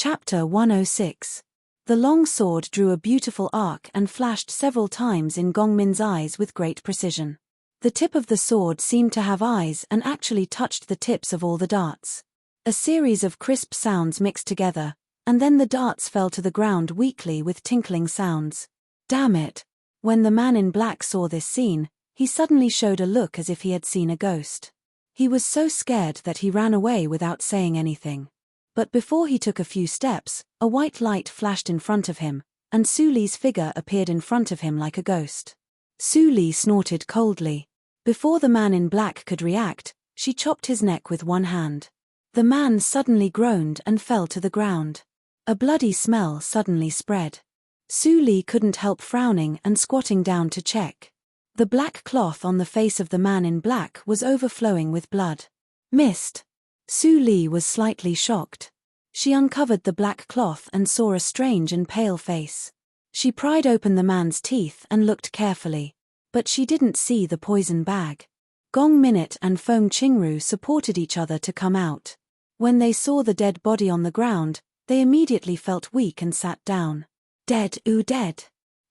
Chapter 106. The long sword drew a beautiful arc and flashed several times in Gongmin's eyes with great precision. The tip of the sword seemed to have eyes and actually touched the tips of all the darts. A series of crisp sounds mixed together, and then the darts fell to the ground weakly with tinkling sounds. Damn it! When the man in black saw this scene, he suddenly showed a look as if he had seen a ghost. He was so scared that he ran away without saying anything. But before he took a few steps, a white light flashed in front of him, and Su Li's figure appeared in front of him like a ghost. Su Li snorted coldly. Before the man in black could react, she chopped his neck with one hand. The man suddenly groaned and fell to the ground. A bloody smell suddenly spread. Su Li couldn't help frowning and squatting down to check. The black cloth on the face of the man in black was overflowing with blood. Missed. Su Li was slightly shocked. She uncovered the black cloth and saw a strange and pale face. She pried open the man's teeth and looked carefully. But she didn't see the poison bag. Gong Minute and Feng Qingru supported each other to come out. When they saw the dead body on the ground, they immediately felt weak and sat down. Dead, dead.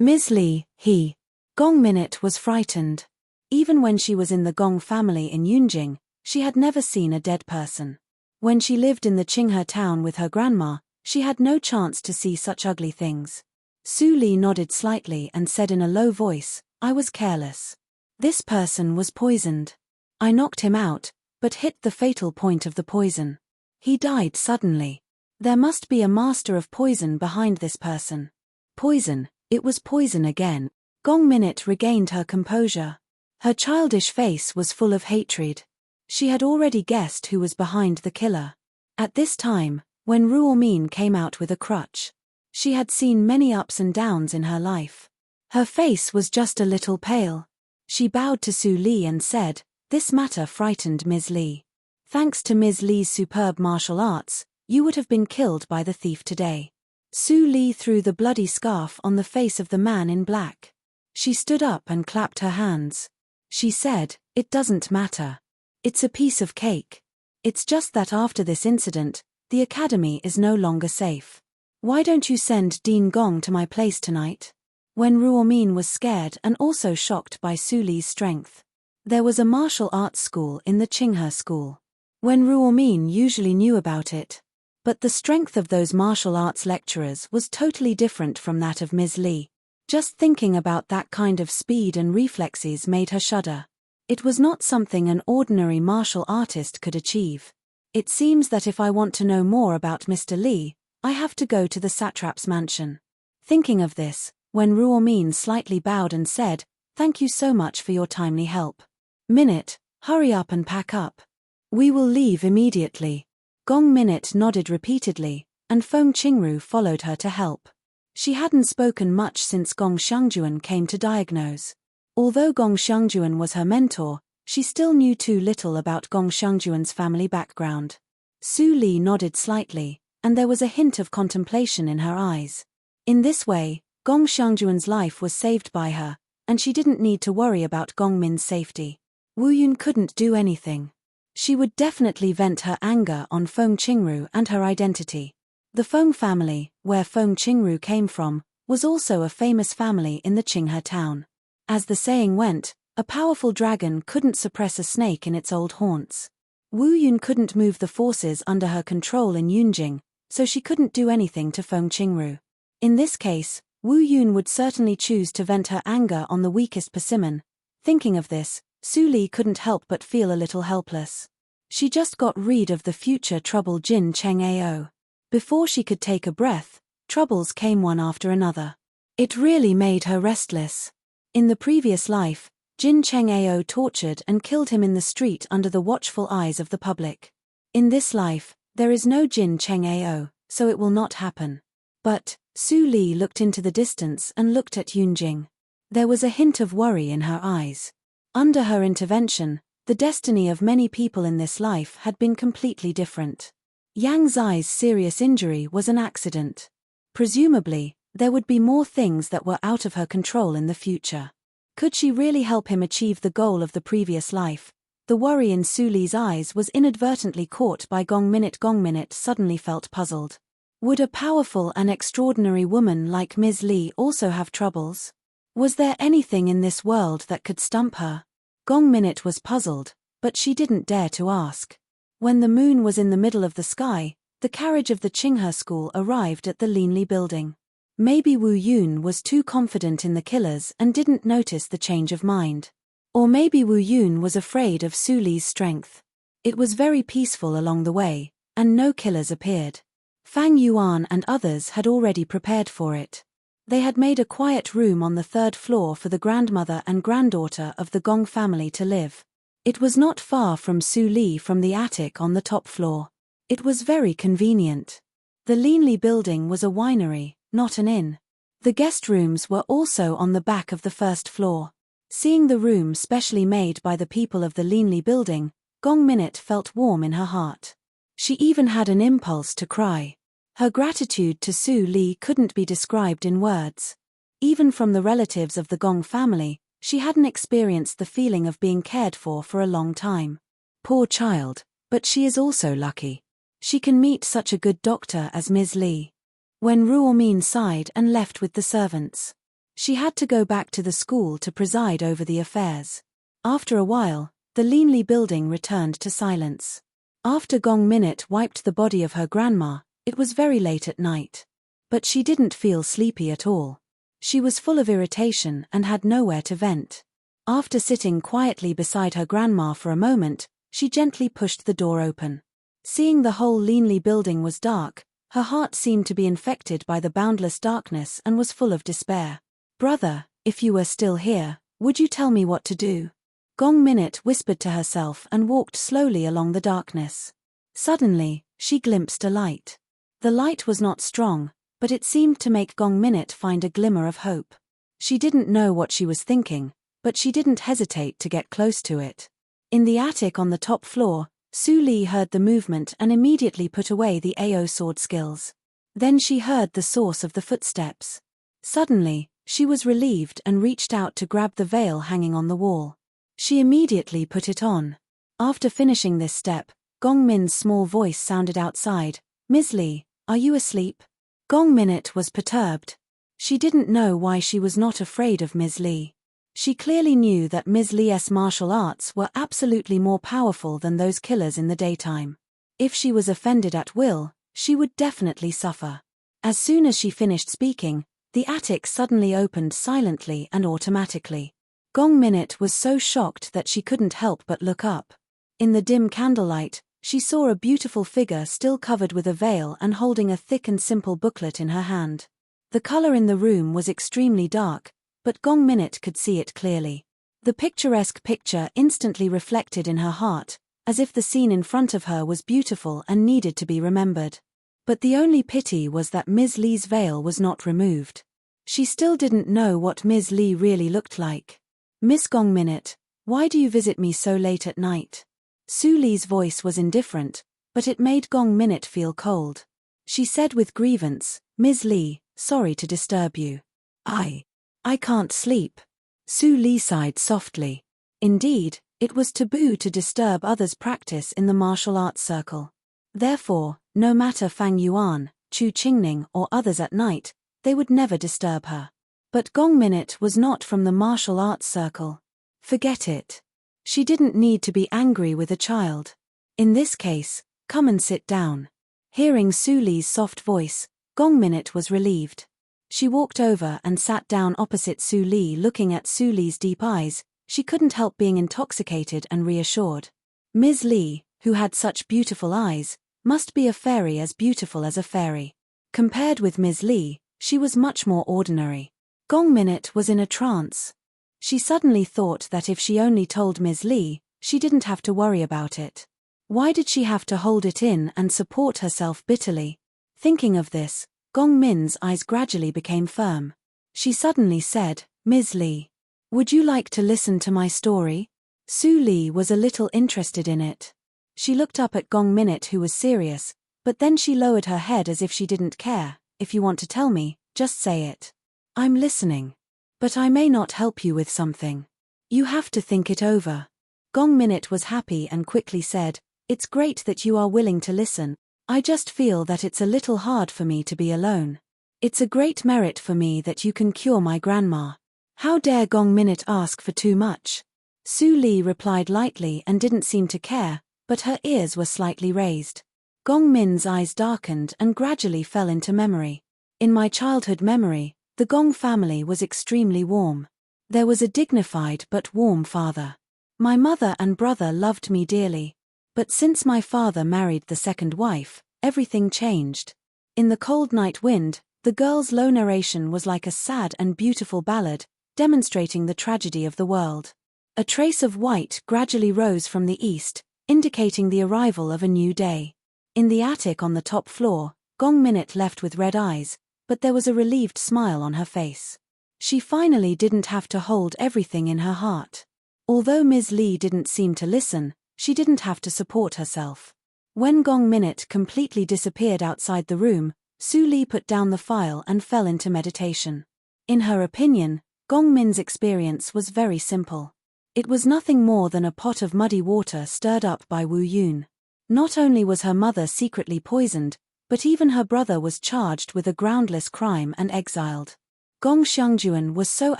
Ms. Li, he. Gong Minute was frightened. Even when she was in the Gong family in Yunjing, she had never seen a dead person. When she lived in the Qinghe town with her grandma, she had no chance to see such ugly things. Su Li nodded slightly and said in a low voice, "I was careless. This person was poisoned. I knocked him out, but hit the fatal point of the poison. He died suddenly. There must be a master of poison behind this person." Poison, it was poison again. Gong Minute regained her composure. Her childish face was full of hatred. She had already guessed who was behind the killer. At this time, when Ruomin came out with a crutch, she had seen many ups and downs in her life. Her face was just a little pale. She bowed to Su Li and said, "This matter frightened Ms. Li. Thanks to Ms. Li's superb martial arts, you would have been killed by the thief today." Su Li threw the bloody scarf on the face of the man in black. She stood up and clapped her hands. She said, "It doesn't matter. It's a piece of cake. It's just that after this incident, the academy is no longer safe. Why don't you send Dean Gong to my place tonight?" When Ruomin was scared and also shocked by Su Li's strength. There was a martial arts school in the Qinghe school. When Ruomin usually knew about it. But the strength of those martial arts lecturers was totally different from that of Ms. Li. Just thinking about that kind of speed and reflexes made her shudder. It was not something an ordinary martial artist could achieve. It seems that if I want to know more about Mr. Li, I have to go to the satrap's mansion. Thinking of this, when Ruomin slightly bowed and said, "Thank you so much for your timely help. Minute, hurry up and pack up. We will leave immediately." Gong Minute nodded repeatedly, and Feng Qingru followed her to help. She hadn't spoken much since Gong Xiangjuan came to diagnose. Although Gong Xiangjuan was her mentor, she still knew too little about Gong Xiangjuan's family background. Su Li nodded slightly, and there was a hint of contemplation in her eyes. In this way, Gong Xiangjuan's life was saved by her, and she didn't need to worry about Gong Min's safety. Wu Yun couldn't do anything. She would definitely vent her anger on Feng Qingru and her identity. The Feng family, where Feng Qingru came from, was also a famous family in the Qinghe town. As the saying went, a powerful dragon couldn't suppress a snake in its old haunts. Wu Yun couldn't move the forces under her control in Yunjing, so she couldn't do anything to Feng Qingru. In this case, Wu Yun would certainly choose to vent her anger on the weakest persimmon. Thinking of this, Su Li couldn't help but feel a little helpless. She just got rid of the future trouble Jin Cheng'ao. Before she could take a breath, troubles came one after another. It really made her restless. In the previous life, Jin Cheng'ao tortured and killed him in the street under the watchful eyes of the public. In this life, there is no Jin Cheng'ao, so it will not happen. But Su Li looked into the distance and looked at Yunjing. There was a hint of worry in her eyes. Under her intervention, the destiny of many people in this life had been completely different. Yang Zai's serious injury was an accident. Presumably, there would be more things that were out of her control in the future. Could she really help him achieve the goal of the previous life? The worry in Su Li's eyes was inadvertently caught by Gong Minute. Gong Minute suddenly felt puzzled. Would a powerful and extraordinary woman like Ms. Lee also have troubles? Was there anything in this world that could stump her? Gong Minute was puzzled, but she didn't dare to ask. When the moon was in the middle of the sky, the carriage of the Qinghe school arrived at the Linli building. Maybe Wu Yun was too confident in the killers and didn't notice the change of mind. Or maybe Wu Yun was afraid of Su Li's strength. It was very peaceful along the way, and no killers appeared. Fang Yuan and others had already prepared for it. They had made a quiet room on the third floor for the grandmother and granddaughter of the Gong family to live. It was not far from Su Li from the attic on the top floor. It was very convenient. The Linli building was a winery, not an inn. The guest rooms were also on the back of the first floor. Seeing the room specially made by the people of the Linli building, Gong Minute felt warm in her heart. She even had an impulse to cry. Her gratitude to Su Li couldn't be described in words. Even from the relatives of the Gong family, she hadn't experienced the feeling of being cared for a long time. Poor child, but she is also lucky. She can meet such a good doctor as Ms. Li. When Ruomin sighed and left with the servants, she had to go back to the school to preside over the affairs. After a while, the Linli building returned to silence. After Gong Minute wiped the body of her grandma, it was very late at night. But she didn't feel sleepy at all. She was full of irritation and had nowhere to vent. After sitting quietly beside her grandma for a moment, she gently pushed the door open. Seeing the whole Linli building was dark, her heart seemed to be infected by the boundless darkness and was full of despair. "Brother, if you were still here, would you tell me what to do?" Gong Minute whispered to herself and walked slowly along the darkness. Suddenly, she glimpsed a light. The light was not strong, but it seemed to make Gong Minute find a glimmer of hope. She didn't know what she was thinking, but she didn't hesitate to get close to it. In the attic on the top floor, Su Li heard the movement and immediately put away the AO sword skills. Then she heard the source of the footsteps. Suddenly, she was relieved and reached out to grab the veil hanging on the wall. She immediately put it on. After finishing this step, Gong Min's small voice sounded outside, "Ms. Li, are you asleep?" Gong Minute was perturbed. She didn't know why she was not afraid of Ms. Li. She clearly knew that Ms. Li's martial arts were absolutely more powerful than those killers in the daytime. If she was offended at will, she would definitely suffer. As soon as she finished speaking, the attic suddenly opened silently and automatically. Gong Minute was so shocked that she couldn't help but look up. In the dim candlelight, she saw a beautiful figure still covered with a veil and holding a thick and simple booklet in her hand. The color in the room was extremely dark, but Gong Minute could see it clearly. The picturesque picture instantly reflected in her heart, as if the scene in front of her was beautiful and needed to be remembered. But the only pity was that Ms. Li's veil was not removed. She still didn't know what Ms. Li really looked like. "Miss Gong Minute, why do you visit me so late at night?" Su Li's voice was indifferent, but it made Gong Minute feel cold. She said with grievance, "Ms. Li, sorry to disturb you. I can't sleep." Su Li sighed softly. Indeed, it was taboo to disturb others' practice in the martial arts circle. Therefore, no matter Fang Yuan, Chu Qingning or others at night, they would never disturb her. But Gong Minute was not from the martial arts circle. Forget it. She didn't need to be angry with a child. In this case, come and sit down. Hearing Su Li's soft voice, Gong Minute was relieved. She walked over and sat down opposite Su Li. Looking at Su Li's deep eyes, she couldn't help being intoxicated and reassured. Ms. Li, who had such beautiful eyes, must be a fairy as beautiful as a fairy. Compared with Ms. Li, she was much more ordinary. Gong Minute was in a trance. She suddenly thought that if she only told Ms. Li, she didn't have to worry about it. Why did she have to hold it in and support herself bitterly? Thinking of this, Gong Min's eyes gradually became firm. She suddenly said, "Ms. Li, would you like to listen to my story?" Su Li was a little interested in it. She looked up at Gong Minute, who was serious, but then she lowered her head as if she didn't care. "If you want to tell me, just say it. I'm listening. But I may not help you with something. You have to think it over." Gong Minute was happy and quickly said, "It's great that you are willing to listen. I just feel that it's a little hard for me to be alone. It's a great merit for me that you can cure my grandma. How dare Gong Minute ask for too much? Su Li replied lightly and didn't seem to care, but her ears were slightly raised. Gong Min's eyes darkened and gradually fell into memory. In my childhood memory, the Gong family was extremely warm. There was a dignified but warm father. My mother and brother loved me dearly. But since my father married the second wife, everything changed. In the cold night wind, the girl's low narration was like a sad and beautiful ballad, demonstrating the tragedy of the world. A trace of white gradually rose from the east, indicating the arrival of a new day. In the attic on the top floor, Gong Minute left with red eyes, but there was a relieved smile on her face. She finally didn't have to hold everything in her heart. Although Ms. Li didn't seem to listen, she didn't have to support herself. When Gong Minute completely disappeared outside the room, Su Li put down the file and fell into meditation. In her opinion, Gong Min's experience was very simple. It was nothing more than a pot of muddy water stirred up by Wu Yun. Not only was her mother secretly poisoned, but even her brother was charged with a groundless crime and exiled. Gong Xiangjuan was so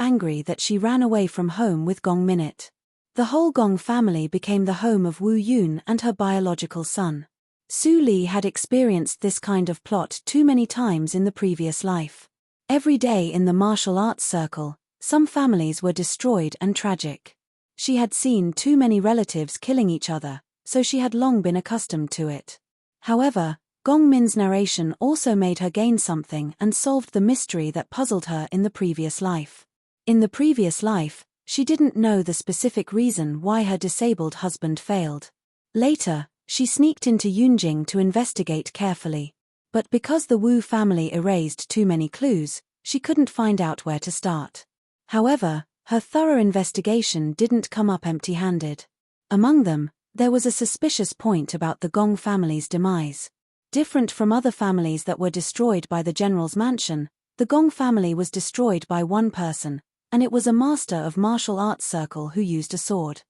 angry that she ran away from home with Gong Minute. The whole Gong family became the home of Wu Yun and her biological son. Su Li had experienced this kind of plot too many times in the previous life. Every day in the martial arts circle, some families were destroyed and tragic. She had seen too many relatives killing each other, so she had long been accustomed to it. However, Gong Min's narration also made her gain something and solved the mystery that puzzled her in the previous life. In the previous life, she didn't know the specific reason why her disabled husband failed. Later, she sneaked into Yunjing to investigate carefully. But because the Wu family erased too many clues, she couldn't find out where to start. However, her thorough investigation didn't come up empty-handed. Among them, there was a suspicious point about the Gong family's demise. Different from other families that were destroyed by the general's mansion, the Gong family was destroyed by one person, and it was a master of martial arts circle who used a sword.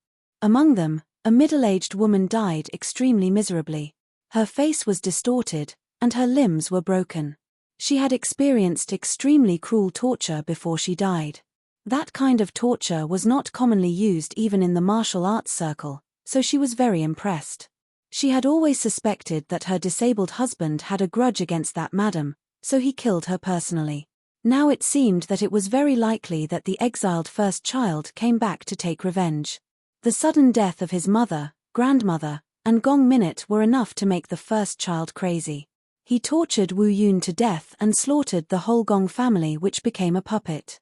Among them, a middle-aged woman died extremely miserably. Her face was distorted, and her limbs were broken. She had experienced extremely cruel torture before she died. That kind of torture was not commonly used even in the martial arts circle, so she was very impressed. She had always suspected that her disabled husband had a grudge against that madam, so he killed her personally. Now it seemed that it was very likely that the exiled first child came back to take revenge. The sudden death of his mother, grandmother, and Gong Minute were enough to make the first child crazy. He tortured Wu Yun to death and slaughtered the whole Gong family, which became a puppet.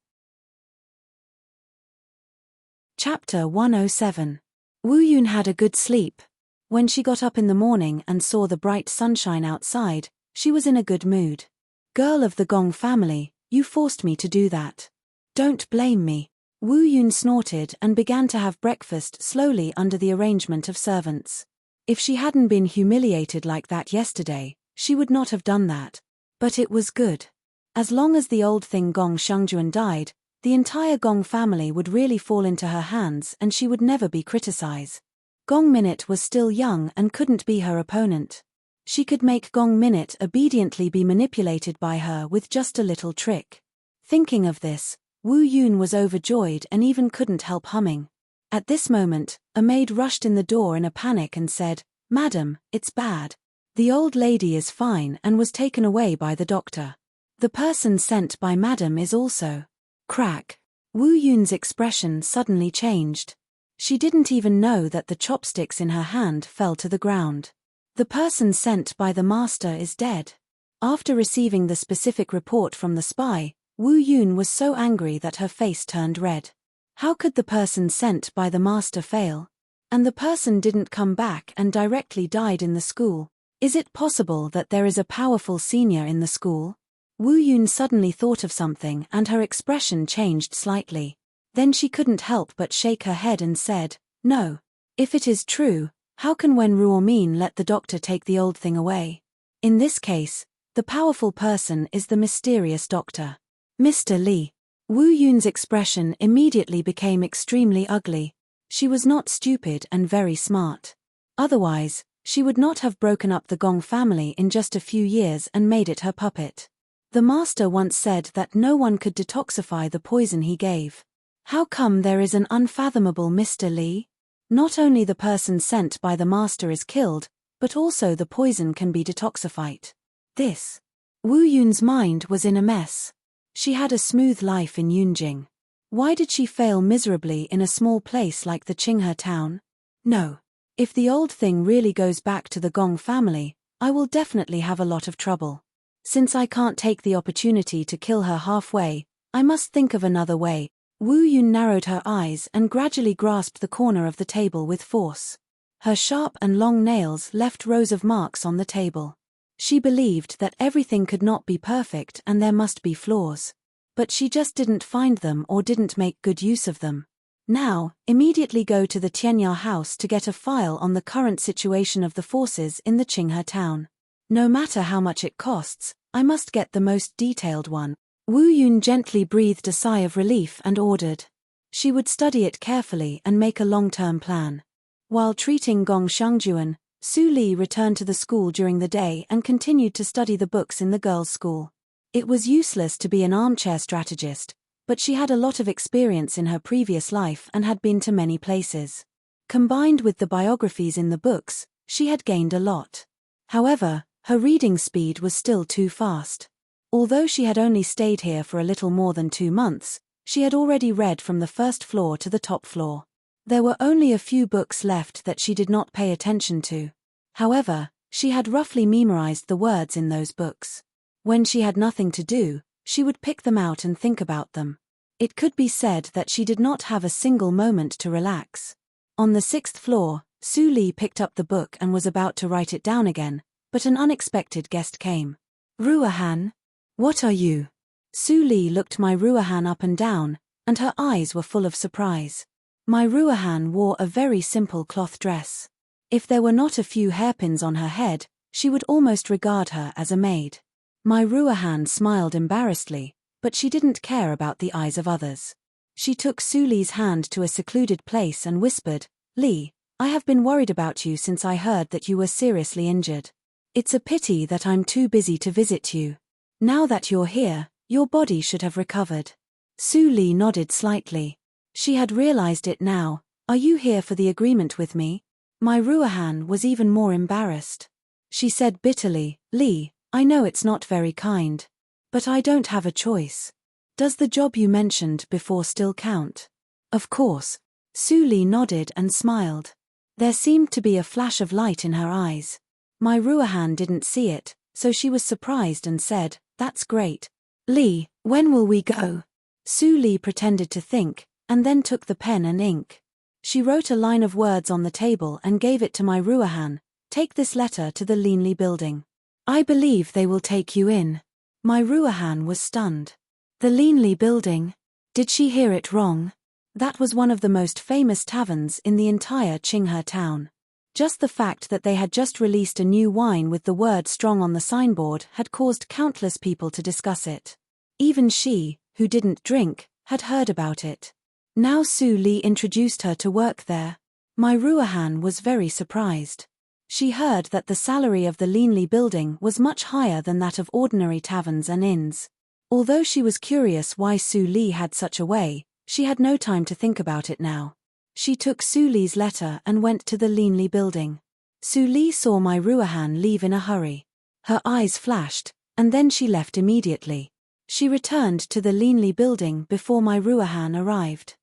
Chapter 107. Wu Yun had a good sleep. When she got up in the morning and saw the bright sunshine outside, she was in a good mood. Girl of the Gong family, you forced me to do that. Don't blame me. Wu Yun snorted and began to have breakfast slowly under the arrangement of servants. If she hadn't been humiliated like that yesterday, she would not have done that. But it was good. As long as the old thing Gong Xiangjuan died, the entire Gong family would really fall into her hands and she would never be criticized. Gong Minute was still young and couldn't be her opponent. She could make Gong Minute obediently be manipulated by her with just a little trick. Thinking of this, Wu Yun was overjoyed and even couldn't help humming. At this moment, a maid rushed in the door in a panic and said, "Madam, it's bad. The old lady is fine and was taken away by the doctor. The person sent by Madam is also." Crack. Wu Yun's expression suddenly changed. She didn't even know that the chopsticks in her hand fell to the ground. The person sent by the master is dead. After receiving the specific report from the spy, Wu Yun was so angry that her face turned red. How could the person sent by the master fail? And the person didn't come back and directly died in the school. Is it possible that there is a powerful senior in the school? Wu Yun suddenly thought of something and her expression changed slightly. Then she couldn't help but shake her head and said, "No. If it is true, how can Wen Ruomin let the doctor take the old thing away? In this case, the powerful person is the mysterious doctor. Mr. Li." Wu Yun's expression immediately became extremely ugly. She was not stupid and very smart. Otherwise, She would not have broken up the Gong family in just a few years and made it her puppet. The master once said that no one could detoxify the poison he gave. How come there is an unfathomable Mr. Li? Not only the person sent by the master is killed, but also the poison can be detoxified. This. Wu Yun's mind was in a mess. She had a smooth life in Yunjing. Why did she fail miserably in a small place like the Qinghe town? No. If the old thing really goes back to the Gong family, I will definitely have a lot of trouble. Since I can't take the opportunity to kill her halfway, I must think of another way. Wu Yun narrowed her eyes and gradually grasped the corner of the table with force. Her sharp and long nails left rows of marks on the table. She believed that everything could not be perfect and there must be flaws. But she just didn't find them or didn't make good use of them. Now, immediately go to the Tianya house to get a file on the current situation of the forces in the Qinghe town. No matter how much it costs, I must get the most detailed one. Wu Yun gently breathed a sigh of relief and ordered. She would study it carefully and make a long-term plan. While treating Gong Shangjuan, Su Li returned to the school during the day and continued to study the books in the girls' school. It was useless to be an armchair strategist, but she had a lot of experience in her previous life and had been to many places. Combined with the biographies in the books, she had gained a lot. However, her reading speed was still too fast. Although she had only stayed here for a little more than 2 months, she had already read from the first floor to the top floor. There were only a few books left that she did not pay attention to. However, she had roughly memorized the words in those books. When she had nothing to do, she would pick them out and think about them. It could be said that she did not have a single moment to relax. On the 6th floor, Su Li picked up the book and was about to write it down again, but an unexpected guest came. Ruohan? What are you? Su Li looked my Ruohan up and down, and her eyes were full of surprise. My Ruohan wore a very simple cloth dress. If there were not a few hairpins on her head, she would almost regard her as a maid. My Ruohan smiled embarrassedly, but she didn't care about the eyes of others. She took Su Li's hand to a secluded place and whispered, Li, I have been worried about you since I heard that you were seriously injured. It's a pity that I'm too busy to visit you. Now that you're here, your body should have recovered. Su Li nodded slightly. She had realized it now. Are you here for the agreement with me? My Ruohan was even more embarrassed. She said bitterly, Li, I know it's not very kind. But I don't have a choice. Does the job you mentioned before still count? Of course. Su Li nodded and smiled. There seemed to be a flash of light in her eyes. My Ruohan didn't see it, so she was surprised and said, That's great. Li, when will we go? Su Li pretended to think, and then took the pen and ink. She wrote a line of words on the table and gave it to my Ruohan. Take this letter to the Linley building. I believe they will take you in. My Ruohan was stunned. The Linley building? Did she hear it wrong? That was one of the most famous taverns in the entire Qinghe town. Just the fact that they had just released a new wine with the word strong on the signboard had caused countless people to discuss it. Even she, who didn't drink, had heard about it. Now Su Li introduced her to work there. My Ruohan was very surprised. She heard that the salary of the Linley building was much higher than that of ordinary taverns and inns. Although she was curious why Su Li had such a way, she had no time to think about it now. She took Su Li's letter and went to the Linley building. Su Li saw my Ruohan leave in a hurry. Her eyes flashed, and then she left immediately. She returned to the Linley building before my Ruohan arrived.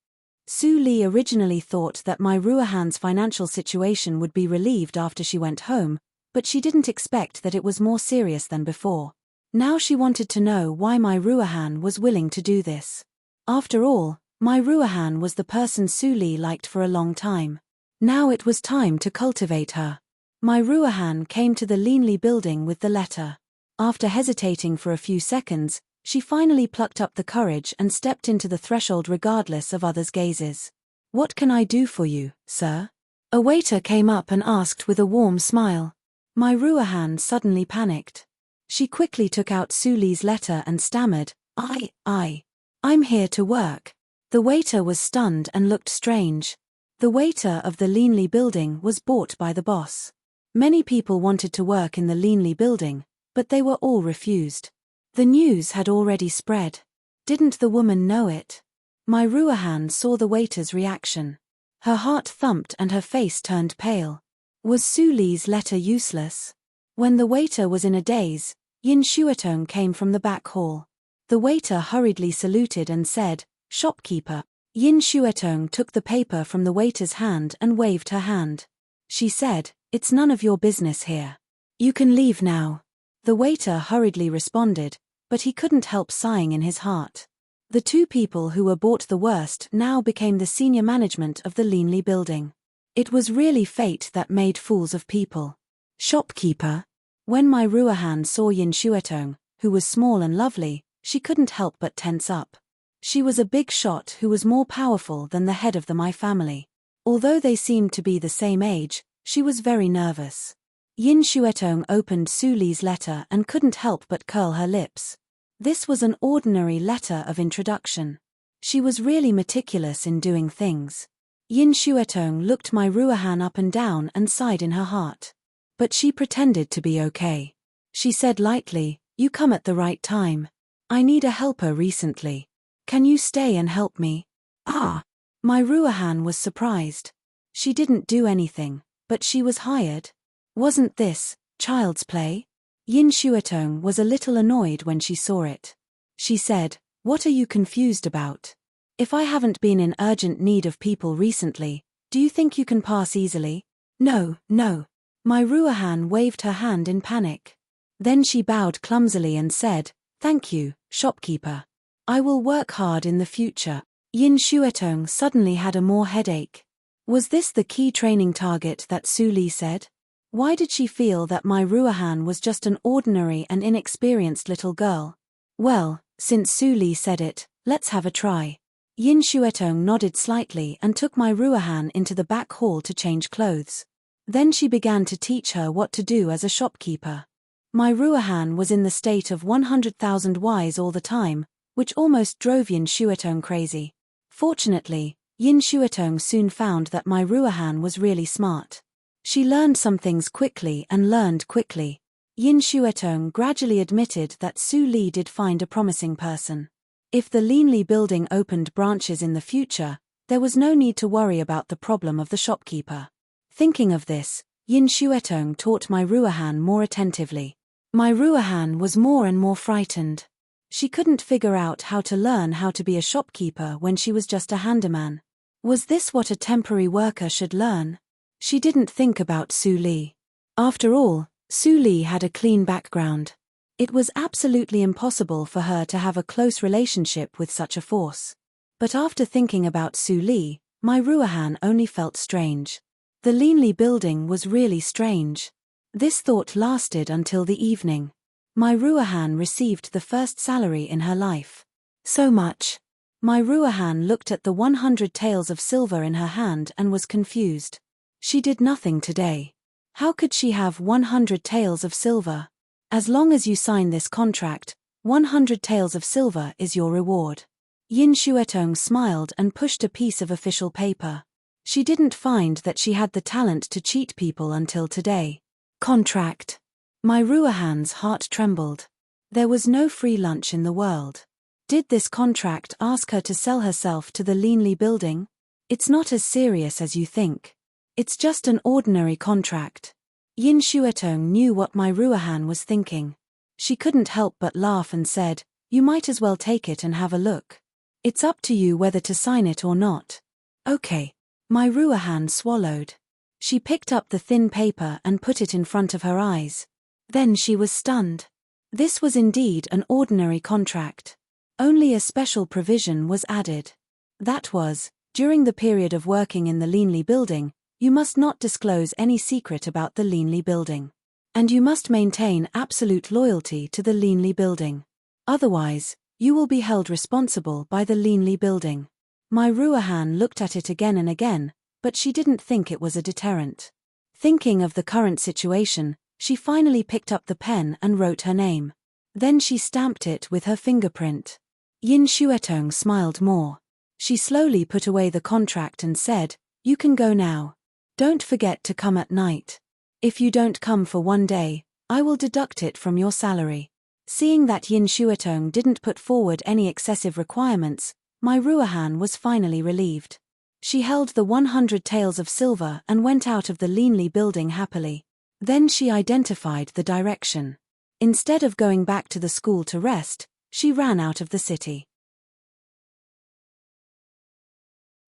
Su Li originally thought that my Ruohan's financial situation would be relieved after she went home, but she didn't expect that it was more serious than before. Now she wanted to know why my Ruohan was willing to do this. After all, my Ruohan was the person Su Li liked for a long time. Now it was time to cultivate her. My Ruohan came to the Linley building with the letter. After hesitating for a few seconds, she finally plucked up the courage and stepped into the threshold regardless of others' gazes. What can I do for you, sir? A waiter came up and asked with a warm smile. My Ruohan suddenly panicked. She quickly took out Su Li's letter and stammered, I'm here to work. The waiter was stunned and looked strange. The waiter of the Linley building was bought by the boss. Many people wanted to work in the Leanly building, but they were all refused. The news had already spread. Didn't the woman know it? My Ruahan saw the waiter's reaction. Her heart thumped and her face turned pale. Was Su Li's letter useless? When the waiter was in a daze, Yin Shuatong came from the back hall. The waiter hurriedly saluted and said, "Shopkeeper." Yin Shuatong took the paper from the waiter's hand and waved her hand. She said, "It's none of your business here. You can leave now." The waiter hurriedly responded, but he couldn't help sighing in his heart. The two people who were bought the worst now became the senior management of the Leanly building. It was really fate that made fools of people. "Shopkeeper." When my Ruahan saw Yin Shuatong, who was small and lovely, she couldn't help but tense up. She was a big shot who was more powerful than the head of the My family. Although they seemed to be the same age, she was very nervous. Yin Shuatong opened Su Li's letter and couldn't help but curl her lips. This was an ordinary letter of introduction. She was really meticulous in doing things. Yin Shuatong looked my Ruahan up and down and sighed in her heart. But she pretended to be okay. She said lightly, "You come at the right time. I need a helper recently. Can you stay and help me?" "Ah!" My Ruahan was surprised. She didn't do anything, but she was hired. Wasn't this child's play? Yin Shuatong was a little annoyed when she saw it. She said, "What are you confused about? If I haven't been in urgent need of people recently, do you think you can pass easily?" "No, no." My Ruahan waved her hand in panic. Then she bowed clumsily and said, "Thank you, shopkeeper. I will work hard in the future." Yin Shuatong suddenly had a more headache. Was this the key training target that Su Li said? Why did she feel that my Ruahan was just an ordinary and inexperienced little girl? Well, since Su Li said it, let's have a try. Yin Shuatong nodded slightly and took my Ruahan into the back hall to change clothes. Then she began to teach her what to do as a shopkeeper. My Ruahan was in the state of 100,000 Ys all the time, which almost drove Yin Shuatong crazy. Fortunately, Yin Shuatong soon found that my Ruahan was really smart. She learned some things quickly and learned quickly. Yin Shuatong gradually admitted that Su Li did find a promising person. If the Leanly building opened branches in the future, there was no need to worry about the problem of the shopkeeper. Thinking of this, Yin Shuatong taught my Ruahan more attentively. My Ruahan was more and more frightened. She couldn't figure out how to learn how to be a shopkeeper when she was just a handyman. Was this what a temporary worker should learn? She didn't think about Su Li. After all, Su Li had a clean background. It was absolutely impossible for her to have a close relationship with such a force. But after thinking about Su Li, my Ruahan only felt strange. The Leanly building was really strange. This thought lasted until the evening. My Ruahan received the first salary in her life. So much. My Ruahan looked at the 100 taels of silver in her hand and was confused. She did nothing today. How could she have 100 taels of silver? As long as you sign this contract, 100 taels of silver is your reward. Yin Shuatong smiled and pushed a piece of official paper. She didn't find that she had the talent to cheat people until today. Contract. My Ruahan's heart trembled. There was no free lunch in the world. Did this contract ask her to sell herself to the Leanly building? It's not as serious as you think. It's just an ordinary contract. Yin Shuatong knew what my Ruahan was thinking. She couldn't help but laugh and said, "You might as well take it and have a look. It's up to you whether to sign it or not." "Okay." My Ruahan swallowed. She picked up the thin paper and put it in front of her eyes. Then she was stunned. This was indeed an ordinary contract. Only a special provision was added. That was, during the period of working in the Leanly building, you must not disclose any secret about the Leanly building. And you must maintain absolute loyalty to the Leanly building. Otherwise, you will be held responsible by the Leanly building. My Ruahan looked at it again and again, but she didn't think it was a deterrent. Thinking of the current situation, she finally picked up the pen and wrote her name. Then she stamped it with her fingerprint. Yin Shuatong smiled more. She slowly put away the contract and said, "You can go now. Don't forget to come at night." If you don't come for one day, I will deduct it from your salary. Seeing that Yin Shuatong didn't put forward any excessive requirements, my Ruahan was finally relieved. She held the 100 taels of silver and went out of the Leanly building happily. Then she identified the direction. Instead of going back to the school to rest, she ran out of the city.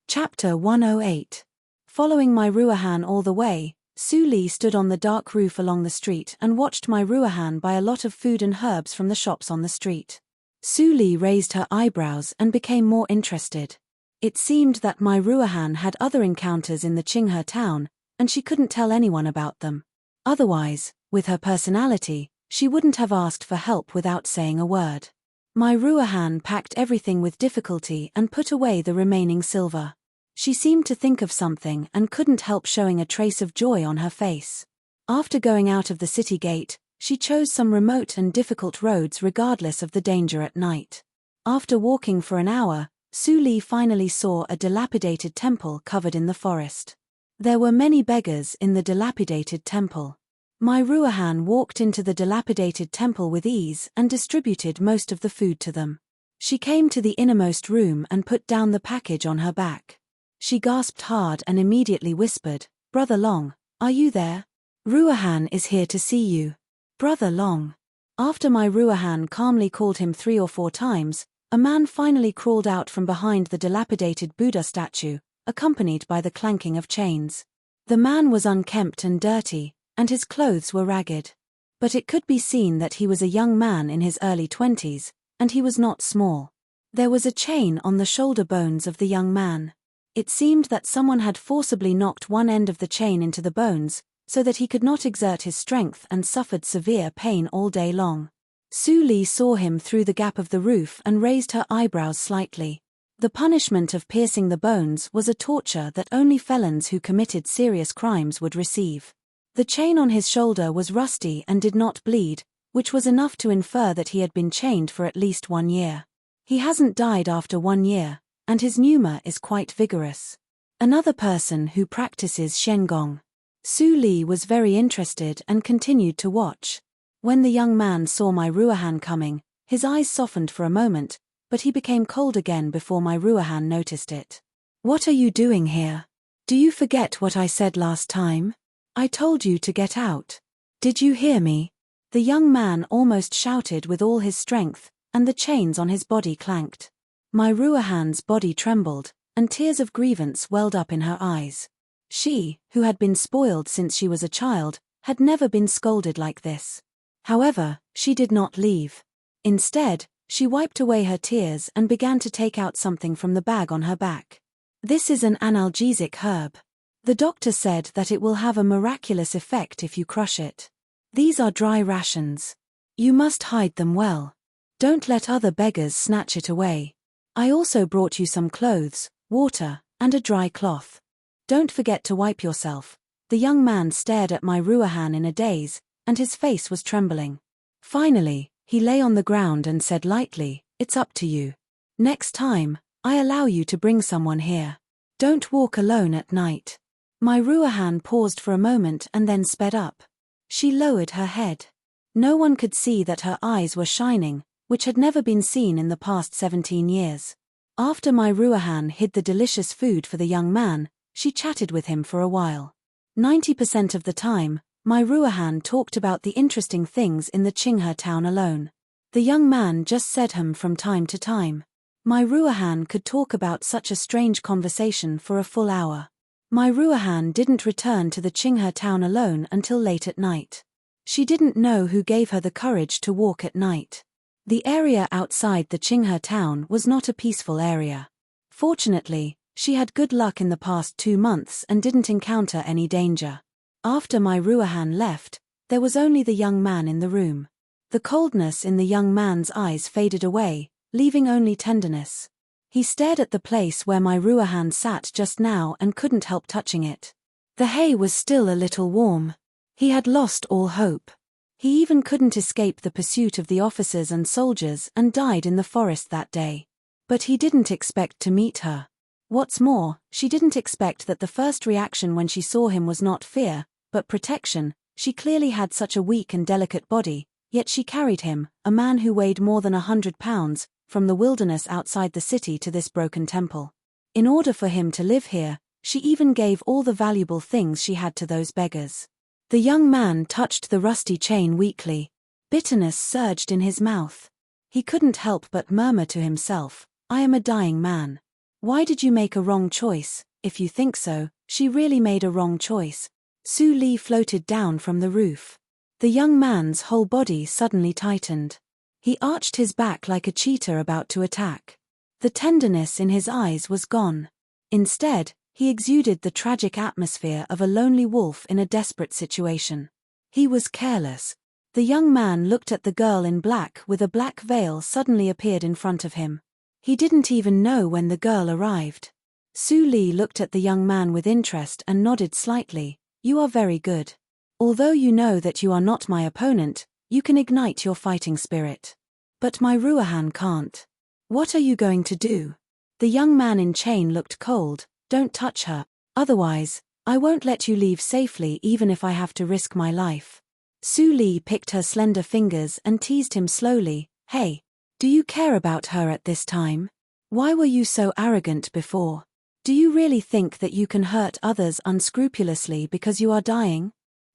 Chapter 108. Following my Ruahan all the way, Su Li stood on the dark roof along the street and watched my Ruahan buy a lot of food and herbs from the shops on the street. Su Li raised her eyebrows and became more interested. It seemed that my Ruahan had other encounters in the Qinghe town, and she couldn't tell anyone about them. Otherwise, with her personality, she wouldn't have asked for help without saying a word. My Ruahan packed everything with difficulty and put away the remaining silver. She seemed to think of something and couldn't help showing a trace of joy on her face. After going out of the city gate, she chose some remote and difficult roads regardless of the danger at night. After walking for an hour, Su Li finally saw a dilapidated temple covered in the forest. There were many beggars in the dilapidated temple. My Ruahan walked into the dilapidated temple with ease and distributed most of the food to them. She came to the innermost room and put down the package on her back. She gasped hard and immediately whispered, "Brother Long, are you there? Ruahan is here to see you." Brother Long. After my Ruahan calmly called him 3 or 4 times, a man finally crawled out from behind the dilapidated Buddha statue, accompanied by the clanking of chains. The man was unkempt and dirty, and his clothes were ragged. But it could be seen that he was a young man in his early 20s, and he was not small. There was a chain on the shoulder bones of the young man. It seemed that someone had forcibly knocked one end of the chain into the bones, so that he could not exert his strength and suffered severe pain all day long. Su Li saw him through the gap of the roof and raised her eyebrows slightly. The punishment of piercing the bones was a torture that only felons who committed serious crimes would receive. The chain on his shoulder was rusty and did not bleed, which was enough to infer that he had been chained for at least 1 year. He hasn't died after 1 year, and his pneuma is quite vigorous. Another person who practices Shengong. Su Li was very interested and continued to watch. When the young man saw my Ruahan coming, his eyes softened for a moment, but he became cold again before my Ruahan noticed it. "What are you doing here? Do you forget what I said last time? I told you to get out. Did you hear me?" The young man almost shouted with all his strength, and the chains on his body clanked. My Ruahan's body trembled, and tears of grievance welled up in her eyes. She, who had been spoiled since she was a child, had never been scolded like this. However, she did not leave. Instead, she wiped away her tears and began to take out something from the bag on her back. "This is an analgesic herb. The doctor said that it will have a miraculous effect if you crush it. These are dry rations. You must hide them well. Don't let other beggars snatch it away. I also brought you some clothes, water, and a dry cloth. Don't forget to wipe yourself." The young man stared at my Ruahan in a daze, and his face was trembling. Finally, he lay on the ground and said lightly, "It's up to you. Next time, I allow you to bring someone here. Don't walk alone at night." My Ruahan paused for a moment and then sped up. She lowered her head. No one could see that her eyes were shining, which had never been seen in the past 17 years. After my Ruahan hid the delicious food for the young man, she chatted with him for a while. 90% of the time, my Ruahan talked about the interesting things in the Qinghe town alone. The young man just said from time to time. My Ruahan could talk about such a strange conversation for a full hour. My Ruahan didn't return to the Qinghe town alone until late at night. She didn't know who gave her the courage to walk at night. The area outside the Qinghe town was not a peaceful area. Fortunately, she had good luck in the past 2 months and didn't encounter any danger. After my Ruahan left, there was only the young man in the room. The coldness in the young man's eyes faded away, leaving only tenderness. He stared at the place where my Ruahan sat just now and couldn't help touching it. The hay was still a little warm. He had lost all hope. He even couldn't escape the pursuit of the officers and soldiers and died in the forest that day. But he didn't expect to meet her. What's more, she didn't expect that the first reaction when she saw him was not fear, but protection, She clearly had such a weak and delicate body, yet she carried him, a man who weighed more than 100 pounds, from the wilderness outside the city to this broken temple. In order for him to live here, she even gave all the valuable things she had to those beggars. The young man touched the rusty chain weakly. Bitterness surged in his mouth. He couldn't help but murmur to himself, "I am a dying man. Why did you make a wrong choice? If you think so, she really made a wrong choice." Su Li floated down from the roof. The young man's whole body suddenly tightened. He arched his back like a cheetah about to attack. The tenderness in his eyes was gone. Instead, he exuded the tragic atmosphere of a lonely wolf in a desperate situation. He was careless. The young man looked at the girl in black with a black veil suddenly appeared in front of him. He didn't even know when the girl arrived. Su Li looked at the young man with interest and nodded slightly. "You are very good. Although you know that you are not my opponent, you can ignite your fighting spirit. But my Ruahan can't. What are you going to do?" The young man in chain looked cold. "Don't touch her. Otherwise, I won't let you leave safely even if I have to risk my life." Su Li picked her slender fingers and teased him slowly. "Hey, do you care about her at this time? Why were you so arrogant before? Do you really think that you can hurt others unscrupulously because you are dying?"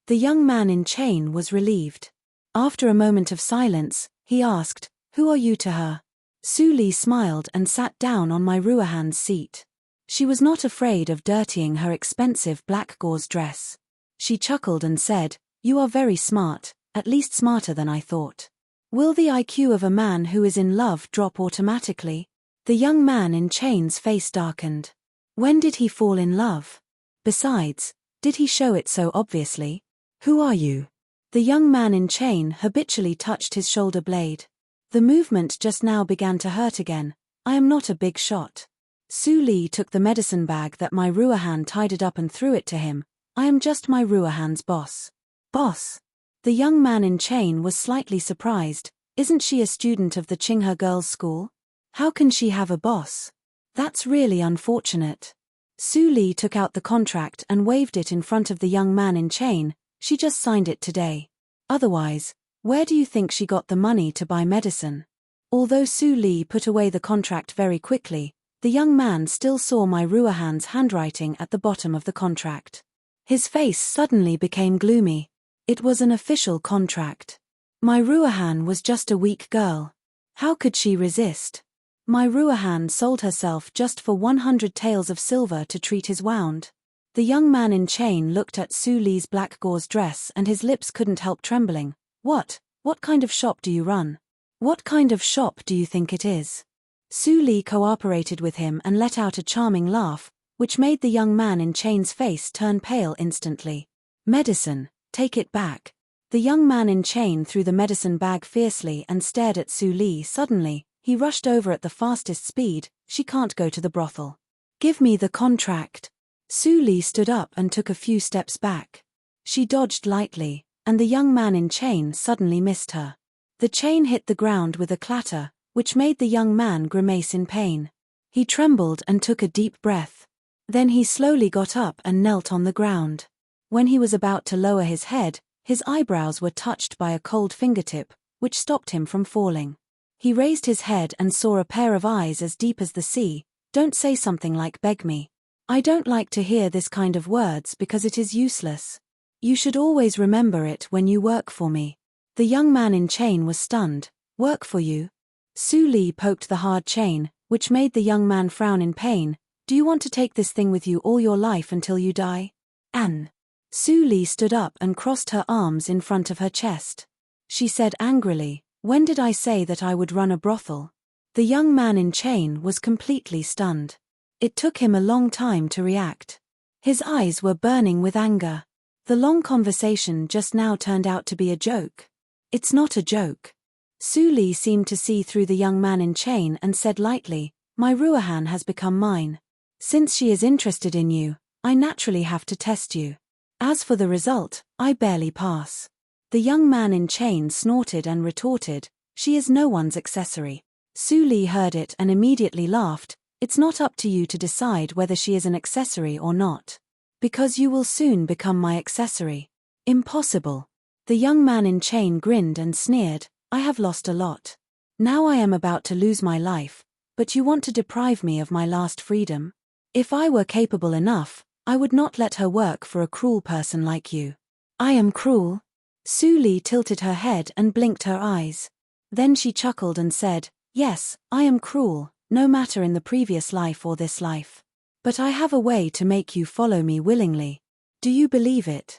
The young man in chain was relieved. After a moment of silence, he asked, "Who are you to her?" Su Li smiled and sat down on my Ruahan's seat. She was not afraid of dirtying her expensive black gauze dress. She chuckled and said, "You are very smart, at least smarter than I thought. Will the IQ of a man who is in love drop automatically?" The young man in chain's face darkened. When did he fall in love? Besides, did he show it so obviously? "Who are you?" The young man in chain habitually touched his shoulder blade. The movement just now began to hurt again. "I am not a big shot." Su Li took the medicine bag that my Ruahan tied it up and threw it to him. "I am just my Ruahan's boss." "Boss?" The young man in chain was slightly surprised. "Isn't she a student of the Qinghe girls' school? How can she have a boss? That's really unfortunate." Su Li took out the contract and waved it in front of the young man in chain. "She just signed it today. Otherwise, where do you think she got the money to buy medicine?" Although Su Li put away the contract very quickly, the young man still saw my Ruahan's handwriting at the bottom of the contract. His face suddenly became gloomy. It was an official contract. My Ruahan was just a weak girl. How could she resist? My Ruahan sold herself just for 100 taels of silver to treat his wound. The young man in chain looked at Su Li's black gauze dress and his lips couldn't help trembling. What kind of shop do you run? What kind of shop do you think it is?" Su Li cooperated with him and let out a charming laugh, which made the young man in chain's face turn pale instantly. "Medicine, take it back." The young man in chain threw the medicine bag fiercely and stared at Su Li. Suddenly, he rushed over at the fastest speed. "She can't go to the brothel. Give me the contract." Su Li stood up and took a few steps back. She dodged lightly, and the young man in chain suddenly missed her. The chain hit the ground with a clatter, which made the young man grimace in pain. He trembled and took a deep breath. Then he slowly got up and knelt on the ground. When he was about to lower his head, his eyebrows were touched by a cold fingertip, which stopped him from falling. He raised his head and saw a pair of eyes as deep as the sea. "Don't say something like beg me. I don't like to hear this kind of words because it is useless. You should always remember it when you work for me." The young man in chain was stunned. "Work for you?" Su Li poked the hard chain, which made the young man frown in pain. "Do you want to take this thing with you all your life until you die?" "Anne." Su Li stood up and crossed her arms in front of her chest. She said angrily, "When did I say that I would run a brothel?" The young man in chain was completely stunned. It took him a long time to react. His eyes were burning with anger. The long conversation just now turned out to be a joke. "It's not a joke." Su Li seemed to see through the young man in chain and said lightly, "My Ruahan has become mine. Since she is interested in you, I naturally have to test you. As for the result, I barely pass." The young man in chain snorted and retorted, "She is no one's accessory." Su Li heard it and immediately laughed. "It's not up to you to decide whether she is an accessory or not. Because you will soon become my accessory." Impossible. The young man in chain grinned and sneered, I have lost a lot. Now I am about to lose my life, but you want to deprive me of my last freedom? If I were capable enough, I would not let her work for a cruel person like you. I am cruel? Su Li tilted her head and blinked her eyes. Then she chuckled and said, yes, I am cruel, no matter in the previous life or this life. But I have a way to make you follow me willingly. Do you believe it?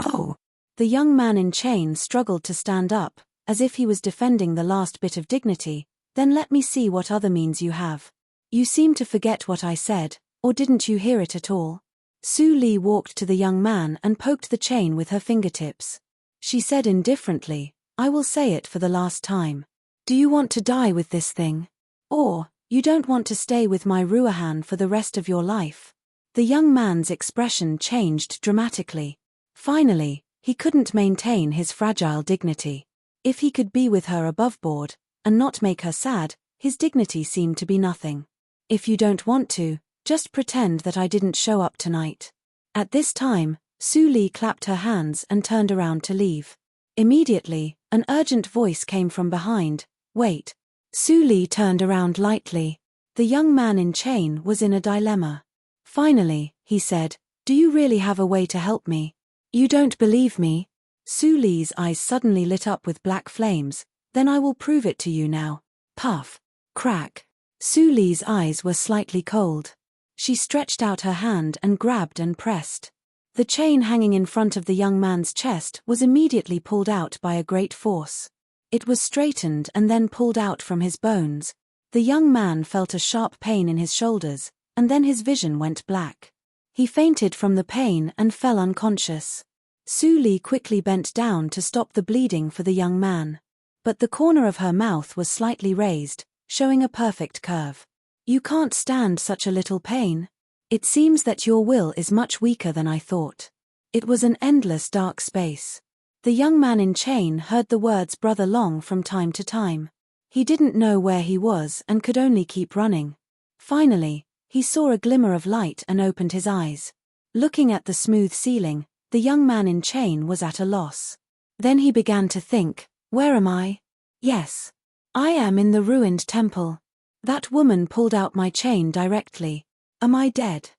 Oh. The young man in chain struggled to stand up, as if he was defending the last bit of dignity. Then let me see what other means you have. You seem to forget what I said, or didn't you hear it at all? Su Li walked to the young man and poked the chain with her fingertips. She said indifferently, I will say it for the last time. Do you want to die with this thing? Or, you don't want to stay with my Ruahan for the rest of your life? The young man's expression changed dramatically. Finally, he couldn't maintain his fragile dignity. If he could be with her above board, and not make her sad, his dignity seemed to be nothing. If you don't want to, just pretend that I didn't show up tonight. At this time, Su Li clapped her hands and turned around to leave. Immediately, an urgent voice came from behind, wait. Su Li turned around lightly. The young man in chain was in a dilemma. Finally, he said, do you really have a way to help me? You don't believe me? Su Li's eyes suddenly lit up with black flames. Then I will prove it to you now. Puff. Crack. Su Li's eyes were slightly cold. She stretched out her hand and grabbed and pressed. The chain hanging in front of the young man's chest was immediately pulled out by a great force. It was straightened and then pulled out from his bones. The young man felt a sharp pain in his shoulders, and then his vision went black. He fainted from the pain and fell unconscious. Su Li quickly bent down to stop the bleeding for the young man. But the corner of her mouth was slightly raised, showing a perfect curve. You can't stand such a little pain. It seems that your will is much weaker than I thought. It was an endless dark space. The young man in chain heard the words Brother Long from time to time. He didn't know where he was and could only keep running. Finally, he saw a glimmer of light and opened his eyes. Looking at the smooth ceiling, the young man in chain was at a loss. Then he began to think, where am I? Yes. I am in the ruined temple. That woman pulled out my chain directly. Am I dead?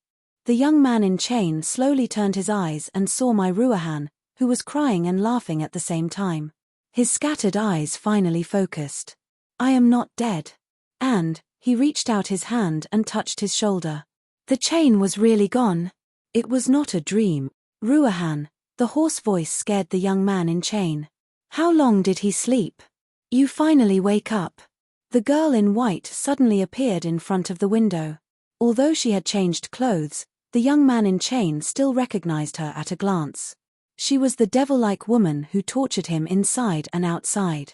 The young man in chain slowly turned his eyes and saw my Ruahan, who was crying and laughing at the same time. His scattered eyes finally focused. I am not dead. And, he reached out his hand and touched his shoulder. The chain was really gone. It was not a dream. Ruahan, the hoarse voice scared the young man in chain. How long did he sleep? You finally wake up. The girl in white suddenly appeared in front of the window. Although she had changed clothes, the young man in chain still recognized her at a glance. She was the devil-like woman who tortured him inside and outside.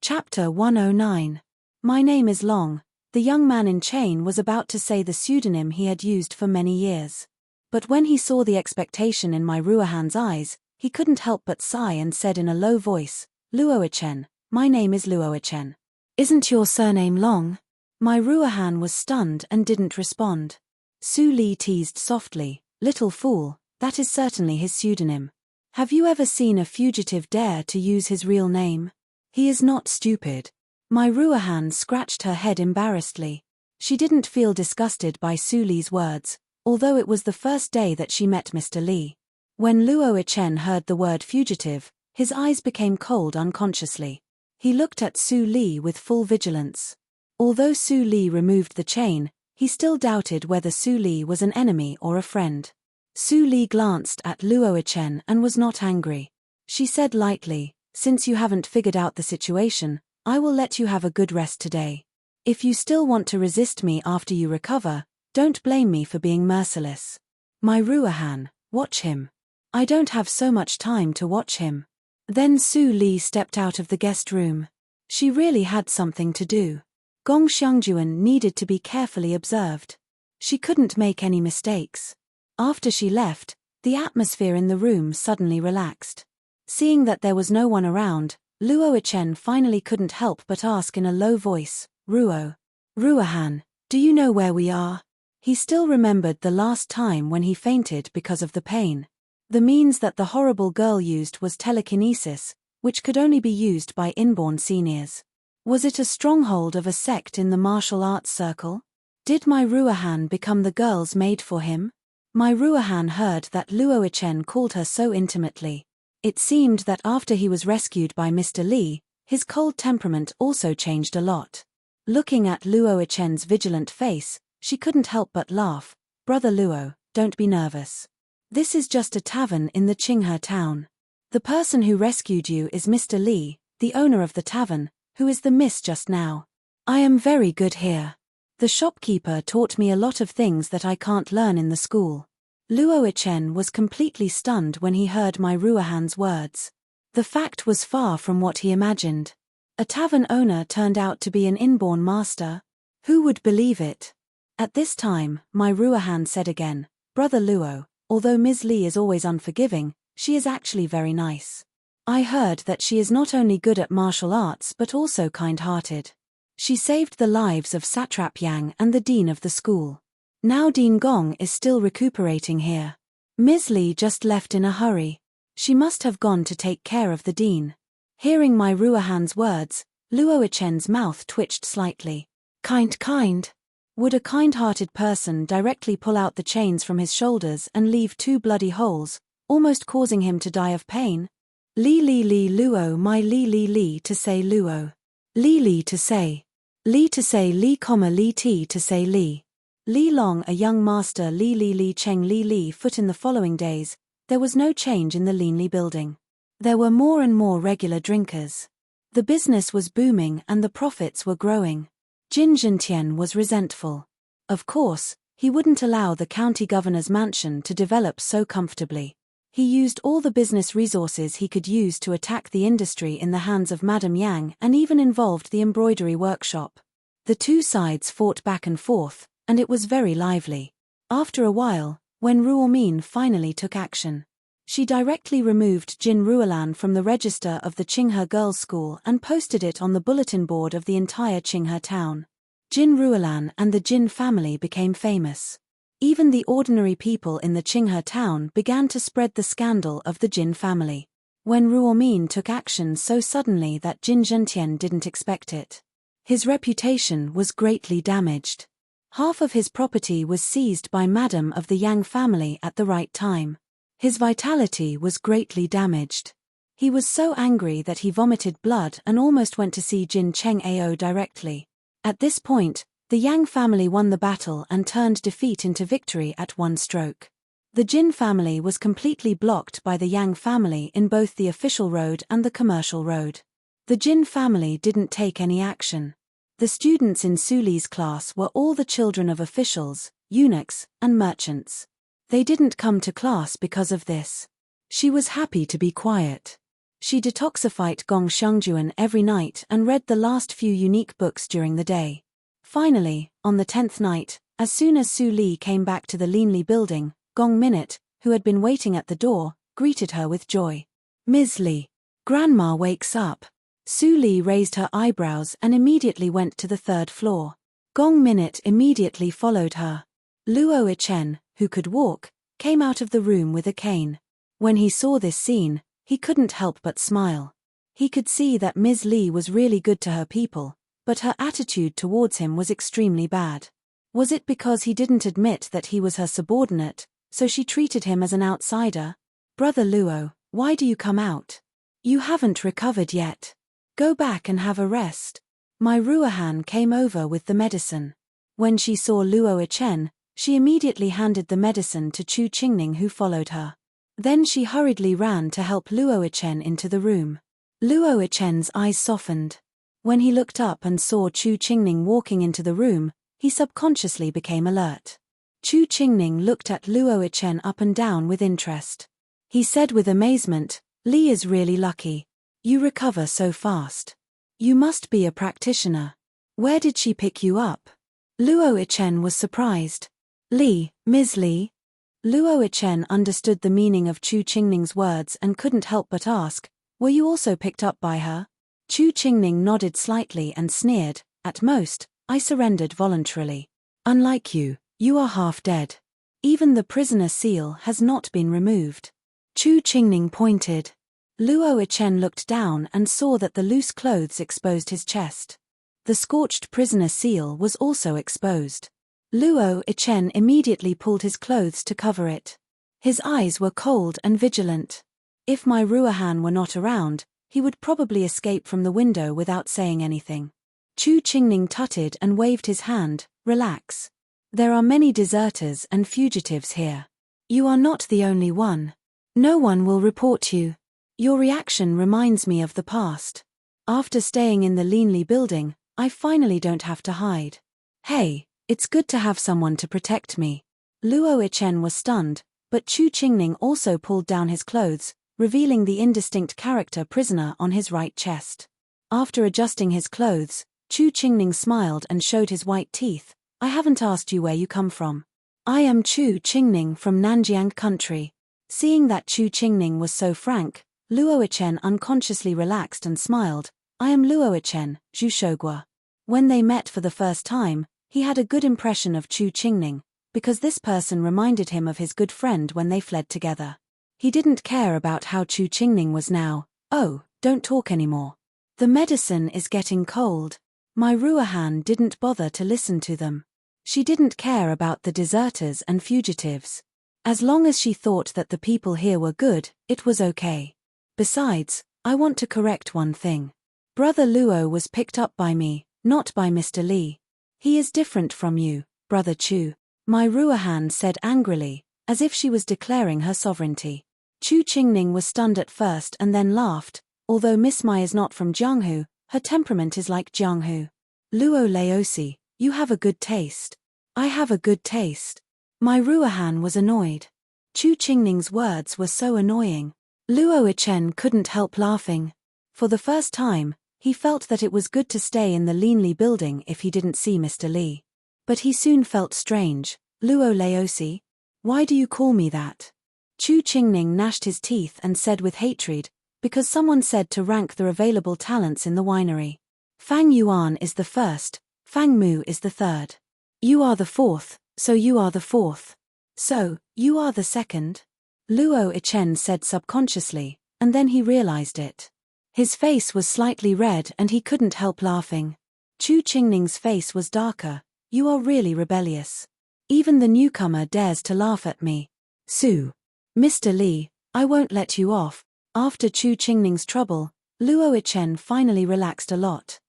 Chapter 109. My name is Long. The young man in chain was about to say the pseudonym he had used for many years. But when he saw the expectation in my Ruahan's eyes, he couldn't help but sigh and said in a low voice, Luoichen, my name is Luoichen. Isn't your surname Long? My Ruahan was stunned and didn't respond. Su Li teased softly, little fool, that is certainly his pseudonym. Have you ever seen a fugitive dare to use his real name? He is not stupid. My Ruahan scratched her head embarrassedly. She didn't feel disgusted by Su Li's words, although it was the first day that she met Mr. Li. When Luoichen heard the word fugitive, his eyes became cold unconsciously. He looked at Su Li with full vigilance. Although Su Li removed the chain, he still doubted whether Su Li was an enemy or a friend. Su Li glanced at Luoichen and was not angry. She said lightly, since you haven't figured out the situation, I will let you have a good rest today. If you still want to resist me after you recover, don't blame me for being merciless. My Ruahan, watch him. I don't have so much time to watch him. Then Su Li stepped out of the guest room. She really had something to do. Gong Xiangjuan needed to be carefully observed. She couldn't make any mistakes. After she left, the atmosphere in the room suddenly relaxed. Seeing that there was no one around, Luoichen finally couldn't help but ask in a low voice, Ruahan, do you know where we are? He still remembered the last time when he fainted because of the pain. The means that the horrible girl used was telekinesis, which could only be used by inborn seniors. Was it a stronghold of a sect in the martial arts circle? Did Mai Ruohan become the girl's maid for him? Mai Ruohan heard that Luo Ichen called her so intimately. It seemed that after he was rescued by Mr. Li, his cold temperament also changed a lot. Looking at Luo Ichen's vigilant face, she couldn't help but laugh. Brother Luo, don't be nervous. This is just a tavern in the Qinghe town. The person who rescued you is Mr. Li, the owner of the tavern, who is the miss just now. I am very good here. The shopkeeper taught me a lot of things that I can't learn in the school. Luo Ichen was completely stunned when he heard Mai Ruohan's words. The fact was far from what he imagined. A tavern owner turned out to be an inborn master. Who would believe it? At this time, Mai Ruohan said again, Brother Luo, although Ms. Li is always unforgiving, she is actually very nice. I heard that she is not only good at martial arts but also kind-hearted. She saved the lives of Satrap Yang and the dean of the school. Now Dean Gong is still recuperating here. Ms. Li just left in a hurry. She must have gone to take care of the dean. Hearing Mai Ruohan's words, Luo Ichen's mouth twitched slightly. Kind. Would a kind-hearted person directly pull out the chains from his shoulders and leave 2 bloody holes, almost causing him to die of pain? Li Luo Mai Li to say Luo. Li to say. Li to say Li, Li T to say Li. Li Long, a young master Li Cheng Li foot. In the following days, there was no change in the Li building. There were more and more regular drinkers. The business was booming and the profits were growing. Jin Zhentian was resentful. Of course, he wouldn't allow the county governor's mansion to develop so comfortably. He used all the business resources he could use to attack the industry in the hands of Madame Yang and even involved the embroidery workshop. The two sides fought back and forth, and it was very lively. After a while, when Ruomin finally took action, she directly removed Jin Ruolan from the register of the Qinghe Girls' School and posted it on the bulletin board of the entire Qinghe town. Jin Ruolan and the Jin family became famous. Even the ordinary people in the Qinghe town began to spread the scandal of the Jin family. When Ruomin took action so suddenly that Jin Zhentian didn't expect it, his reputation was greatly damaged. Half of his property was seized by Madame of the Yang family at the right time. His vitality was greatly damaged. He was so angry that he vomited blood and almost went to see Jin Cheng Ao directly. At this point, the Yang family won the battle and turned defeat into victory at one stroke. The Jin family was completely blocked by the Yang family in both the official road and the commercial road. The Jin family didn't take any action. The students in Su Li's class were all the children of officials, eunuchs, and merchants. They didn't come to class because of this. She was happy to be quiet. She detoxified Gong Xiangjuan every night and read the last few unique books during the day. Finally, on the 10th night, as soon as Su Li came back to the Linli building, Gong Minute, who had been waiting at the door, greeted her with joy. Ms. Li. Grandma wakes up. Su Li raised her eyebrows and immediately went to the 3rd floor. Gong Minute immediately followed her. Luo Ichen, who could walk, came out of the room with a cane. When he saw this scene, he couldn't help but smile. He could see that Ms. Li was really good to her people, but her attitude towards him was extremely bad. Was it because he didn't admit that he was her subordinate, so she treated him as an outsider? Brother Luo, why do you come out? You haven't recovered yet. Go back and have a rest. Mai Ruohan came over with the medicine. When she saw Luo Ichen, she immediately handed the medicine to Chu Qingning, who followed her. Then she hurriedly ran to help Luo Ichen into the room. Luo Ichen's eyes softened. When he looked up and saw Chu Qingning walking into the room, he subconsciously became alert. Chu Qingning looked at Luo Ichen up and down with interest. He said with amazement, Li is really lucky. You recover so fast. You must be a practitioner. Where did she pick you up? Luo Ichen was surprised. Li, Ms. Li? Luo Ichen understood the meaning of Chu Qingning's words and couldn't help but ask, were you also picked up by her? Chu Qingning nodded slightly and sneered, at most, I surrendered voluntarily. Unlike you, You are half dead. Even the prisoner seal has not been removed. Chu Qingning pointed. Luo Yichen looked down and saw that the loose clothes exposed his chest. The scorched prisoner seal was also exposed. Luo Yichen immediately pulled his clothes to cover it. His eyes were cold and vigilant. If my Ruahan were not around, he would probably escape from the window without saying anything. Chu Qingning tutted and waved his hand. Relax. There are many deserters and fugitives here. You are not the only one. No one will report you. Your reaction reminds me of the past. After staying in the Linli building, I finally don't have to hide. Hey, it's good to have someone to protect me. Luo Yichen was stunned, but Chu Qingning also pulled down his clothes, revealing the indistinct character prisoner on his right chest. After adjusting his clothes, Chu Qingning smiled and showed his white teeth. I haven't asked you where you come from. I am Chu Qingning from Nanjiang country. Seeing that Chu Qingning was so frank, Luo Yichen unconsciously relaxed and smiled. I am Luo Yichen, Zhu Shougua. When they met for the first time, he had a good impression of Chu Qingning, because this person reminded him of his good friend when they fled together. He didn't care about how Chu Qingning was now. Oh, don't talk anymore. The medicine is getting cold. My Ruahan didn't bother to listen to them. She didn't care about the deserters and fugitives. As long as she thought that the people here were good, it was okay. Besides, I want to correct one thing. Brother Luo was picked up by me, not by Mr. Li. He is different from you, Brother Chu. My Ruahan said angrily, as if she was declaring her sovereignty. Chu Qingning was stunned at first and then laughed. Although Miss Mai is not from Jianghu, her temperament is like Jianghu. Luo Laosi, you have a good taste. I have a good taste. My Ruahan was annoyed. Chu Qingning's words were so annoying. Luo Yichen couldn't help laughing. For the first time, he felt that it was good to stay in the Linli building if he didn't see Mr. Li. But he soon felt strange. Luo Laosi? Why do you call me that? Chu Qingning gnashed his teeth and said with hatred, because someone said to rank the available talents in the winery. Fang Yuan is the first, Fang Mu is the third. You are the fourth, so you are the fourth. So, you are the second? Luo Yichen said subconsciously, and then he realized it. His face was slightly red and he couldn't help laughing. Chu Qingning's face was darker. You are really rebellious. Even the newcomer dares to laugh at me. Su. Mr. Li, I won't let you off. After Chu Qingning's trouble, Luo Yichen finally relaxed a lot.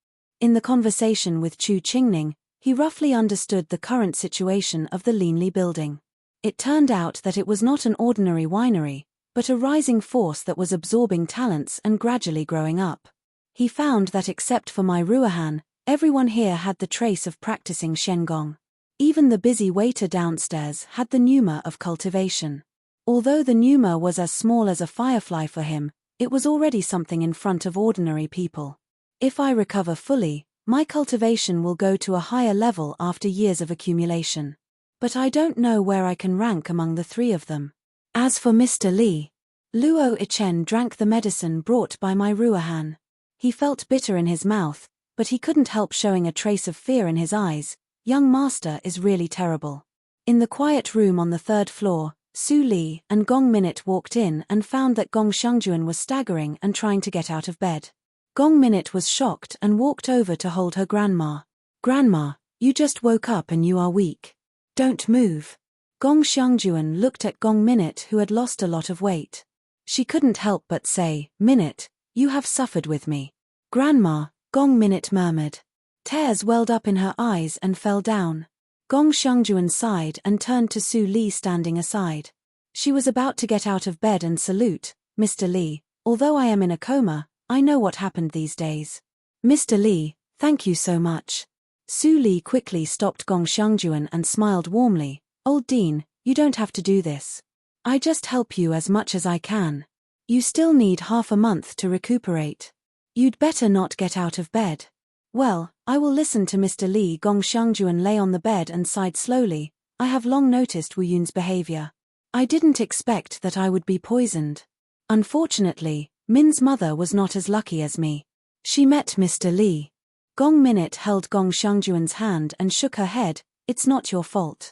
In the conversation with Chu Qingning, he roughly understood the current situation of the Linli building. It turned out that it was not an ordinary winery, but a rising force that was absorbing talents and gradually growing up. He found that except for my Ruahan, everyone here had the trace of practicing Shengong. Even the busy waiter downstairs had the pneuma of cultivation. Although the pneuma was as small as a firefly for him, it was already something in front of ordinary people. If I recover fully, my cultivation will go to a higher level after years of accumulation. But I don't know where I can rank among the three of them. As for Mr. Li, Luo Yichen drank the medicine brought by my Ruahan. He felt bitter in his mouth, but he couldn't help showing a trace of fear in his eyes. Young master is really terrible. In the quiet room on the third floor, Su Li and Gong Minute walked in and found that Gong Shengjuan was staggering and trying to get out of bed. Gong Minute was shocked and walked over to hold her grandma. Grandma, you just woke up and you are weak. Don't move. Gong Shengjuan looked at Gong Minute, who had lost a lot of weight. She couldn't help but say, Minute, you have suffered with me. Grandma, Gong Minute murmured. Tears welled up in her eyes and fell down. Gong Shengjuan sighed and turned to Su Li standing aside. She was about to get out of bed and salute, Mr. Li, although I am in a coma, I know what happened these days. Mr. Li, thank you so much. Su Li quickly stopped Gong Shengjuan and smiled warmly. Old Dean, you don't have to do this. I just help you as much as I can. You still need half a month to recuperate. You'd better not get out of bed. Well, I will listen to Mr. Li. Gong Shengjuan lay on the bed and sighed slowly. I have long noticed Wu Yun's behavior. I didn't expect that I would be poisoned. Unfortunately, Min's mother was not as lucky as me. She met Mr. Li. Gong Minute held Gong Shengjuan's hand and shook her head. It's not your fault.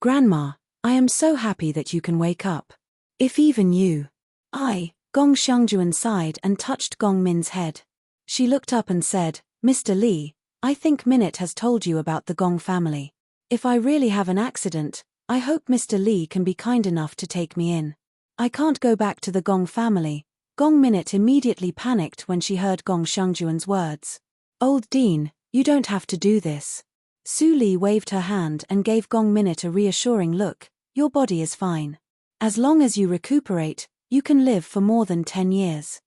Grandma, I am so happy that you can wake up. If even you. Gong Xiangjuan sighed and touched Gong Min's head. She looked up and said, Mr. Li, I think Minute has told you about the Gong family. If I really have an accident, I hope Mr. Li can be kind enough to take me in. I can't go back to the Gong family. Gong Minute immediately panicked when she heard Gong Xiangjuan's words. Old Dean, you don't have to do this. Su Li waved her hand and gave Gong Minute a reassuring look. Your body is fine. As long as you recuperate, you can live for more than 10 years.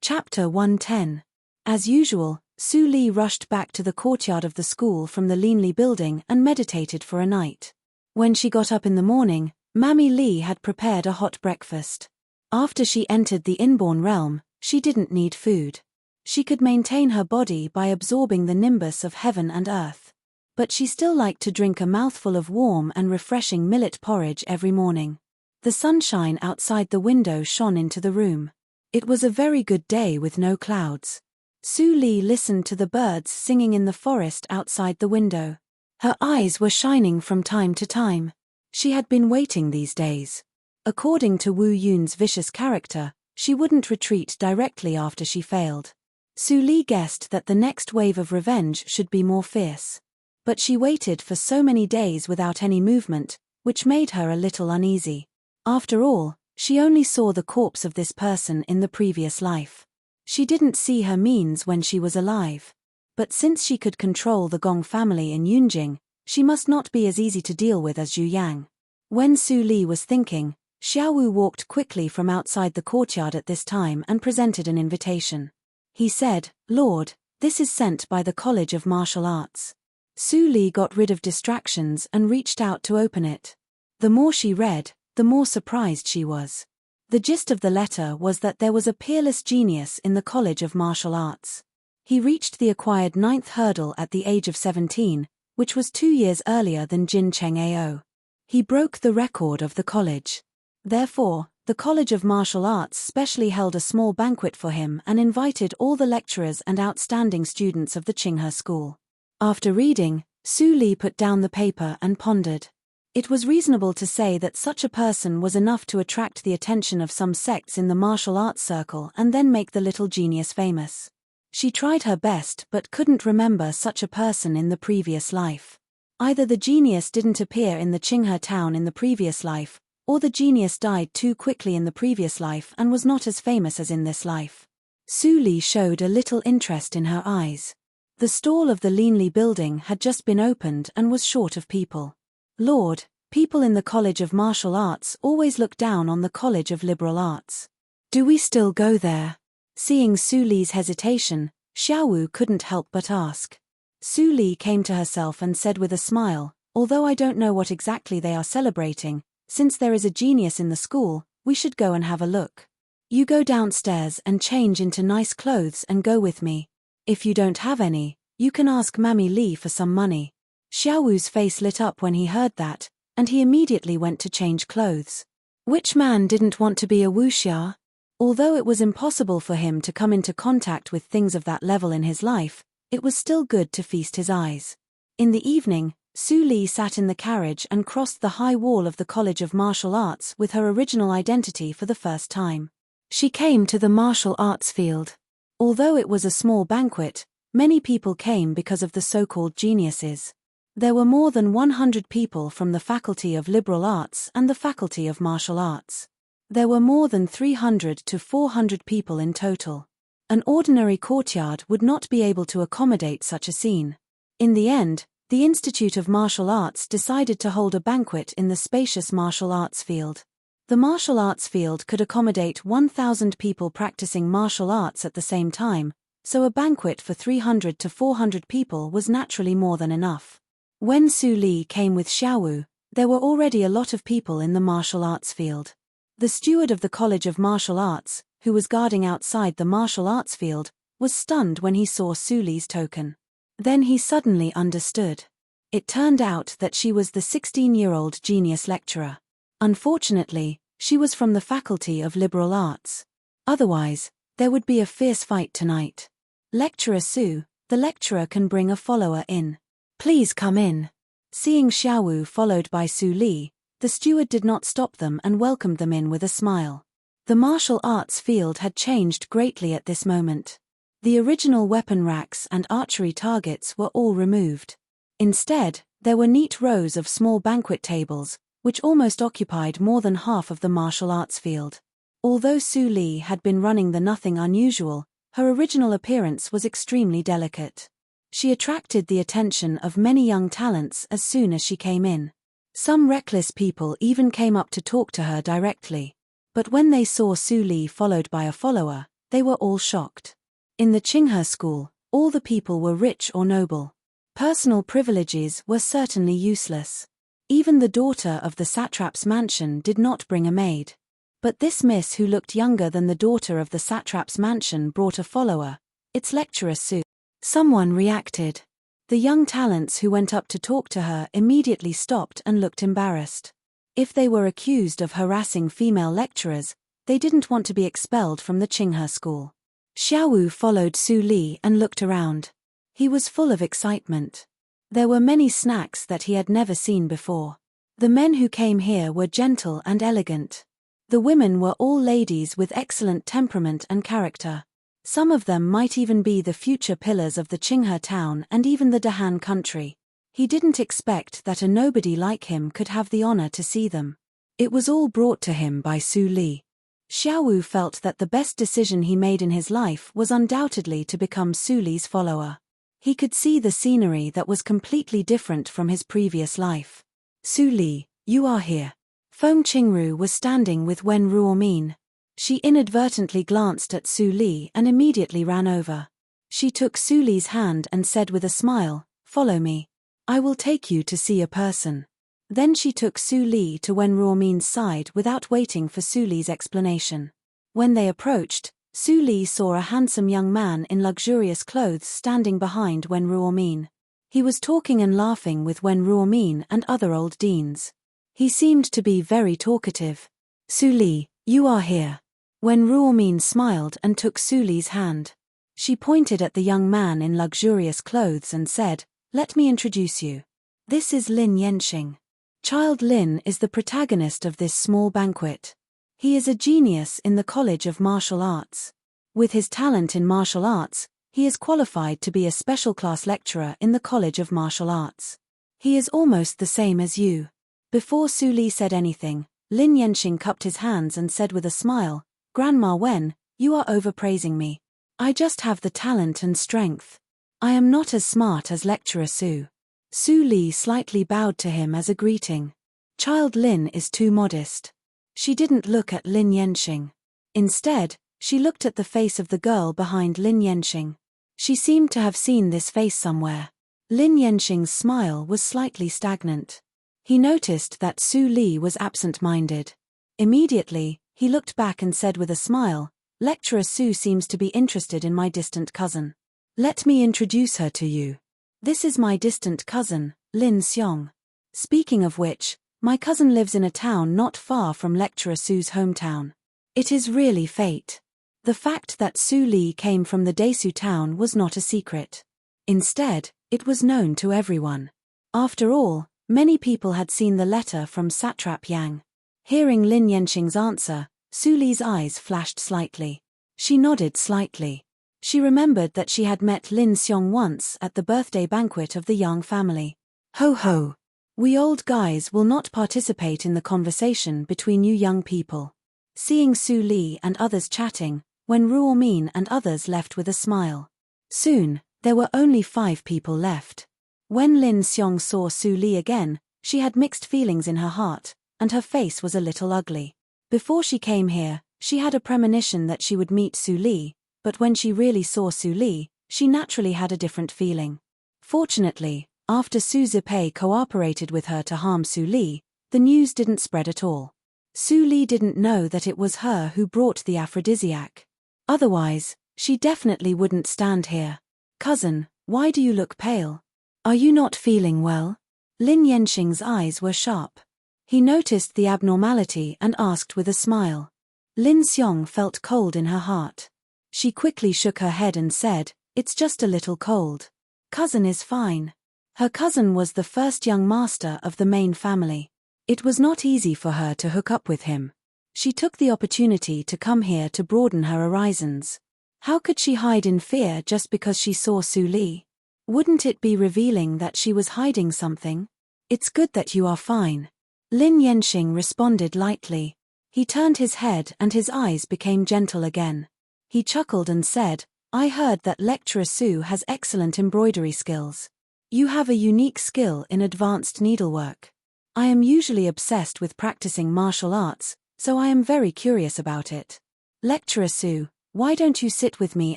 Chapter 110. As usual, Su Li rushed back to the courtyard of the school from the Linli building and meditated for a night. When she got up in the morning, Mammy Li had prepared a hot breakfast. After she entered the inborn realm, she didn't need food. She could maintain her body by absorbing the nimbus of heaven and earth. But she still liked to drink a mouthful of warm and refreshing millet porridge every morning. The sunshine outside the window shone into the room. It was a very good day with no clouds. Su Li listened to the birds singing in the forest outside the window. Her eyes were shining from time to time. She had been waiting these days. According to Wu Yun's vicious character, she wouldn't retreat directly after she failed. Su Li guessed that the next wave of revenge should be more fierce. But she waited for so many days without any movement, which made her a little uneasy. After all, she only saw the corpse of this person in the previous life. She didn't see her means when she was alive. But since she could control the Gong family in Yunjing, she must not be as easy to deal with as Zhu Yang. When Su Li was thinking, Xiaowu walked quickly from outside the courtyard at this time and presented an invitation. He said, Lord, this is sent by the College of Martial Arts. Su Li got rid of distractions and reached out to open it. The more she read, the more surprised she was. The gist of the letter was that there was a peerless genius in the College of Martial Arts. He reached the acquired 9th hurdle at the age of 17, which was 2 years earlier than Jin Cheng Ao. He broke the record of the college. Therefore, the College of Martial Arts specially held a small banquet for him and invited all the lecturers and outstanding students of the Qinghe school. After reading, Su Li put down the paper and pondered. It was reasonable to say that such a person was enough to attract the attention of some sects in the martial arts circle and then make the little genius famous. She tried her best but couldn't remember such a person in the previous life. Either the genius didn't appear in the Qinghe town in the previous life, or the genius died too quickly in the previous life and was not as famous as in this life. Su Li showed a little interest in her eyes. The stall of the Linli building had just been opened and was short of people. Lord, people in the College of Martial Arts always look down on the College of Liberal Arts. Do we still go there? Seeing Su Li's hesitation, Xiaowu couldn't help but ask. Su Li came to herself and said with a smile, although I don't know what exactly they are celebrating, since there is a genius in the school, we should go and have a look. You go downstairs and change into nice clothes and go with me. If you don't have any, you can ask Mammy Li for some money. Xiaowu's face lit up when he heard that, and he immediately went to change clothes. Which man didn't want to be a wuxia? Although it was impossible for him to come into contact with things of that level in his life, it was still good to feast his eyes. In the evening, Su Li sat in the carriage and crossed the high wall of the College of Martial Arts with her original identity for the first time. She came to the martial arts field. Although it was a small banquet, many people came because of the so-called geniuses. There were more than 100 people from the Faculty of Liberal Arts and the Faculty of Martial Arts. There were more than 300 to 400 people in total. An ordinary courtyard would not be able to accommodate such a scene. In the end, the Institute of Martial Arts decided to hold a banquet in the spacious martial arts field. The martial arts field could accommodate 1,000 people practicing martial arts at the same time, so a banquet for 300 to 400 people was naturally more than enough. When Su Li came with Xiaowu, there were already a lot of people in the martial arts field. The steward of the College of Martial Arts, who was guarding outside the martial arts field, was stunned when he saw Su Li's token. Then he suddenly understood. It turned out that she was the 16-year-old genius lecturer. Unfortunately, she was from the Faculty of Liberal Arts. Otherwise, there would be a fierce fight tonight. Lecturer Su, the lecturer can bring a follower in. Please come in. Seeing Xiaowu followed by Su Li, the steward did not stop them and welcomed them in with a smile. The martial arts field had changed greatly at this moment. The original weapon racks and archery targets were all removed. Instead, there were neat rows of small banquet tables, which almost occupied more than half of the martial arts field. Although Su Li had been running the nothing unusual, her original appearance was extremely delicate. She attracted the attention of many young talents as soon as she came in. Some reckless people even came up to talk to her directly. But when they saw Su Li followed by a follower, they were all shocked. In the Qinghe school, all the people were rich or noble. Personal privileges were certainly useless. Even the daughter of the satrap's mansion did not bring a maid. But this miss who looked younger than the daughter of the satrap's mansion brought a follower, its lecturer Su. Someone reacted. The young talents who went up to talk to her immediately stopped and looked embarrassed. If they were accused of harassing female lecturers, they didn't want to be expelled from the Qinghe school. Xiaowu followed Su Li and looked around. He was full of excitement. There were many snacks that he had never seen before. The men who came here were gentle and elegant. The women were all ladies with excellent temperament and character. Some of them might even be the future pillars of the Qinghe town and even the Dahan country. He didn't expect that a nobody like him could have the honor to see them. It was all brought to him by Su Li. Xiaowu felt that the best decision he made in his life was undoubtedly to become Su Li's follower. He could see the scenery that was completely different from his previous life. Su Li, you are here. Feng Qingru was standing with Wen Ruomin. She inadvertently glanced at Su Li and immediately ran over. She took Su Li's hand and said with a smile, "Follow me. I will take you to see a person." Then she took Su Li to Wen Ruomin's side without waiting for Su Li's explanation. When they approached, Su Li saw a handsome young man in luxurious clothes standing behind Wen Ruomin. He was talking and laughing with Wen Ruomin and other old deans. He seemed to be very talkative. "Su Li, you are here." Wen Ruomin smiled and took Su Li's hand. She pointed at the young man in luxurious clothes and said, "Let me introduce you. This is Lin Yanxing. Child Lin is the protagonist of this small banquet. He is a genius in the College of Martial Arts. With his talent in martial arts, he is qualified to be a special class lecturer in the College of Martial Arts. He is almost the same as you." Before Su Li said anything, Lin Yanxing cupped his hands and said with a smile, "Grandma Wen, you are overpraising me. I just have the talent and strength. I am not as smart as lecturer Su." Su Li slightly bowed to him as a greeting. Child Lin is too modest. She didn't look at Lin Yanxing. Instead, she looked at the face of the girl behind Lin Yanxing. She seemed to have seen this face somewhere. Lin Yanxing's smile was slightly stagnant. He noticed that Su Li was absent-minded. Immediately, he looked back and said with a smile, "Lecturer Su seems to be interested in my distant cousin. Let me introduce her to you. This is my distant cousin, Lin Xiong. Speaking of which, my cousin lives in a town not far from lecturer Su's hometown. It is really fate." The fact that Su Li came from the Desu town was not a secret. Instead, it was known to everyone. After all, many people had seen the letter from Satrap Yang. Hearing Lin Yanxing's answer, Su Li's eyes flashed slightly. She nodded slightly. She remembered that she had met Lin Xiong once at the birthday banquet of the Yang family. "Ho ho! We old guys will not participate in the conversation between you young people." Seeing Su Li and others chatting, Wen Ruomin and others left with a smile. Soon, there were only 5 people left. When Lin Xiong saw Su Li again, she had mixed feelings in her heart, and her face was a little ugly. Before she came here, she had a premonition that she would meet Su Li, but when she really saw Su Li, she naturally had a different feeling. Fortunately, after Su Zipei cooperated with her to harm Su Li, the news didn't spread at all. Su Li didn't know that it was her who brought the aphrodisiac. Otherwise, she definitely wouldn't stand here. "Cousin, why do you look pale? Are you not feeling well?" Lin Yanxing's eyes were sharp. He noticed the abnormality and asked with a smile. Lin Xiong felt cold in her heart. She quickly shook her head and said, "It's just a little cold. Cousin is fine." Her cousin was the first young master of the main family. It was not easy for her to hook up with him. She took the opportunity to come here to broaden her horizons. How could she hide in fear just because she saw Su Li? Wouldn't it be revealing that she was hiding something? It's good that you are fine. Lin Yanxing responded lightly. He turned his head and his eyes became gentle again. He chuckled and said, I heard that Lecturer Su has excellent embroidery skills. You have a unique skill in advanced needlework. I am usually obsessed with practicing martial arts, so I am very curious about it. Lecturer Su, why don't you sit with me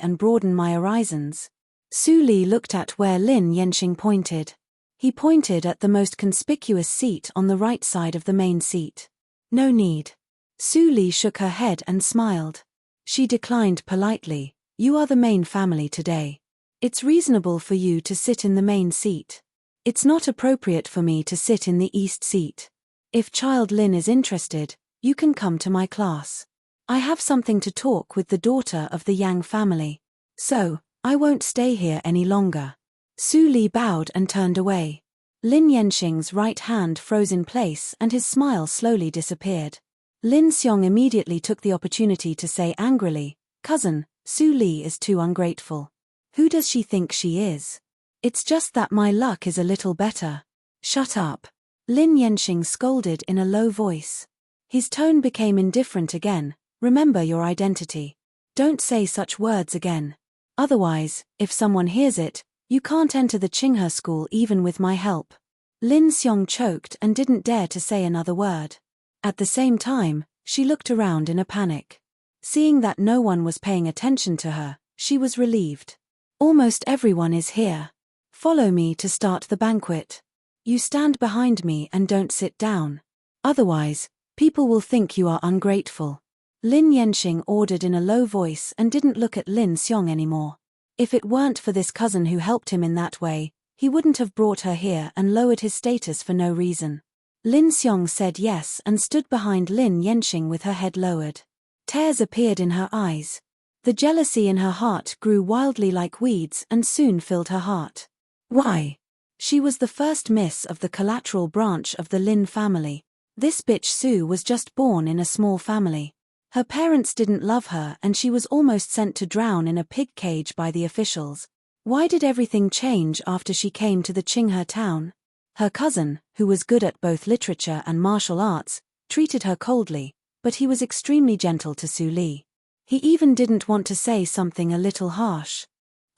and broaden my horizons? Su Li looked at where Lin Yanxing pointed. He pointed at the most conspicuous seat on the right side of the main seat. No need. Su Li shook her head and smiled. She declined politely. You are the main family today. It's reasonable for you to sit in the main seat. It's not appropriate for me to sit in the east seat. If Child Lin is interested, you can come to my class. I have something to talk with the daughter of the Yang family. So, I won't stay here any longer. Su Li bowed and turned away. Lin Yanxing's right hand froze in place and his smile slowly disappeared. Lin Xiong immediately took the opportunity to say angrily, Cousin, Su Li is too ungrateful. Who does she think she is? It's just that my luck is a little better. Shut up. Lin Yanxing scolded in a low voice. His tone became indifferent again. Remember your identity. Don't say such words again. Otherwise, if someone hears it, you can't enter the Qinghe school even with my help. Lin Xiong choked and didn't dare to say another word. At the same time, she looked around in a panic. Seeing that no one was paying attention to her, she was relieved. Almost everyone is here. Follow me to start the banquet. You stand behind me and don't sit down. Otherwise, people will think you are ungrateful. Lin Yanxing ordered in a low voice and didn't look at Lin Xiong anymore. If it weren't for this cousin who helped him in that way, he wouldn't have brought her here and lowered his status for no reason. Lin Xiong said yes and stood behind Lin Yanxing with her head lowered. Tears appeared in her eyes. The jealousy in her heart grew wildly like weeds and soon filled her heart. Why? She was the first miss of the collateral branch of the Lin family. This bitch Su was just born in a small family. Her parents didn't love her and she was almost sent to drown in a pig cage by the officials. Why did everything change after she came to the Qinghe town? Her cousin, who was good at both literature and martial arts, treated her coldly, but he was extremely gentle to Su Li. He even didn't want to say something a little harsh.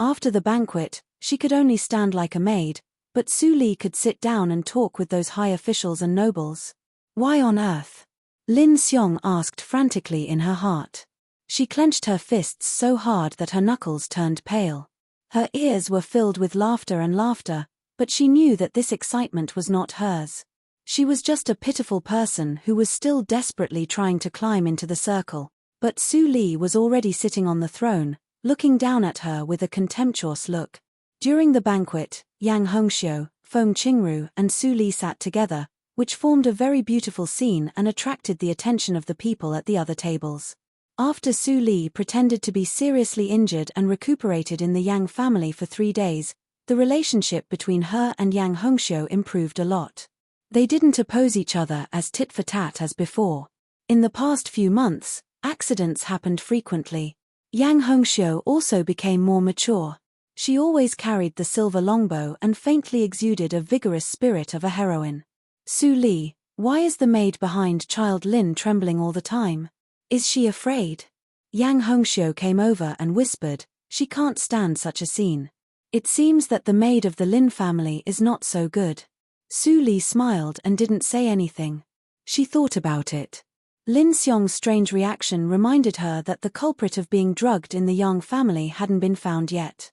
After the banquet, she could only stand like a maid, but Su Li could sit down and talk with those high officials and nobles. Why on earth? Lin Xiong asked frantically in her heart. She clenched her fists so hard that her knuckles turned pale. Her ears were filled with laughter, but she knew that this excitement was not hers. She was just a pitiful person who was still desperately trying to climb into the circle, but Su Li was already sitting on the throne, looking down at her with a contemptuous look. During the banquet, Yang Hongxiu, Feng Qingru and Su Li sat together, which formed a very beautiful scene and attracted the attention of the people at the other tables. After Su Li pretended to be seriously injured and recuperated in the Yang family for 3 days, the relationship between her and Yang Hongxiu improved a lot. They didn't oppose each other as tit for tat as before. In the past few months, accidents happened frequently. Yang Hongxiu also became more mature. She always carried the silver longbow and faintly exuded a vigorous spirit of a heroine. Su Li, why is the maid behind Child Lin trembling all the time? Is she afraid? Yang Hongxiu came over and whispered, she can't stand such a scene. It seems that the maid of the Lin family is not so good. Su Li smiled and didn't say anything. She thought about it. Lin Xiong's strange reaction reminded her that the culprit of being drugged in the Yang family hadn't been found yet.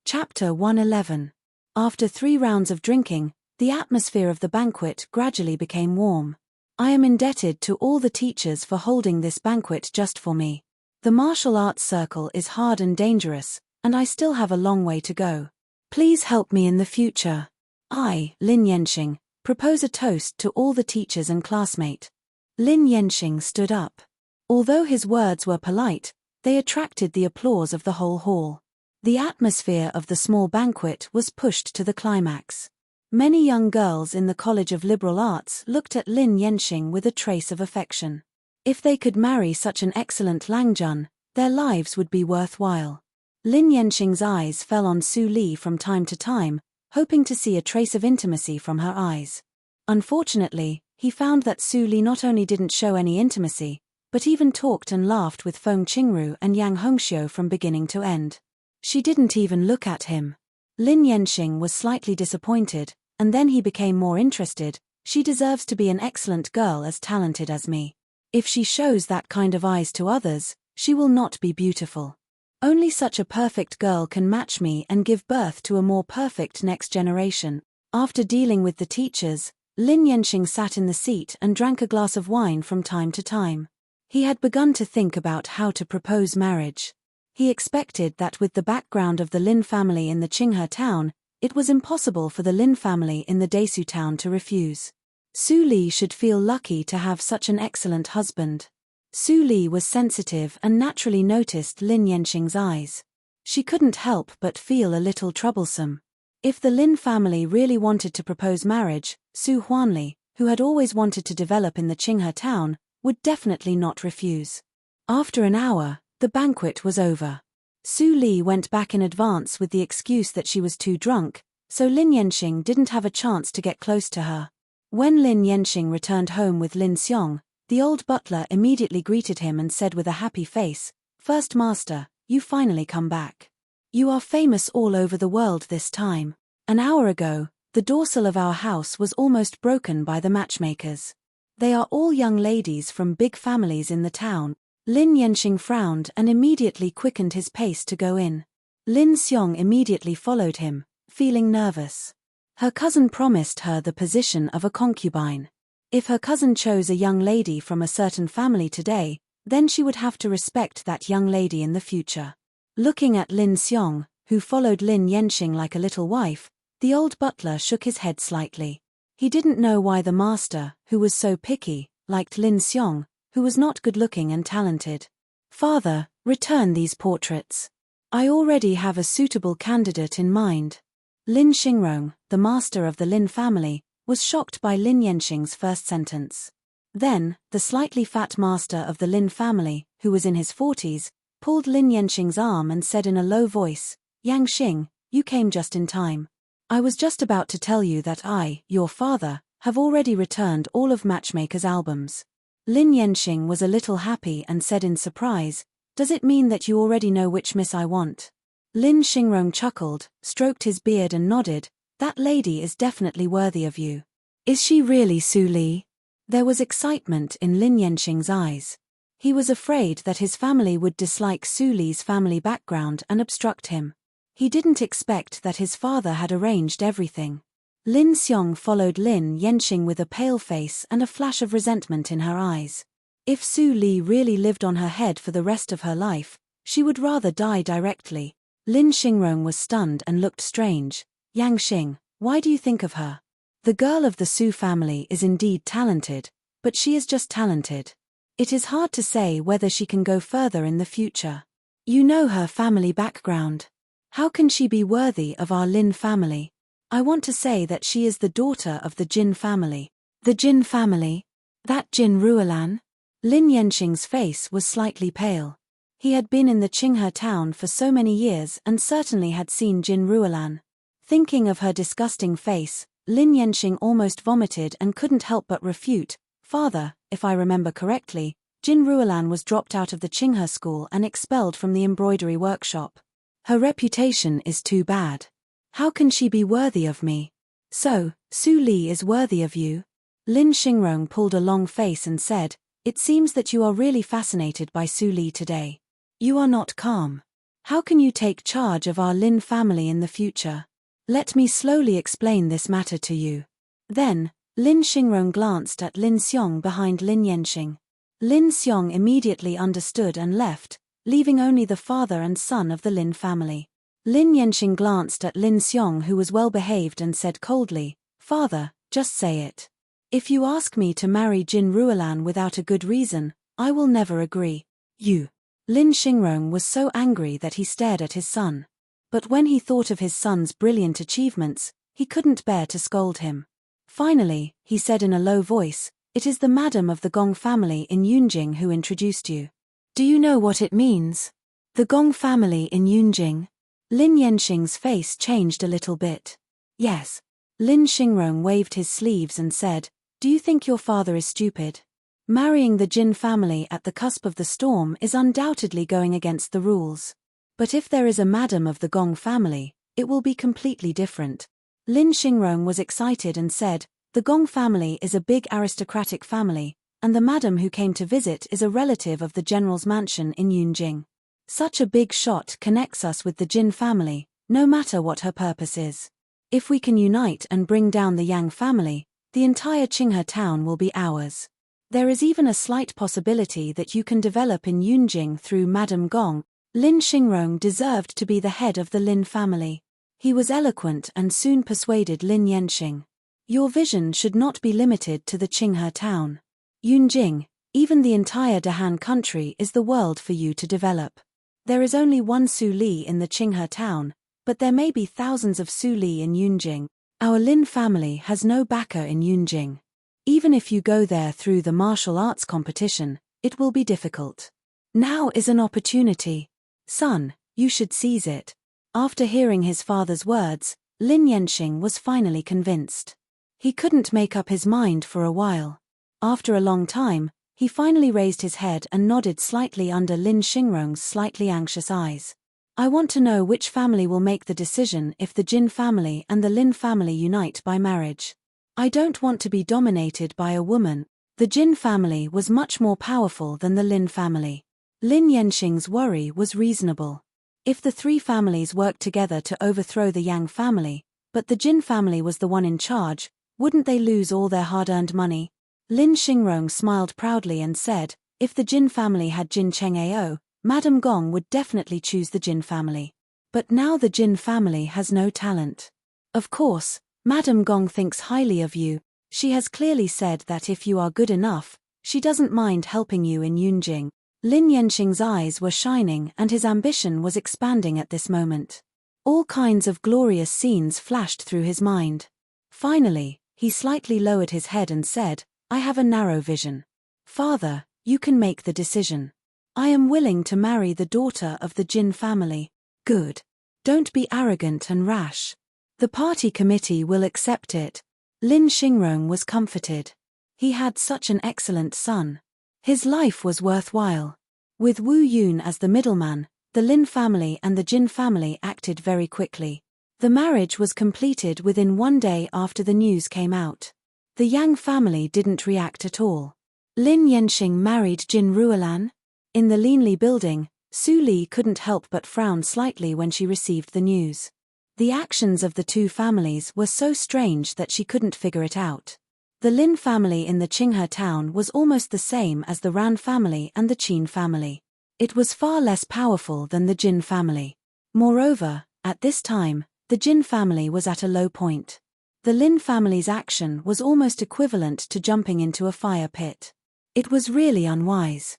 Chapter 111. After 3 rounds of drinking, the atmosphere of the banquet gradually became warm. I am indebted to all the teachers for holding this banquet just for me. The martial arts circle is hard and dangerous, and I still have a long way to go. Please help me in the future. I, Lin Yanxing, propose a toast to all the teachers and classmates. Lin Yanxing stood up. Although his words were polite, they attracted the applause of the whole hall. The atmosphere of the small banquet was pushed to the climax. Many young girls in the College of Liberal Arts looked at Lin Yanxing with a trace of affection. If they could marry such an excellent Langjun, their lives would be worthwhile. Lin Yanxing's eyes fell on Su Li from time to time, hoping to see a trace of intimacy from her eyes. Unfortunately, he found that Su Li not only didn't show any intimacy, but even talked and laughed with Feng Qingru and Yang Hongxiu from beginning to end. She didn't even look at him. Lin Yanxing was slightly disappointed, and then he became more interested. She deserves to be an excellent girl as talented as me. If she shows that kind of eyes to others, she will not be beautiful. Only such a perfect girl can match me and give birth to a more perfect next generation. After dealing with the teachers, Lin Yanxing sat in the seat and drank a glass of wine from time to time. He had begun to think about how to propose marriage. He expected that with the background of the Lin family in the Qinghe town, it was impossible for the Lin family in the Desu town to refuse. Su Li should feel lucky to have such an excellent husband. Su Li was sensitive and naturally noticed Lin Yanxing's eyes. She couldn't help but feel a little troublesome. If the Lin family really wanted to propose marriage, Su Huanli, who had always wanted to develop in the Qinghe town, would definitely not refuse. After an hour, the banquet was over. Su Li went back in advance with the excuse that she was too drunk, so Lin Yanxing didn't have a chance to get close to her. When Lin Yanxing returned home with Lin Xiong, the old butler immediately greeted him and said with a happy face, "First master, you finally come back. You are famous all over the world this time. An hour ago, the dorsal of our house was almost broken by the matchmakers. They are all young ladies from big families in the town." Lin Yanxing frowned and immediately quickened his pace to go in. Lin Xiong immediately followed him, feeling nervous. Her cousin promised her the position of a concubine. If her cousin chose a young lady from a certain family today, then she would have to respect that young lady in the future. Looking at Lin Xiong, who followed Lin Yanxing like a little wife, the old butler shook his head slightly. He didn't know why the master, who was so picky, liked Lin Xiong, who was not good-looking and talented. "Father, return these portraits. I already have a suitable candidate in mind." Lin Xingrong, the master of the Lin family, was shocked by Lin Yanxing's first sentence. Then, the slightly fat master of the Lin family, who was in his 40s, pulled Lin Yanxing's arm and said in a low voice, "Yang Xing, you came just in time. I was just about to tell you that I, your father, have already returned all of Matchmaker's albums." Lin Yanxing was a little happy and said in surprise, "Does it mean that you already know which miss I want?" Lin Xingrong chuckled, stroked his beard and nodded, "That lady is definitely worthy of you." "Is she really Su Li?" There was excitement in Lin Yanxing's eyes. He was afraid that his family would dislike Su Li's family background and obstruct him. He didn't expect that his father had arranged everything. Lin Xiong followed Lin Yanxing with a pale face and a flash of resentment in her eyes. If Su Li really lived on her head for the rest of her life, she would rather die directly. Lin Xingrong was stunned and looked strange. "Yang Xing, why do you think of her? The girl of the Su family is indeed talented, but she is just talented. It is hard to say whether she can go further in the future. You know her family background. How can she be worthy of our Lin family? I want to say that she is the daughter of the Jin family." "The Jin family? That Jin Ruolan?" Lin Yanxing's face was slightly pale. He had been in the Qinghe town for so many years and certainly had seen Jin Ruolan. Thinking of her disgusting face, Lin Yanxing almost vomited and couldn't help but refute, "Father, if I remember correctly, Jin Ruolan was dropped out of the Qinghe school and expelled from the embroidery workshop. Her reputation is too bad. How can she be worthy of me?" "So, Su Li is worthy of you?" Lin Xingrong pulled a long face and said, "It seems that you are really fascinated by Su Li today. You are not calm. How can you take charge of our Lin family in the future? Let me slowly explain this matter to you." Then, Lin Xingrong glanced at Lin Xiong behind Lin Yanxing. Lin Xiong immediately understood and left, leaving only the father and son of the Lin family. Lin Yanxing glanced at Lin Xiong, who was well behaved, and said coldly, "Father, just say it. If you ask me to marry Jin Ruolan without a good reason, I will never agree." "You." Lin Xingrong was so angry that he stared at his son. But when he thought of his son's brilliant achievements, he couldn't bear to scold him. Finally, he said in a low voice, "It is the madam of the Gong family in Yunjing who introduced you. Do you know what it means?" The Gong family in Yunjing? Lin Yanxing's face changed a little bit. Yes. Lin Xingrong waved his sleeves and said, "Do you think your father is stupid? Marrying the Jin family at the cusp of the storm is undoubtedly going against the rules. But if there is a madam of the Gong family, it will be completely different." Lin Xingrong was excited and said, "The Gong family is a big aristocratic family, and the madam who came to visit is a relative of the general's mansion in Yunjing. Such a big shot connects us with the Jin family, no matter what her purpose is. If we can unite and bring down the Yang family, the entire Qinghe town will be ours. There is even a slight possibility that you can develop in Yunjing through Madame Gong." Lin Xingrong deserved to be the head of the Lin family. He was eloquent and soon persuaded Lin Yanxing. "Your vision should not be limited to the Qinghe town. Yunjing, even the entire Dahan country is the world for you to develop. There is only one Su Li in the Qinghe town, but there may be thousands of Su Li in Yunjing. Our Lin family has no backer in Yunjing. Even if you go there through the martial arts competition, it will be difficult. Now is an opportunity. Son, you should seize it." After hearing his father's words, Lin Yanxing was finally convinced. He couldn't make up his mind for a while. After a long time, he finally raised his head and nodded slightly under Lin Xingrong's slightly anxious eyes. "I want to know which family will make the decision if the Jin family and the Lin family unite by marriage. I don't want to be dominated by a woman." The Jin family was much more powerful than the Lin family. Lin Yanxing's worry was reasonable. If the three families worked together to overthrow the Yang family, but the Jin family was the one in charge, wouldn't they lose all their hard-earned money? Lin Xingrong smiled proudly and said, "If the Jin family had Jin Chengao, Madame Gong would definitely choose the Jin family. But now the Jin family has no talent. Of course, Madame Gong thinks highly of you. She has clearly said that if you are good enough, she doesn't mind helping you in Yunjing." Lin Yanxing's eyes were shining and his ambition was expanding at this moment. All kinds of glorious scenes flashed through his mind. Finally, he slightly lowered his head and said, "I have a narrow vision. Father, you can make the decision. I am willing to marry the daughter of the Jin family." "Good. Don't be arrogant and rash. The party committee will accept it." Lin Xingrong was comforted. He had such an excellent son. His life was worthwhile. With Wu Yun as the middleman, the Lin family and the Jin family acted very quickly. The marriage was completed within 1 day after the news came out. The Yang family didn't react at all. Lin Yanxing married Jin Ruolan? In the Linli building, Su Li couldn't help but frown slightly when she received the news. The actions of the two families were so strange that she couldn't figure it out. The Lin family in the Qinghe town was almost the same as the Ran family and the Qin family. It was far less powerful than the Jin family. Moreover, at this time, the Jin family was at a low point. The Lin family's action was almost equivalent to jumping into a fire pit. It was really unwise.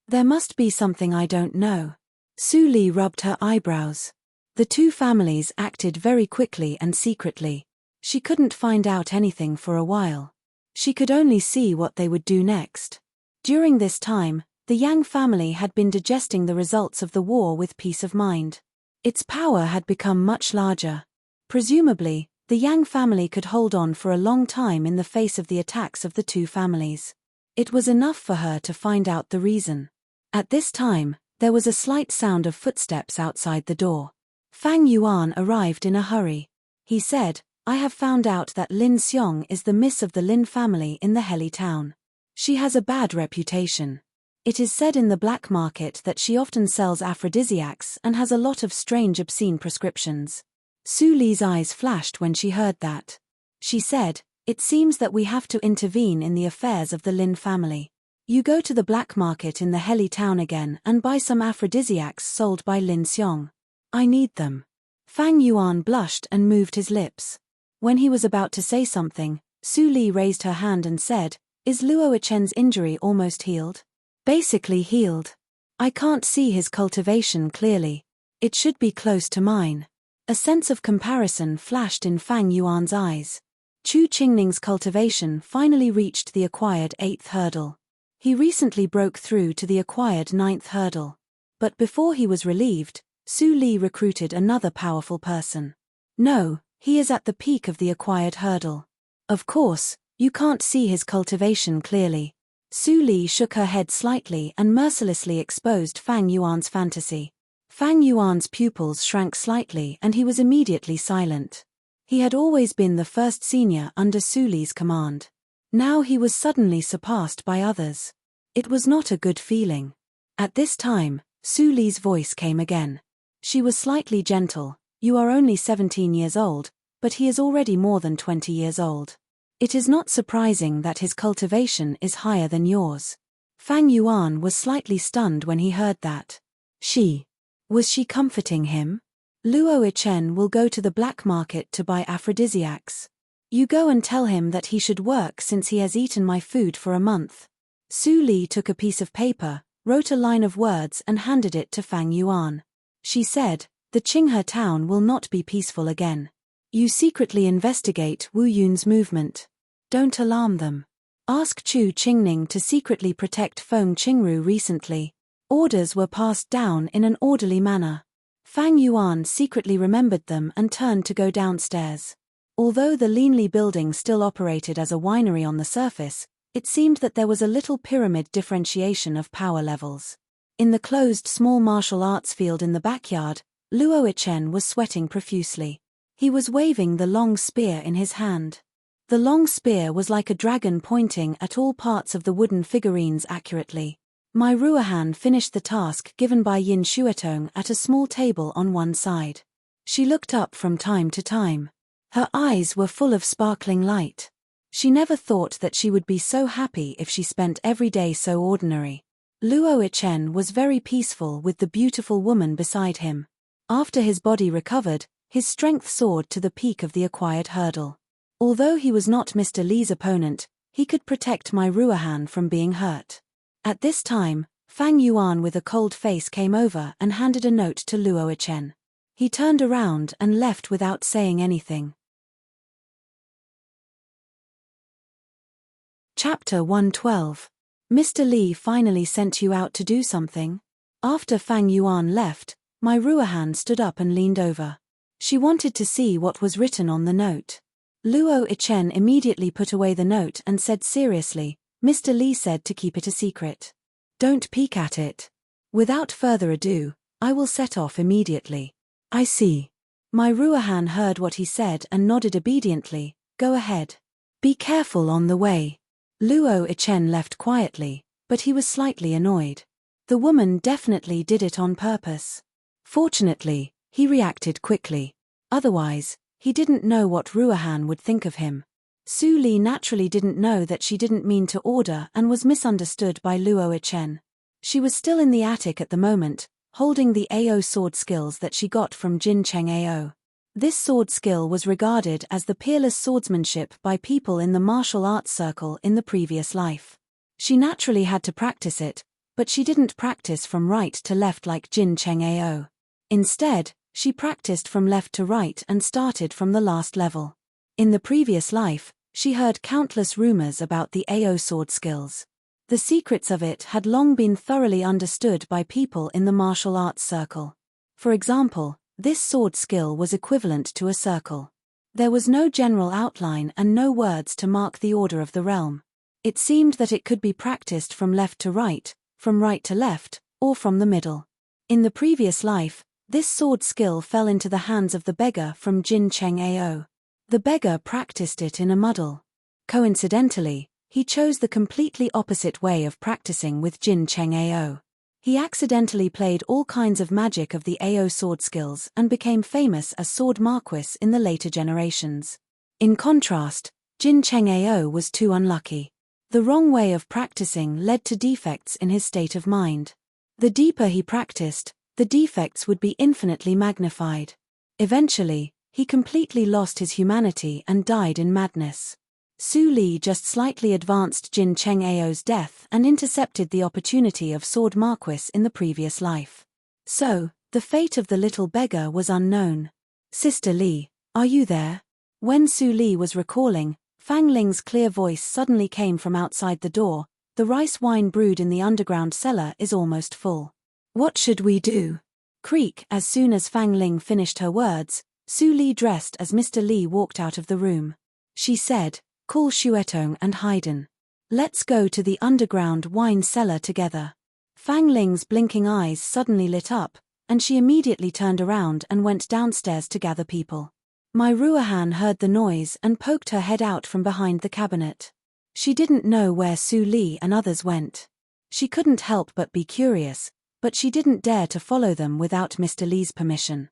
There must be something I don't know. Su Li rubbed her eyebrows. The two families acted very quickly and secretly. She couldn't find out anything for a while. She could only see what they would do next. During this time, the Yang family had been digesting the results of the war with peace of mind. Its power had become much larger. Presumably, the Yang family could hold on for a long time in the face of the attacks of the two families. It was enough for her to find out the reason. At this time, there was a slight sound of footsteps outside the door. Fang Yuan arrived in a hurry. He said, "I have found out that Lin Xiong is the miss of the Lin family in the Heli town. She has a bad reputation. It is said in the black market that she often sells aphrodisiacs and has a lot of strange obscene prescriptions." Su Li's eyes flashed when she heard that. She said, "It seems that we have to intervene in the affairs of the Lin family. You go to the black market in the Heli town again and buy some aphrodisiacs sold by Lin Xiong. I need them." Fang Yuan blushed and moved his lips. When he was about to say something, Su Li raised her hand and said, "Is Luo Chen's injury almost healed?" "Basically healed. I can't see his cultivation clearly. It should be close to mine." A sense of comparison flashed in Fang Yuan's eyes. Chu Qingning's cultivation finally reached the acquired 8th hurdle. He recently broke through to the acquired 9th hurdle. But before he was relieved, Su Li recruited another powerful person. No, he is at the peak of the acquired hurdle. Of course, you can't see his cultivation clearly. Su Li shook her head slightly and mercilessly exposed Fang Yuan's fantasy. Fang Yuan's pupils shrank slightly and he was immediately silent. He had always been the first senior under Su Li's command. Now he was suddenly surpassed by others. It was not a good feeling. At this time, Su Li's voice came again. She was slightly gentle. You are only 17 years old, but he is already more than 20 years old. It is not surprising that his cultivation is higher than yours. Fang Yuan was slightly stunned when he heard that. Was she comforting him? Luo Ichen will go to the black market to buy aphrodisiacs. You go and tell him that he should work since he has eaten my food for a month. Su Li took a piece of paper, wrote a line of words and handed it to Fang Yuan. She said, the Qinghe town will not be peaceful again. You secretly investigate Wu Yun's movement. Don't alarm them. Ask Chu Qingning to secretly protect Feng Qingru recently. Orders were passed down in an orderly manner. Fang Yuan secretly remembered them and turned to go downstairs. Although the Leanly building still operated as a winery on the surface, it seemed that there was a little pyramid differentiation of power levels. In the closed small martial arts field in the backyard, Luo Ichen was sweating profusely. He was waving the long spear in his hand. The long spear was like a dragon pointing at all parts of the wooden figurines accurately. Mai Ruohan finished the task given by Yin Shuetong at a small table on one side. She looked up from time to time. Her eyes were full of sparkling light. She never thought that she would be so happy if she spent every day so ordinary. Luo Ichen was very peaceful with the beautiful woman beside him. After his body recovered, his strength soared to the peak of the acquired hurdle. Although he was not Mr. Li's opponent, he could protect Mai Ruohan from being hurt. At this time, Fang Yuan with a cold face came over and handed a note to Luo Ichen. He turned around and left without saying anything. Chapter 112. Mr. Li finally sent you out to do something? After Fang Yuan left, Mai Ruohan stood up and leaned over. She wanted to see what was written on the note. Luo Ichen immediately put away the note and said seriously, Mr. Li said to keep it a secret. Don't peek at it. Without further ado, I will set off immediately. I see. Mai Ruohan heard what he said and nodded obediently. Go ahead. Be careful on the way. Luo Ichen left quietly, but he was slightly annoyed. The woman definitely did it on purpose. Fortunately, he reacted quickly. Otherwise, he didn't know what Ruohan would think of him. Su Li naturally didn't know that she didn't mean to order and was misunderstood by Luo Ichen. She was still in the attic at the moment, holding the AO sword skills that she got from Jin Cheng AO. This sword skill was regarded as the peerless swordsmanship by people in the martial arts circle in the previous life. She naturally had to practice it, but she didn't practice from right to left like Jin Cheng AO. Instead, she practiced from left to right and started from the last level. In the previous life, she heard countless rumors about the AO sword skills. The secrets of it had long been thoroughly understood by people in the martial arts circle. For example, this sword skill was equivalent to a circle. There was no general outline and no words to mark the order of the realm. It seemed that it could be practiced from left to right, from right to left, or from the middle. In the previous life, this sword skill fell into the hands of the beggar from Jin Cheng AO. The beggar practiced it in a muddle. Coincidentally, he chose the completely opposite way of practicing with Jin Cheng AO. He accidentally played all kinds of magic of the AO sword skills and became famous as Sword Marquis in the later generations. In contrast, Jin Cheng AO was too unlucky. The wrong way of practicing led to defects in his state of mind. The deeper he practiced, the defects would be infinitely magnified. Eventually, he completely lost his humanity and died in madness. Su Li just slightly advanced Jin Cheng Ao's death and intercepted the opportunity of Sword Marquis in the previous life. So, the fate of the little beggar was unknown. Sister Li, are you there? When Su Li was recalling, Fang Ling's clear voice suddenly came from outside the door. The rice wine brewed in the underground cellar is almost full. What should we do? Creak. As soon as Fang Ling finished her words, Su Li dressed as Mr. Li walked out of the room. She said, call Xuetong and Haydn. Let's go to the underground wine cellar together. Fang Ling's blinking eyes suddenly lit up, and she immediately turned around and went downstairs to gather people. Mai Ruohan heard the noise and poked her head out from behind the cabinet. She didn't know where Su Li and others went. She couldn't help but be curious, but she didn't dare to follow them without Mr. Li's permission.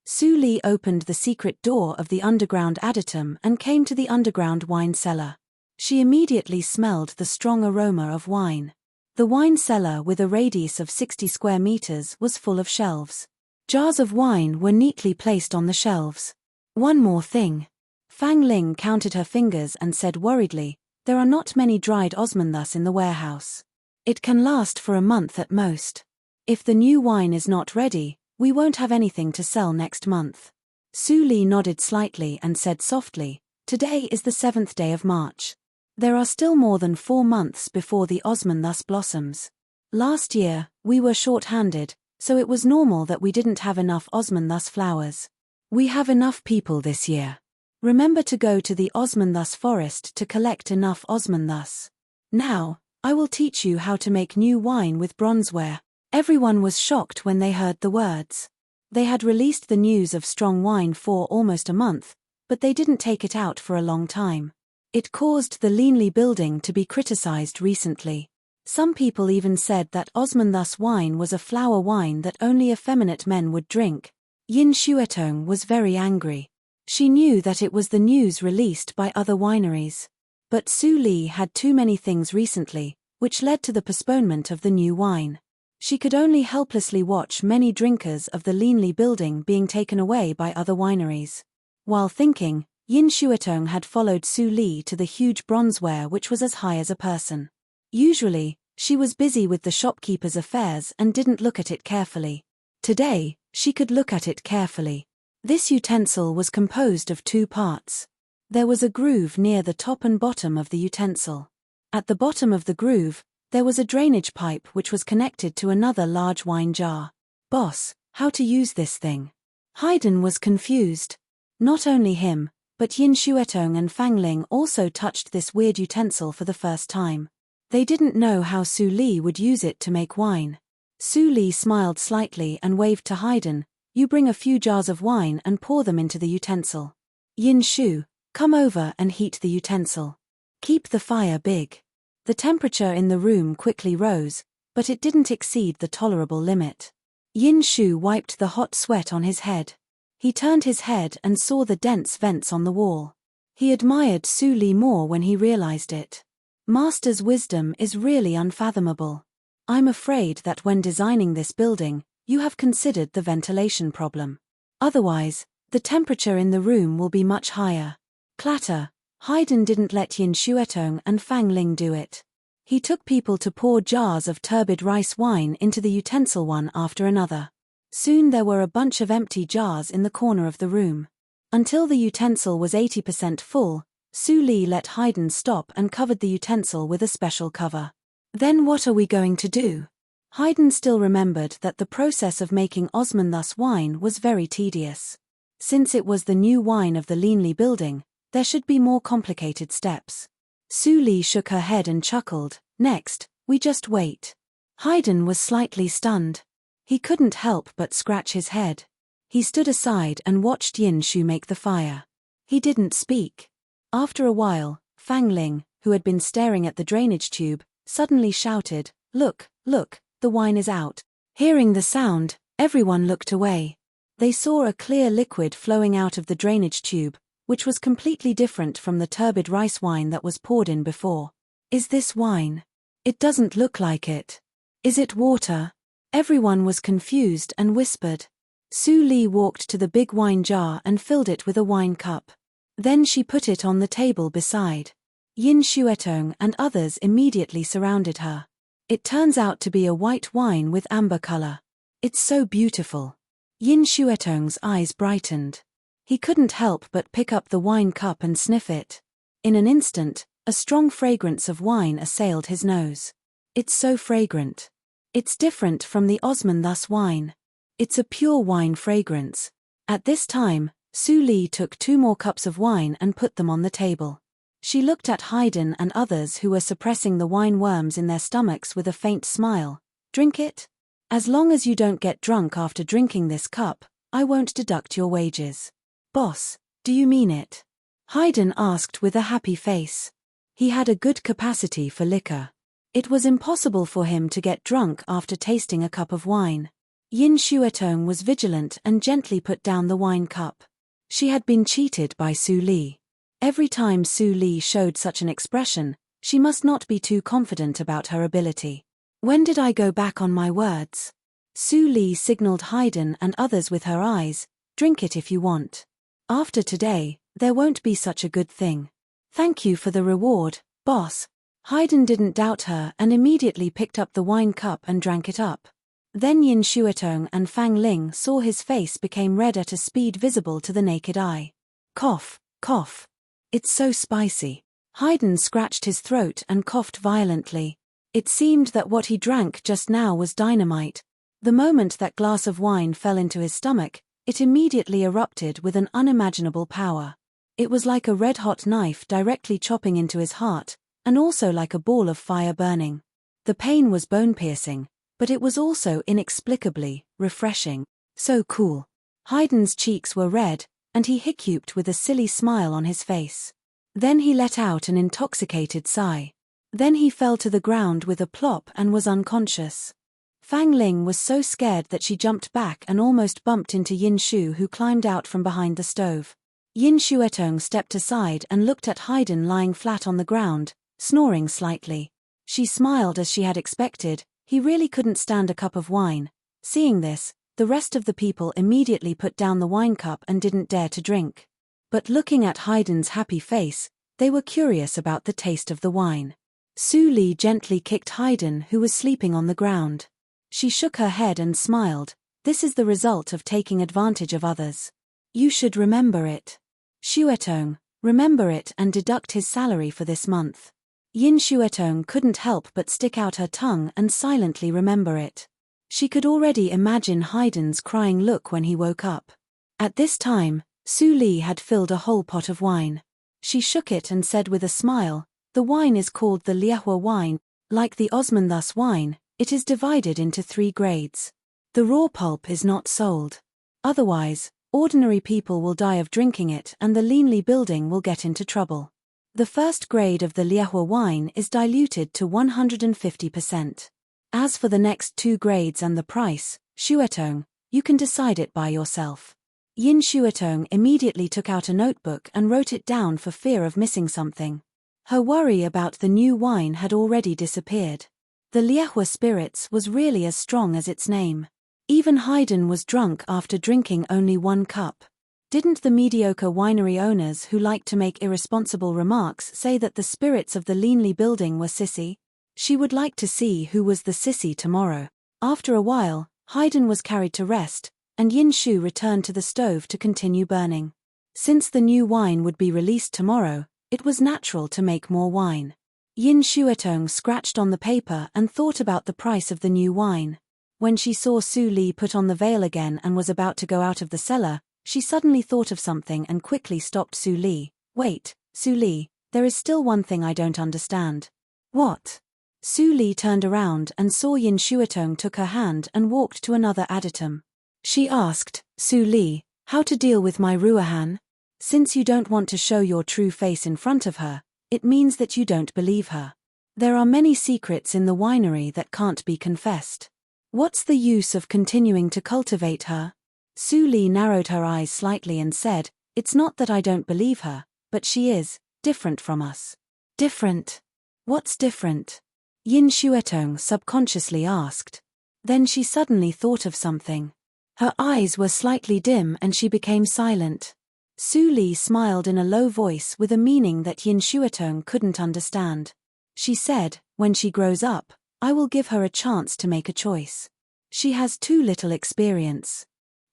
Su Li opened the secret door of the underground adytum and came to the underground wine cellar. She immediately smelled the strong aroma of wine. The wine cellar, with a radius of 60 square meters, was full of shelves. Jars of wine were neatly placed on the shelves. One more thing. Fang Ling counted her fingers and said worriedly, there are not many dried osmanthus in the warehouse. It can last for a month at most. If the new wine is not ready, we won't have anything to sell next month. Su Li nodded slightly and said softly, today is the 7th day of March. There are still more than 4 months before the osmanthus blossoms. Last year, we were short-handed, so it was normal that we didn't have enough osmanthus flowers. We have enough people this year. Remember to go to the osmanthus forest to collect enough osmanthus. Now, I will teach you how to make new wine with bronzeware. Everyone was shocked when they heard the words. They had released the news of strong wine for almost a month, but they didn't take it out for a long time. It caused the Leanly building to be criticized recently. Some people even said that osmanthus wine was a flower wine that only effeminate men would drink. Yin Xuetong was very angry. She knew that it was the news released by other wineries. But Su Li had too many things recently, which led to the postponement of the new wine. She could only helplessly watch many drinkers of the Leanly building being taken away by other wineries. While thinking, Yin Xuetong had followed Su Li to the huge bronzeware which was as high as a person. Usually, she was busy with the shopkeeper's affairs and didn't look at it carefully. Today, she could look at it carefully. This utensil was composed of 2 parts. There was a groove near the top and bottom of the utensil. At the bottom of the groove, there was a drainage pipe which was connected to another large wine jar. Boss, how to use this thing? Haydn was confused. Not only him, but Yin Xuetong and Fang Ling also touched this weird utensil for the first time. They didn't know how Su Li would use it to make wine. Su Li smiled slightly and waved to Haydn, you bring a few jars of wine and pour them into the utensil. Yin Shu, come over and heat the utensil. Keep the fire big. The temperature in the room quickly rose, but it didn't exceed the tolerable limit. Yin Shu wiped the hot sweat on his head. He turned his head and saw the dense vents on the wall. He admired Su Li more when he realized it. Master's wisdom is really unfathomable. I'm afraid that when designing this building, you have considered the ventilation problem. Otherwise, the temperature in the room will be much higher. Clatter. Haydn didn't let Yin Xuetong and Fang Ling do it. He took people to pour jars of turbid rice wine into the utensil one after another. Soon there were a bunch of empty jars in the corner of the room. Until the utensil was 80% full, Su Li let Haydn stop and covered the utensil with a special cover. Then what are we going to do? Haydn still remembered that the process of making osmanthus wine was very tedious. Since it was the new wine of the Leanly building, there should be more complicated steps. Su Li shook her head and chuckled, next, we just wait. Haydn was slightly stunned. He couldn't help but scratch his head. He stood aside and watched Yin Shu make the fire. He didn't speak. After a while, Fang Ling, who had been staring at the drainage tube, suddenly shouted, look, look, the wine is out. Hearing the sound, everyone looked away. They saw a clear liquid flowing out of the drainage tube, which was completely different from the turbid rice wine that was poured in before. Is this wine? It doesn't look like it. Is it water? Everyone was confused and whispered. Su Li walked to the big wine jar and filled it with a wine cup. Then she put it on the table beside. Yin Xuetong and others immediately surrounded her. It turns out to be a white wine with amber color. It's so beautiful. Yin Xuetong's eyes brightened. He couldn't help but pick up the wine cup and sniff it. In an instant, a strong fragrance of wine assailed his nose. It's so fragrant. It's different from the Osmanthus wine. It's a pure wine fragrance. At this time, Su Li took 2 more cups of wine and put them on the table. She looked at Haydn and others who were suppressing the wine worms in their stomachs with a faint smile. Drink it? As long as you don't get drunk after drinking this cup, I won't deduct your wages. Boss, do you mean it? Haydn asked with a happy face. He had a good capacity for liquor. It was impossible for him to get drunk after tasting a cup of wine. Yin Xuetong was vigilant and gently put down the wine cup. She had been cheated by Su Li. Every time Su Li showed such an expression, she must not be too confident about her ability. When did I go back on my words? Su Li signaled Haydn and others with her eyes, drink it if you want. After today, there won't be such a good thing. Thank you for the reward, boss. Haydn didn't doubt her and immediately picked up the wine cup and drank it up. Then Yin Xuetong and Fang Ling saw his face became red at a speed visible to the naked eye. Cough, cough. It's so spicy. Haydn scratched his throat and coughed violently. It seemed that what he drank just now was dynamite. The moment that glass of wine fell into his stomach, it immediately erupted with an unimaginable power. It was like a red-hot knife directly chopping into his heart, and also like a ball of fire burning. The pain was bone-piercing, but it was also inexplicably refreshing. So cool. Haydn's cheeks were red, and he hiccuped with a silly smile on his face. Then he let out an intoxicated sigh. Then he fell to the ground with a plop and was unconscious. Fang Ling was so scared that she jumped back and almost bumped into Yin Shu, who climbed out from behind the stove. Yin Xuetong stepped aside and looked at Haydn lying flat on the ground, snoring slightly. She smiled as she had expected. He really couldn't stand a cup of wine. Seeing this, the rest of the people immediately put down the wine cup and didn't dare to drink. But looking at Haydn's happy face, they were curious about the taste of the wine. Su Li gently kicked Haydn, who was sleeping on the ground. She shook her head and smiled. This is the result of taking advantage of others. You should remember it. Xuetong, remember it and deduct his salary for this month. Yin Xuetong couldn't help but stick out her tongue and silently remember it. She could already imagine Haydn's crying look when he woke up. At this time, Su Li had filled a whole pot of wine. She shook it and said with a smile, the wine is called the Liehua wine. Like the Osmanthus wine, it is divided into 3 grades. The raw pulp is not sold. Otherwise, ordinary people will die of drinking it and the Leanly building will get into trouble. The first grade of the Liehua wine is diluted to 150%. As for the next 2 grades and the price, Xuetong, you can decide it by yourself. Yin Xuetong immediately took out a notebook and wrote it down for fear of missing something. Her worry about the new wine had already disappeared. The Liehua spirits was really as strong as its name. Even Haydn was drunk after drinking only 1 cup. Didn't the mediocre winery owners who liked to make irresponsible remarks say that the spirits of the Leanly building were sissy? She would like to see who was the sissy tomorrow. After a while, Haydn was carried to rest, and Yin Shu returned to the stove to continue burning. Since the new wine would be released tomorrow, it was natural to make more wine. Yin Xuetong scratched on the paper and thought about the price of the new wine. When she saw Su Li put on the veil again and was about to go out of the cellar, she suddenly thought of something and quickly stopped Su Li. Wait, Su Li, there is still one thing I don't understand. What? Su Li turned around and saw Yin Xuetong took her hand and walked to another adytum. She asked, Su Li, how to deal with my Ruahan? Since you don't want to show your true face in front of her, it means that you don't believe her. There are many secrets in the winery that can't be confessed. What's the use of continuing to cultivate her? Su Li narrowed her eyes slightly and said, it's not that I don't believe her, but she is different from us. Different? What's different? Yin Xuetong subconsciously asked. Then she suddenly thought of something. Her eyes were slightly dim and she became silent. Su Li smiled in a low voice with a meaning that Yin Xuetong couldn't understand. She said, when she grows up, I will give her a chance to make a choice. She has too little experience.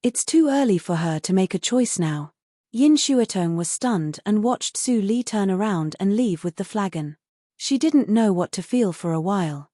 It's too early for her to make a choice now. Yin Shuatong was stunned and watched Su Li turn around and leave with the flagon. She didn't know what to feel for a while.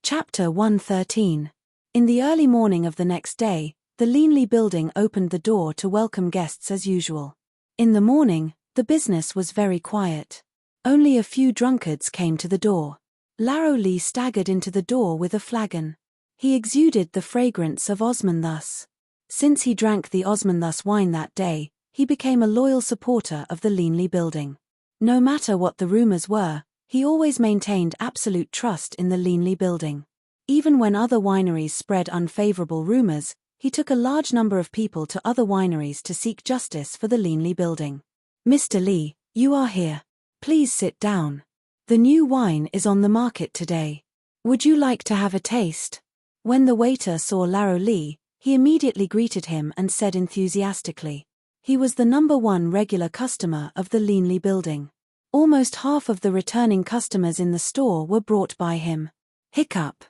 Chapter 113. In the early morning of the next day, the Linley building opened the door to welcome guests as usual. In the morning, the business was very quiet. Only a few drunkards came to the door. Laro Li staggered into the door with a flagon. He exuded the fragrance of Osmanthus. Since he drank the Osmanthus wine that day, he became a loyal supporter of the Linley building. No matter what the rumors were, he always maintained absolute trust in the Linley building. Even when other wineries spread unfavorable rumors, he took a large number of people to other wineries to seek justice for the Linley building. "Mr. Li, you are here. Please sit down. The new wine is on the market today. Would you like to have a taste?" When the waiter saw Laro Li, he immediately greeted him and said enthusiastically. He was the #1 regular customer of the Linley building. Almost half of the returning customers in the store were brought by him. Hiccup.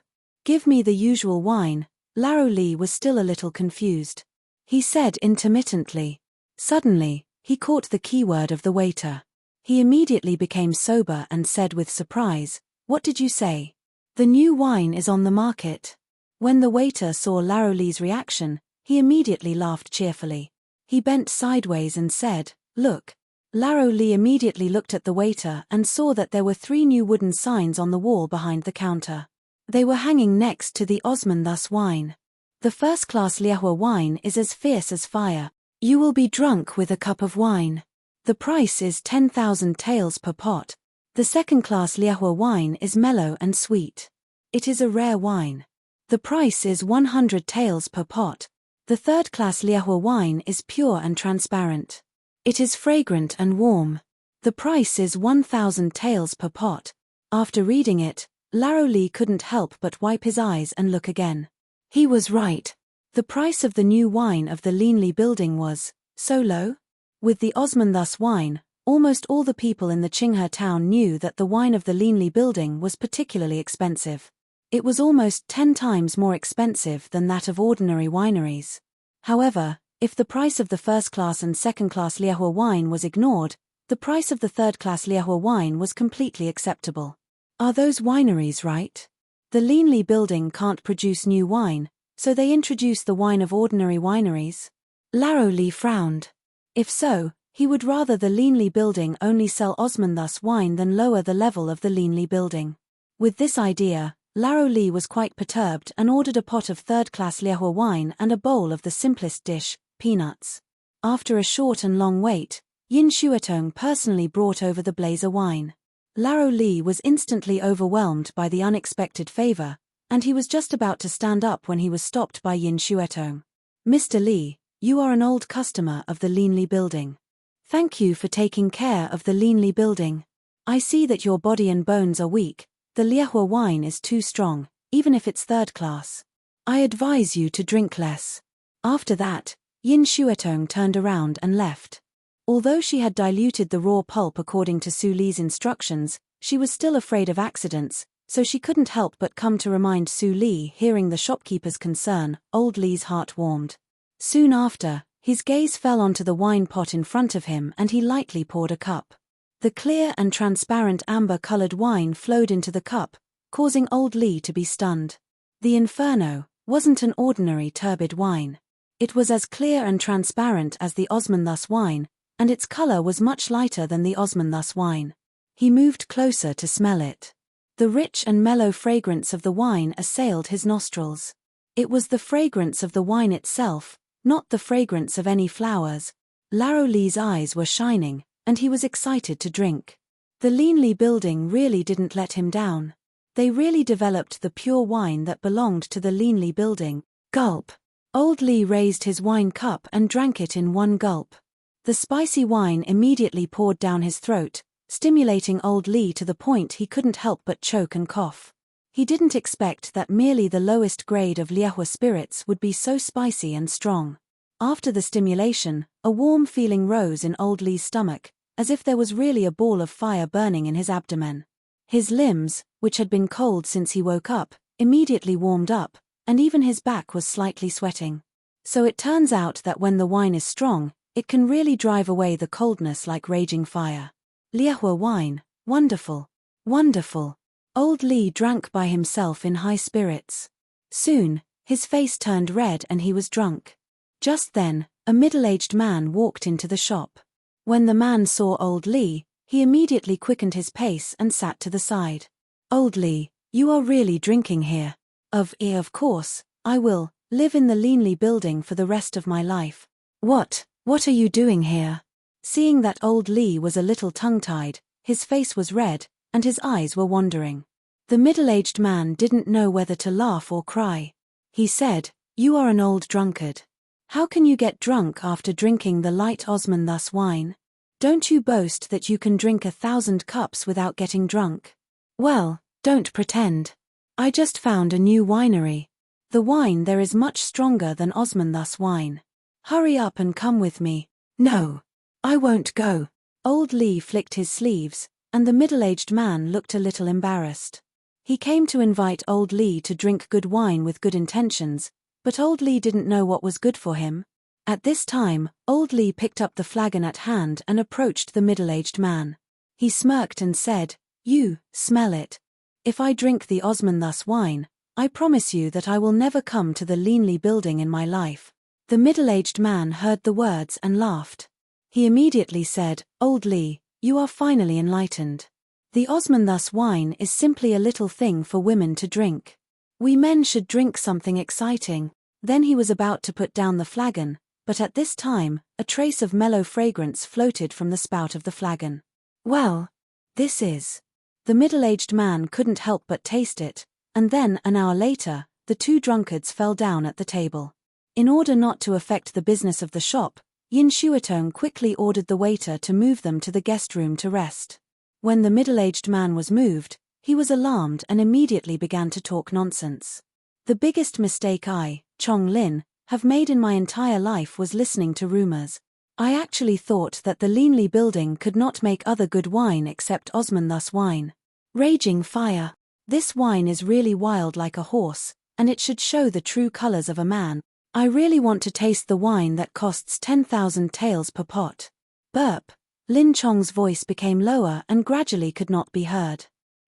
"Give me the usual wine." Laro Li was still a little confused. He said intermittently. Suddenly, he caught the keyword of the waiter. He immediately became sober and said with surprise, "What did you say?" "The new wine is on the market." When the waiter saw Laro Li's reaction, he immediately laughed cheerfully. He bent sideways and said, "Look." Laro Li immediately looked at the waiter and saw that there were 3 new wooden signs on the wall behind the counter. They were hanging next to the Osmanthus wine. "The first-class Liehua wine is as fierce as fire. You will be drunk with a cup of wine. The price is 10,000 taels per pot. The second-class Liehua wine is mellow and sweet. It is a rare wine. The price is 100 taels per pot. The third-class Liehua wine is pure and transparent. It is fragrant and warm. The price is 1,000 taels per pot." After reading it, Laro Li couldn't help but wipe his eyes and look again. He was right. The price of the new wine of the Linley building was so low. With the Osmanthus wine, almost all the people in the Qinghe town knew that the wine of the Linley building was particularly expensive. It was almost 10 times more expensive than that of ordinary wineries. However, if the price of the first-class and second-class Liehua wine was ignored, the price of the third-class Liehua wine was completely acceptable. Are those wineries right? The Linley building can't produce new wine, so they introduce the wine of ordinary wineries? Laro Li frowned. If so, he would rather the Linley building only sell Osmanthus wine than lower the level of the Linley building. With this idea, Laro Li was quite perturbed and ordered a pot of third-class Liehua wine and a bowl of the simplest dish, peanuts. After a short and long wait, Yin Shuatong personally brought over the blazer wine. Laro Li was instantly overwhelmed by the unexpected favor, and he was just about to stand up when he was stopped by Yin Shuatong. "Mr. Li, you are an old customer of the Linley building. Thank you for taking care of the Linley building. I see that your body and bones are weak. The Liehua wine is too strong, even if it's third class. I advise you to drink less." After that, Yin Shuatong turned around and left. Although she had diluted the raw pulp according to Su Li's instructions, she was still afraid of accidents, so she couldn't help but come to remind Su Li. Hearing the shopkeeper's concern, old Li's heart warmed. Soon after, his gaze fell onto the wine pot in front of him and he lightly poured a cup. The clear and transparent amber-colored wine flowed into the cup, causing old Li to be stunned. The Inferno wasn't an ordinary turbid wine. It was as clear and transparent as the Osmanthus wine, and its color was much lighter than the Osmanthus wine. He moved closer to smell it. The rich and mellow fragrance of the wine assailed his nostrils. It was the fragrance of the wine itself, not the fragrance of any flowers. Laro Li's eyes were shining, and he was excited to drink. The Linley building really didn't let him down. They really developed the pure wine that belonged to the Linley building. Gulp. Old Li raised his wine cup and drank it in one gulp. The spicy wine immediately poured down his throat, stimulating old Li to the point he couldn't help but choke and cough. He didn't expect that merely the lowest grade of Liehua spirits would be so spicy and strong. After the stimulation, a warm feeling rose in old Li's stomach, as if there was really a ball of fire burning in his abdomen. His limbs, which had been cold since he woke up, immediately warmed up, and even his back was slightly sweating. So it turns out that when the wine is strong, it can really drive away the coldness like raging fire. Liehua wine, wonderful. Wonderful. Old Li drank by himself in high spirits. Soon, his face turned red and he was drunk. Just then, a middle-aged man walked into the shop. When the man saw Old Li, he immediately quickened his pace and sat to the side. Old Li, you are really drinking here? Of course, I will live in the Leanly building for the rest of my life. What are you doing here? Seeing that Old Li was a little tongue-tied, his face was red, and his eyes were wandering. The middle-aged man didn't know whether to laugh or cry. He said, "You are an old drunkard. How can you get drunk after drinking the light Osmanthus wine? Don't you boast that you can drink 1,000 cups without getting drunk? Well, don't pretend. I just found a new winery. The wine there is much stronger than Osmanthus wine. Hurry up and come with me." "No, I won't go." Old Li flicked his sleeves, and the middle-aged man looked a little embarrassed. He came to invite Old Li to drink good wine with good intentions, but Old Li didn't know what was good for him. At this time, Old Li picked up the flagon at hand and approached the middle-aged man. He smirked and said, "You, smell it. If I drink the Osmanthus wine, I promise you that I will never come to the Leanly building in my life." The middle-aged man heard the words and laughed. He immediately said, "Old Li, you are finally enlightened. The Osmanthus wine is simply a little thing for women to drink. We men should drink something exciting." Then he was about to put down the flagon, but at this time, a trace of mellow fragrance floated from the spout of the flagon. "Well, this is..." The middle-aged man couldn't help but taste it, and then, an hour later, the two drunkards fell down at the table. In order not to affect the business of the shop, Yin Shuatong quickly ordered the waiter to move them to the guest room to rest. When the middle-aged man was moved, he was alarmed and immediately began to talk nonsense. "The biggest mistake I, Chong Lin, have made in my entire life was listening to rumors. I actually thought that the Leanly building could not make other good wine except Osmanthus wine. Raging fire. This wine is really wild like a horse, and it should show the true colors of a man. I really want to taste the wine that costs 10,000 taels per pot." Burp. Lin Chong's voice became lower and gradually could not be heard.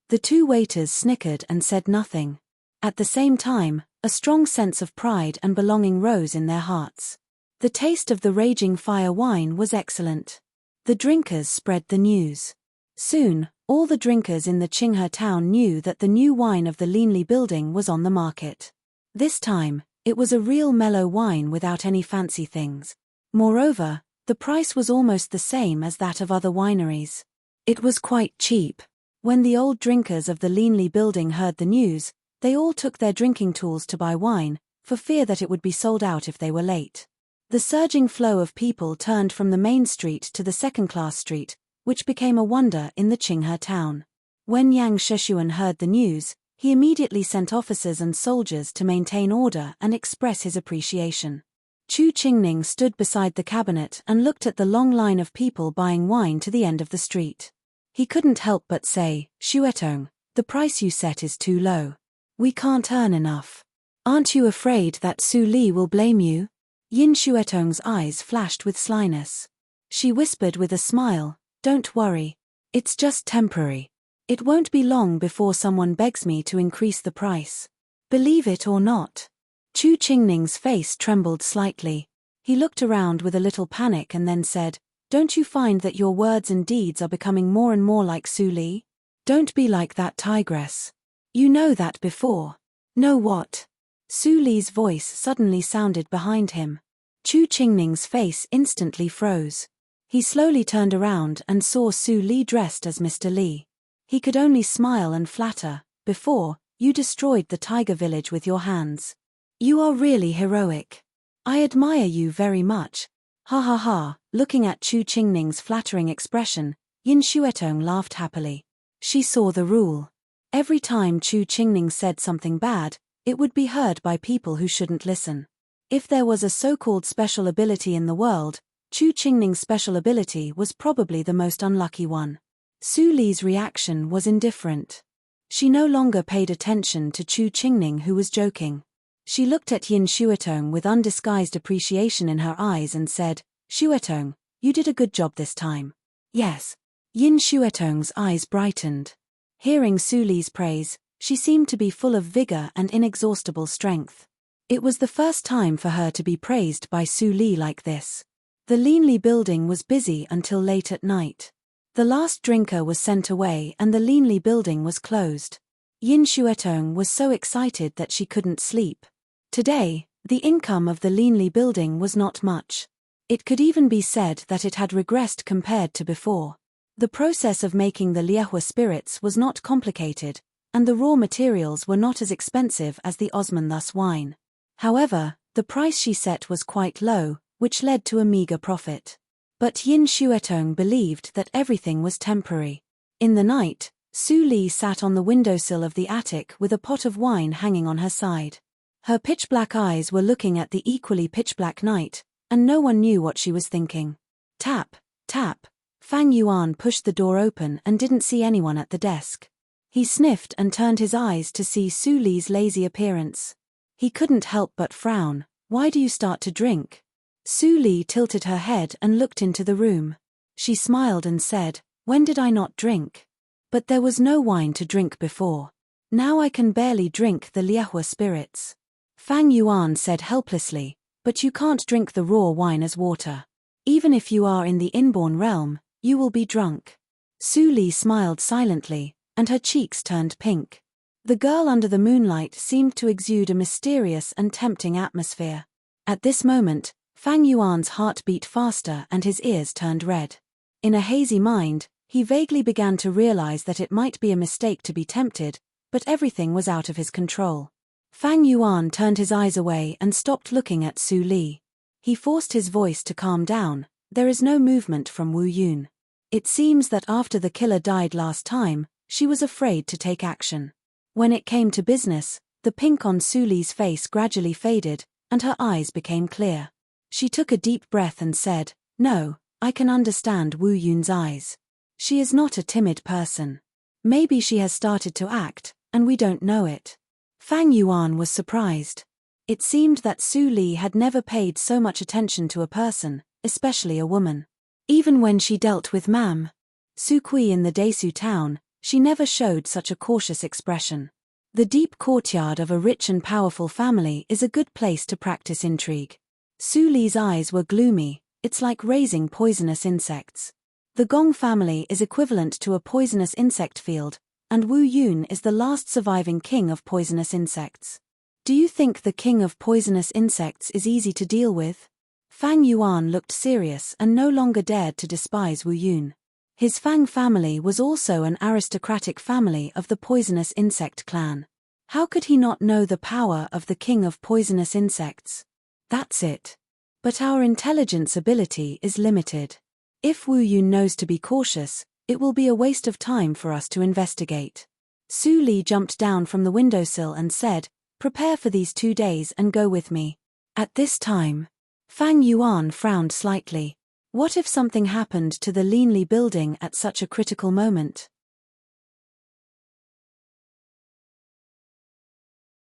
The two waiters snickered and said nothing. At the same time, a strong sense of pride and belonging rose in their hearts. The taste of the raging fire wine was excellent. The drinkers spread the news. Soon, all the drinkers in the Qinghe town knew that the new wine of the Leanly building was on the market. This time, it was a real mellow wine without any fancy things. Moreover, the price was almost the same as that of other wineries. It was quite cheap. When the old drinkers of the Leanly building heard the news, they all took their drinking tools to buy wine, for fear that it would be sold out if they were late. The surging flow of people turned from the main street to the second-class street, which became a wonder in the Qinghe town. When Yang Sheshuan heard the news, he immediately sent officers and soldiers to maintain order and express his appreciation. Chu Qingning stood beside the cabinet and looked at the long line of people buying wine to the end of the street. He couldn't help but say, "Shuetong, the price you set is too low. We can't earn enough. Aren't you afraid that Su Li will blame you?" Yin Shuetong's eyes flashed with slyness. She whispered with a smile, "Don't worry. It's just temporary. It won't be long before someone begs me to increase the price. Believe it or not." Chu Qingning's face trembled slightly. He looked around with a little panic and then said, "Don't you find that your words and deeds are becoming more and more like Su Li? Don't be like that tigress. You know that before." "Know what?" Su Li's voice suddenly sounded behind him. Chu Qingning's face instantly froze. He slowly turned around and saw Su Li dressed as Mr. Li. He could only smile and flatter. "Before, you destroyed the tiger village with your hands. You are really heroic. I admire you very much." Ha ha ha. Looking at Chu Qingning's flattering expression, Yin Shuetong laughed happily. She saw the rule. Every time Chu Qingning said something bad, it would be heard by people who shouldn't listen. If there was a so-called special ability in the world, Chu Qingning's special ability was probably the most unlucky one. Su Li's reaction was indifferent. She no longer paid attention to Chu Qingning, who was joking. She looked at Yin Shuatong with undisguised appreciation in her eyes and said, "Shuatong, you did a good job this time." "Yes." Yin Shuatong's eyes brightened. Hearing Su Li's praise, she seemed to be full of vigor and inexhaustible strength. It was the first time for her to be praised by Su Li like this. The Linli building was busy until late at night. The last drinker was sent away and the Linli building was closed. Yin Shuatong was so excited that she couldn't sleep. Today, the income of the Linli building was not much. It could even be said that it had regressed compared to before. The process of making the Liehua spirits was not complicated, and the raw materials were not as expensive as the Osmanthus wine. However, the price she set was quite low, which led to a meager profit. But Yin Shuatong believed that everything was temporary. In the night, Su Li sat on the windowsill of the attic with a pot of wine hanging on her side. Her pitch-black eyes were looking at the equally pitch-black night, and no one knew what she was thinking. Tap, tap. Fang Yuan pushed the door open and didn't see anyone at the desk. He sniffed and turned his eyes to see Su Li's lazy appearance. He couldn't help but frown. "Why do you start to drink?" Su Li tilted her head and looked into the room. She smiled and said, "When did I not drink? But there was no wine to drink before. Now I can barely drink the Liehua spirits." Fang Yuan said helplessly, "But you can't drink the raw wine as water. Even if you are in the inborn realm, you will be drunk." Su Li smiled silently, and her cheeks turned pink. The girl under the moonlight seemed to exude a mysterious and tempting atmosphere. At this moment, Fang Yuan's heart beat faster and his ears turned red. In a hazy mind, he vaguely began to realize that it might be a mistake to be tempted, but everything was out of his control. Fang Yuan turned his eyes away and stopped looking at Su Li. He forced his voice to calm down. "There is no movement from Wu Yun. It seems that after the killer died last time, she was afraid to take action." When it came to business, the pink on Su Li's face gradually faded, and her eyes became clear. She took a deep breath and said, "No, I can understand Wu Yun's eyes. She is not a timid person. Maybe she has started to act, and we don't know it." Fang Yuan was surprised. It seemed that Su Li had never paid so much attention to a person, especially a woman. Even when she dealt with Mam Su Kui in the Desu town, she never showed such a cautious expression. The deep courtyard of a rich and powerful family is a good place to practice intrigue. Su Li's eyes were gloomy. "It's like raising poisonous insects. The Gong family is equivalent to a poisonous insect field, and Wu Yun is the last surviving king of poisonous insects. Do you think the king of poisonous insects is easy to deal with?" Fang Yuan looked serious and no longer dared to despise Wu Yun. His Fang family was also an aristocratic family of the poisonous insect clan. How could he not know the power of the king of poisonous insects? That's it. But our intelligence ability is limited. If Wu Yun knows to be cautious, it will be a waste of time for us to investigate. Su Li jumped down from the windowsill and said, "Prepare for these 2 days and go with me." At this time, Fang Yuan frowned slightly. What if something happened to the Linli building at such a critical moment?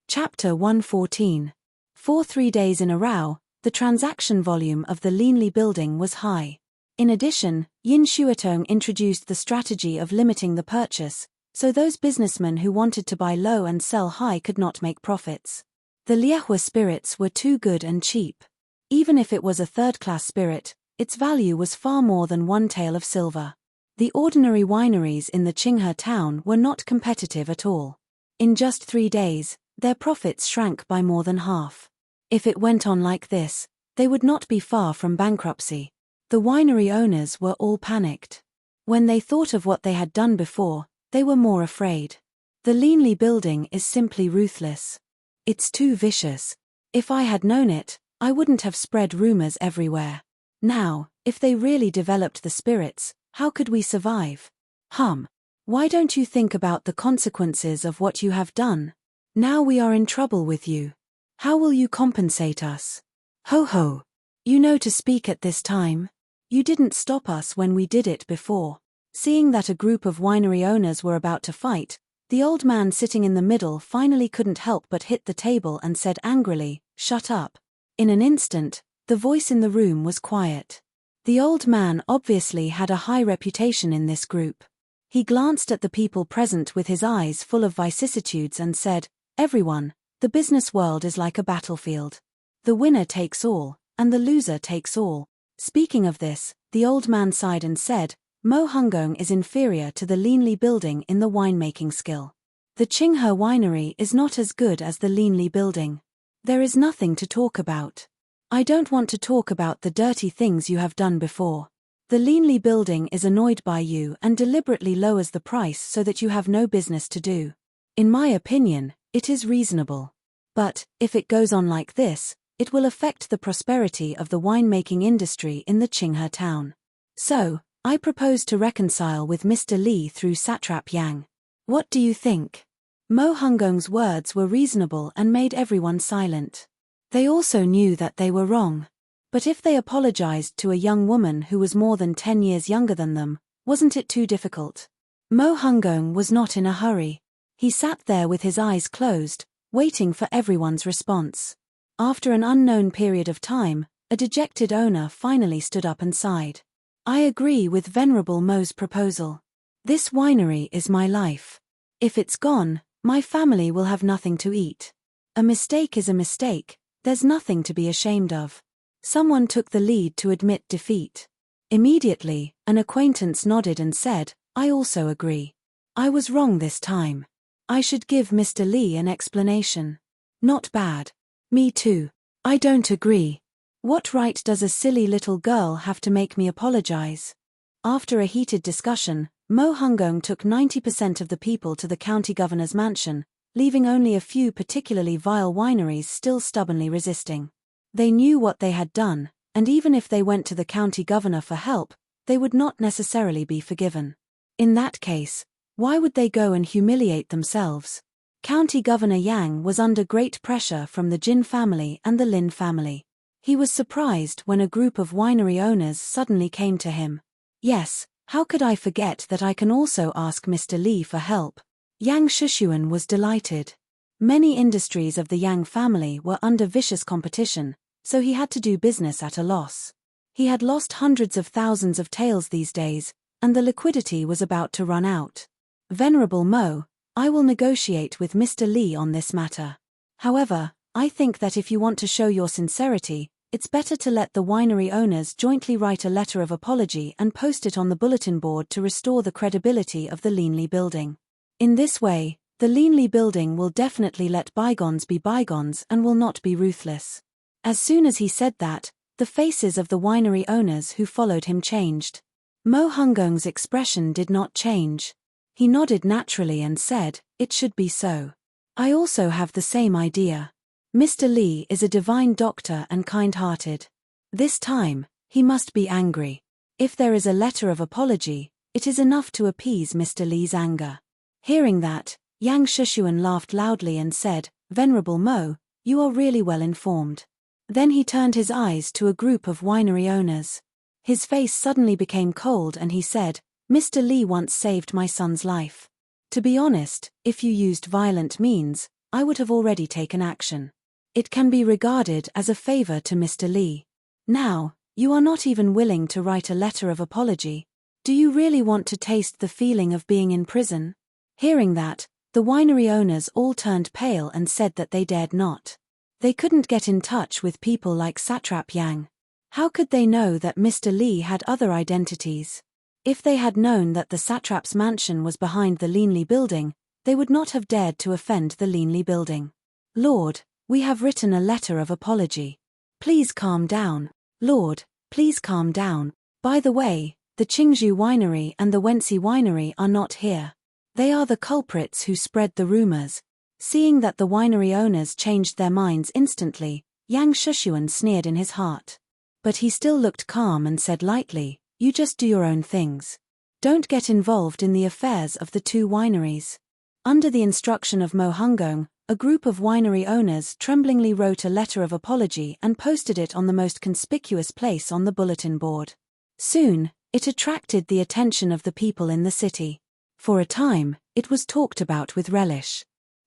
Chapter 114. For 3 days in a row, the transaction volume of the Linli building was high. In addition, Yin Shuatong introduced the strategy of limiting the purchase, so those businessmen who wanted to buy low and sell high could not make profits. The Liehua spirits were too good and cheap. Even if it was a third-class spirit, its value was far more than 1 tael of silver. The ordinary wineries in the Qinghe town were not competitive at all. In just 3 days, their profits shrank by more than half. If it went on like this, they would not be far from bankruptcy. The winery owners were all panicked. When they thought of what they had done before, they were more afraid. The Linli building is simply ruthless. It's too vicious. If I had known it, I wouldn't have spread rumors everywhere. Now, if they really developed the spirits, how could we survive? Why don't you think about the consequences of what you have done? Now we are in trouble with you. How will you compensate us? Ho ho! You know to speak at this time. You didn't stop us when we did it before. Seeing that a group of winery owners were about to fight, The old man sitting in the middle finally couldn't help but hit the table and said angrily, "Shut up." In an instant, the voice in the room was quiet. The old man obviously had a high reputation in this group. He glanced at the people present with his eyes full of vicissitudes and said, "Everyone, the business world is like a battlefield. The winner takes all, and the loser takes all." Speaking of this, the old man sighed and said, "Mo Hungong is inferior to the Leanly building in the winemaking skill. The Qinghe winery is not as good as the Leanly building. There is nothing to talk about. I don't want to talk about the dirty things you have done before. The Leanly building is annoyed by you and deliberately lowers the price so that you have no business to do. In my opinion, it is reasonable. But, if it goes on like this, it will affect the prosperity of the winemaking industry in the Qinghe town. So, I propose to reconcile with Mr. Li through Satrap Yang. What do you think?" Mo Hungong's words were reasonable and made everyone silent. They also knew that they were wrong. But if they apologized to a young woman who was more than 10 years younger than them, wasn't it too difficult? Mo Hungong was not in a hurry. He sat there with his eyes closed, waiting for everyone's response. After an unknown period of time, a dejected owner finally stood up and sighed. "I agree with Venerable Mo's proposal. This winery is my life. If it's gone, my family will have nothing to eat. A mistake is a mistake, there's nothing to be ashamed of." Someone took the lead to admit defeat. Immediately, an acquaintance nodded and said, "I also agree. I was wrong this time. I should give Mr. Li an explanation." "Not bad. Me too. I don't agree. What right does a silly little girl have to make me apologize?" After a heated discussion, Mo Hungong took 90% of the people to the county governor's mansion, leaving only a few particularly vile wineries still stubbornly resisting. They knew what they had done, and even if they went to the county governor for help, they would not necessarily be forgiven. In that case, why would they go and humiliate themselves? County Governor Yang was under great pressure from the Jin family and the Lin family. He was surprised when a group of winery owners suddenly came to him. "Yes, how could I forget that I can also ask Mr. Li for help?" Yang Shushuan was delighted. Many industries of the Yang family were under vicious competition, so he had to do business at a loss. He had lost hundreds of thousands of taels these days, and the liquidity was about to run out. "Venerable Mo, I will negotiate with Mr. Li on this matter. However, I think that if you want to show your sincerity, it's better to let the winery owners jointly write a letter of apology and post it on the bulletin board to restore the credibility of the Leanly building. In this way, the Leanly building will definitely let bygones be bygones and will not be ruthless." As soon as he said that, the faces of the winery owners who followed him changed. Mo Hungong's expression did not change. He nodded naturally and said, "It should be so. I also have the same idea. Mr. Li is a divine doctor and kind-hearted. This time, he must be angry. If there is a letter of apology, it is enough to appease Mr. Li's anger." Hearing that, Yang Shushuan laughed loudly and said, "Venerable Mo, you are really well informed." Then he turned his eyes to a group of winery owners. His face suddenly became cold and he said, "Mr. Li once saved my son's life. To be honest, if you used violent means, I would have already taken action. It can be regarded as a favor to Mr. Li. Now, you are not even willing to write a letter of apology. Do you really want to taste the feeling of being in prison?" Hearing that, the winery owners all turned pale and said that they dared not. They couldn't get in touch with people like Satrap Yang. How could they know that Mr. Li had other identities? If they had known that the satrap's mansion was behind the Leanly building, they would not have dared to offend the Leanly building. "Lord, we have written a letter of apology. Please calm down. Lord, please calm down. By the way, the Qingzhou winery and the Wenxi winery are not here. They are the culprits who spread the rumors." Seeing that the winery owners changed their minds instantly, Yang Shushuan sneered in his heart. But he still looked calm and said lightly, "You just do your own things. Don't get involved in the affairs of the two wineries." Under the instruction of Mo Hungong, a group of winery owners tremblingly wrote a letter of apology and posted it on the most conspicuous place on the bulletin board. Soon, it attracted the attention of the people in the city. For a time, it was talked about with relish.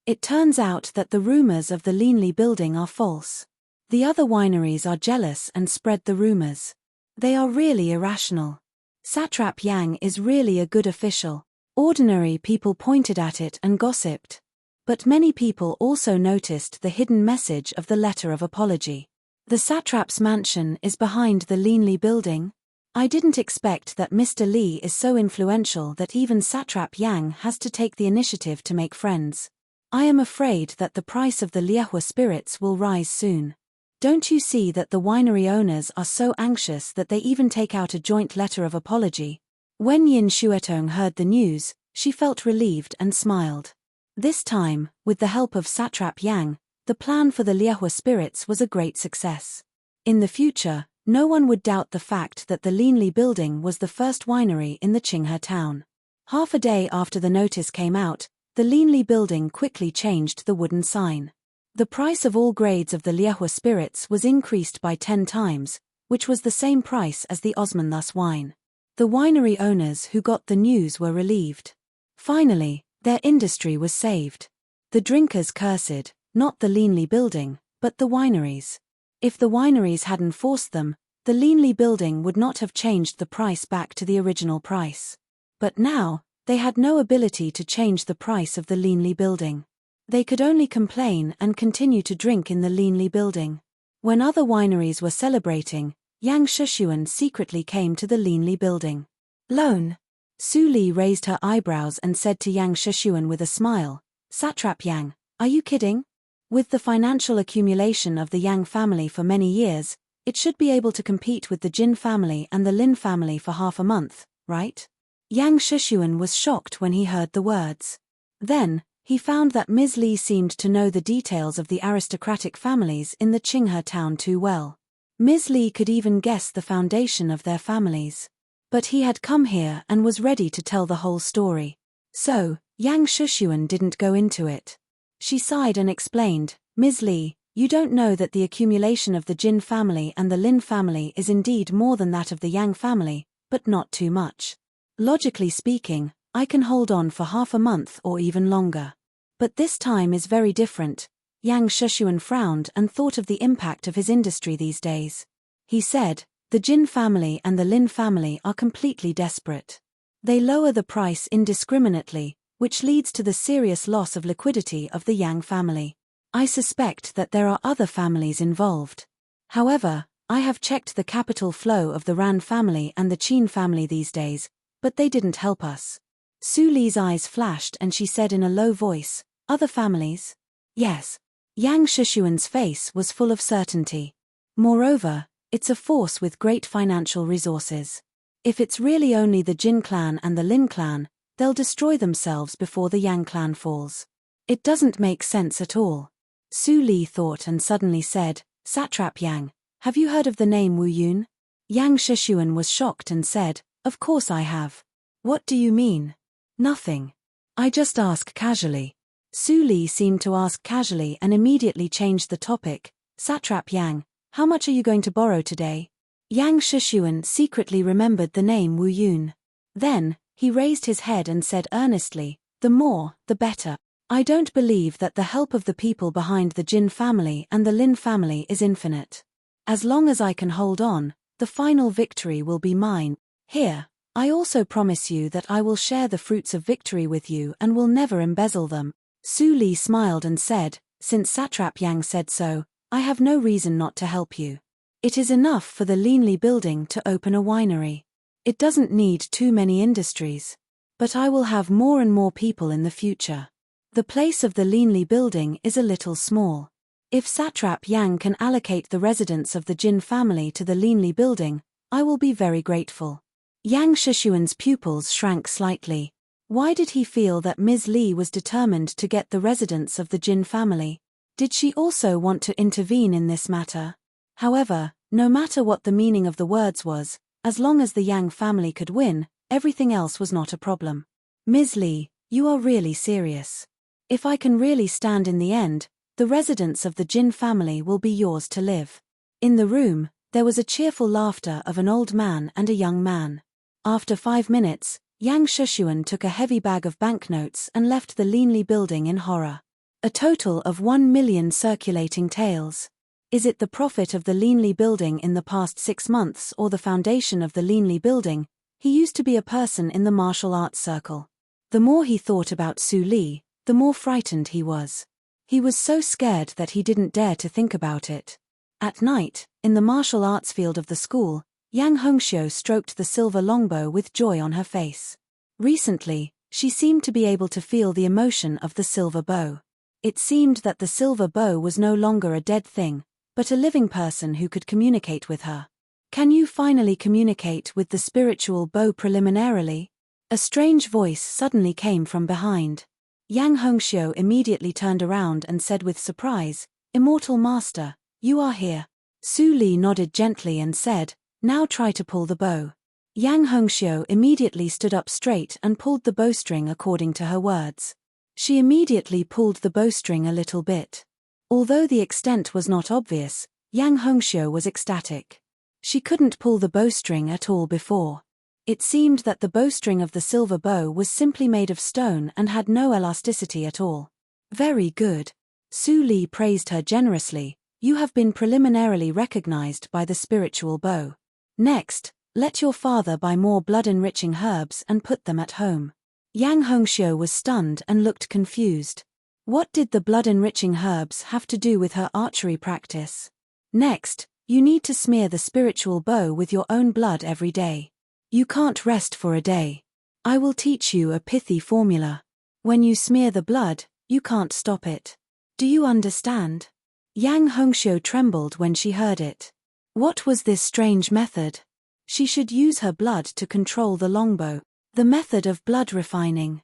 It turns out that the rumors of the Leanly building are false. The other wineries are jealous and spread the rumors. They are really irrational. Satrap Yang is really a good official. Ordinary people pointed at it and gossiped. But many people also noticed the hidden message of the letter of apology. The satrap's mansion is behind the Leanly building. I didn't expect that Mr. Li is so influential that even Satrap Yang has to take the initiative to make friends. I am afraid that the price of the Liehua spirits will rise soon. Don't you see that the winery owners are so anxious that they even take out a joint letter of apology? When Yin Shuetong heard the news, she felt relieved and smiled. This time, with the help of Satrap Yang, the plan for the Liehua spirits was a great success. In the future, no one would doubt the fact that the Leanly building was the first winery in the Qinghe town. Half a day after the notice came out, the Leanly building quickly changed the wooden sign. The price of all grades of the Liehua spirits was increased by 10 times, which was the same price as the Osmanthus wine. The winery owners who got the news were relieved. Finally, their industry was saved. The drinkers cursed, not the Leanly building, but the wineries. If the wineries hadn't forced them, the Leanly building would not have changed the price back to the original price. But now, they had no ability to change the price of the Leanly building. They could only complain and continue to drink in the Leanly building. When other wineries were celebrating, Yang Shushuan secretly came to the Leanly building. Loan. Su Li raised her eyebrows and said to Yang Shushuan with a smile, "Satrap Yang, are you kidding? With the financial accumulation of the Yang family for many years, it should be able to compete with the Jin family and the Lin family for half a month, right?" Yang Shushuan was shocked when he heard the words. Then, he found that Ms. Li seemed to know the details of the aristocratic families in the Qinghe town too well. Ms. Li could even guess the foundation of their families. But he had come here and was ready to tell the whole story. So, Yang Shushuan didn't go into it. She sighed and explained, "Ms. Li, you don't know that the accumulation of the Jin family and the Lin family is indeed more than that of the Yang family, but not too much. Logically speaking, I can hold on for half a month or even longer. But this time is very different." Yang Shushuan frowned and thought of the impact of his industry these days. He said, "The Jin family and the Lin family are completely desperate. They lower the price indiscriminately, which leads to the serious loss of liquidity of the Yang family. I suspect that there are other families involved. However, I have checked the capital flow of the Ran family and the Qin family these days, but they didn't help us." Su Li's eyes flashed and she said in a low voice, "Other families?" "Yes." Yang Shushuan's face was full of certainty. "Moreover, it's a force with great financial resources. If it's really only the Jin clan and the Lin clan, they'll destroy themselves before the Yang clan falls. It doesn't make sense at all." Su Li thought and suddenly said, "Satrap Yang, have you heard of the name Wu Yun?" Yang Shushuan was shocked and said, "Of course I have. What do you mean?" "Nothing. I just ask casually." Su Li seemed to ask casually and immediately changed the topic, "Satrap Yang, how much are you going to borrow today?" Yang Shushuan secretly remembered the name Wu Yun. Then, he raised his head and said earnestly, "The more, the better. I don't believe that the help of the people behind the Jin family and the Lin family is infinite. As long as I can hold on, the final victory will be mine. Here, I also promise you that I will share the fruits of victory with you and will never embezzle them." Su Li smiled and said, "Since Satrap Yang said so, I have no reason not to help you. It is enough for the Leanly building to open a winery. It doesn't need too many industries. But I will have more and more people in the future. The place of the Leanly building is a little small. If Satrap Yang can allocate the residents of the Jin family to the Leanly building, I will be very grateful." Yang Shushuan's pupils shrank slightly. Why did he feel that Ms. Li was determined to get the residents of the Jin family? Did she also want to intervene in this matter? However, no matter what the meaning of the words was, as long as the Yang family could win, everything else was not a problem. "Ms. Li, you are really serious. If I can really stand in the end, the residents of the Jin family will be yours to live." In the room, there was a cheerful laughter of an old man and a young man. After 5 minutes, Yang Shushuan took a heavy bag of banknotes and left the Linli building in horror. A total of 1 million circulating taels. Is it the profit of the Linli building in the past 6 months or the foundation of the Linli building? He used to be a person in the martial arts circle. The more he thought about Su Li, the more frightened he was. He was so scared that he didn't dare to think about it. At night, in the martial arts field of the school, Yang Hongxiu stroked the silver longbow with joy on her face. Recently, she seemed to be able to feel the emotion of the silver bow. It seemed that the silver bow was no longer a dead thing, but a living person who could communicate with her. Can you finally communicate with the spiritual bow preliminarily? A strange voice suddenly came from behind. Yang Hongxiu immediately turned around and said with surprise, "Immortal Master, you are here." Su Li nodded gently and said, "Now try to pull the bow." Yang Hongxiu immediately stood up straight and pulled the bowstring according to her words. She immediately pulled the bowstring a little bit. Although the extent was not obvious, Yang Hongxiu was ecstatic. She couldn't pull the bowstring at all before. It seemed that the bowstring of the silver bow was simply made of stone and had no elasticity at all. Very good. Su Li praised her generously. You have been preliminarily recognized by the spiritual bow. Next, let your father buy more blood-enriching herbs and put them at home. Yang Hongxiu was stunned and looked confused. What did the blood-enriching herbs have to do with her archery practice? Next, you need to smear the spiritual bow with your own blood every day. You can't rest for a day. I will teach you a pithy formula. When you smear the blood, you can't stop it. Do you understand? Yang Hongxiu trembled when she heard it. What was this strange method? She should use her blood to control the longbow. The method of blood refining.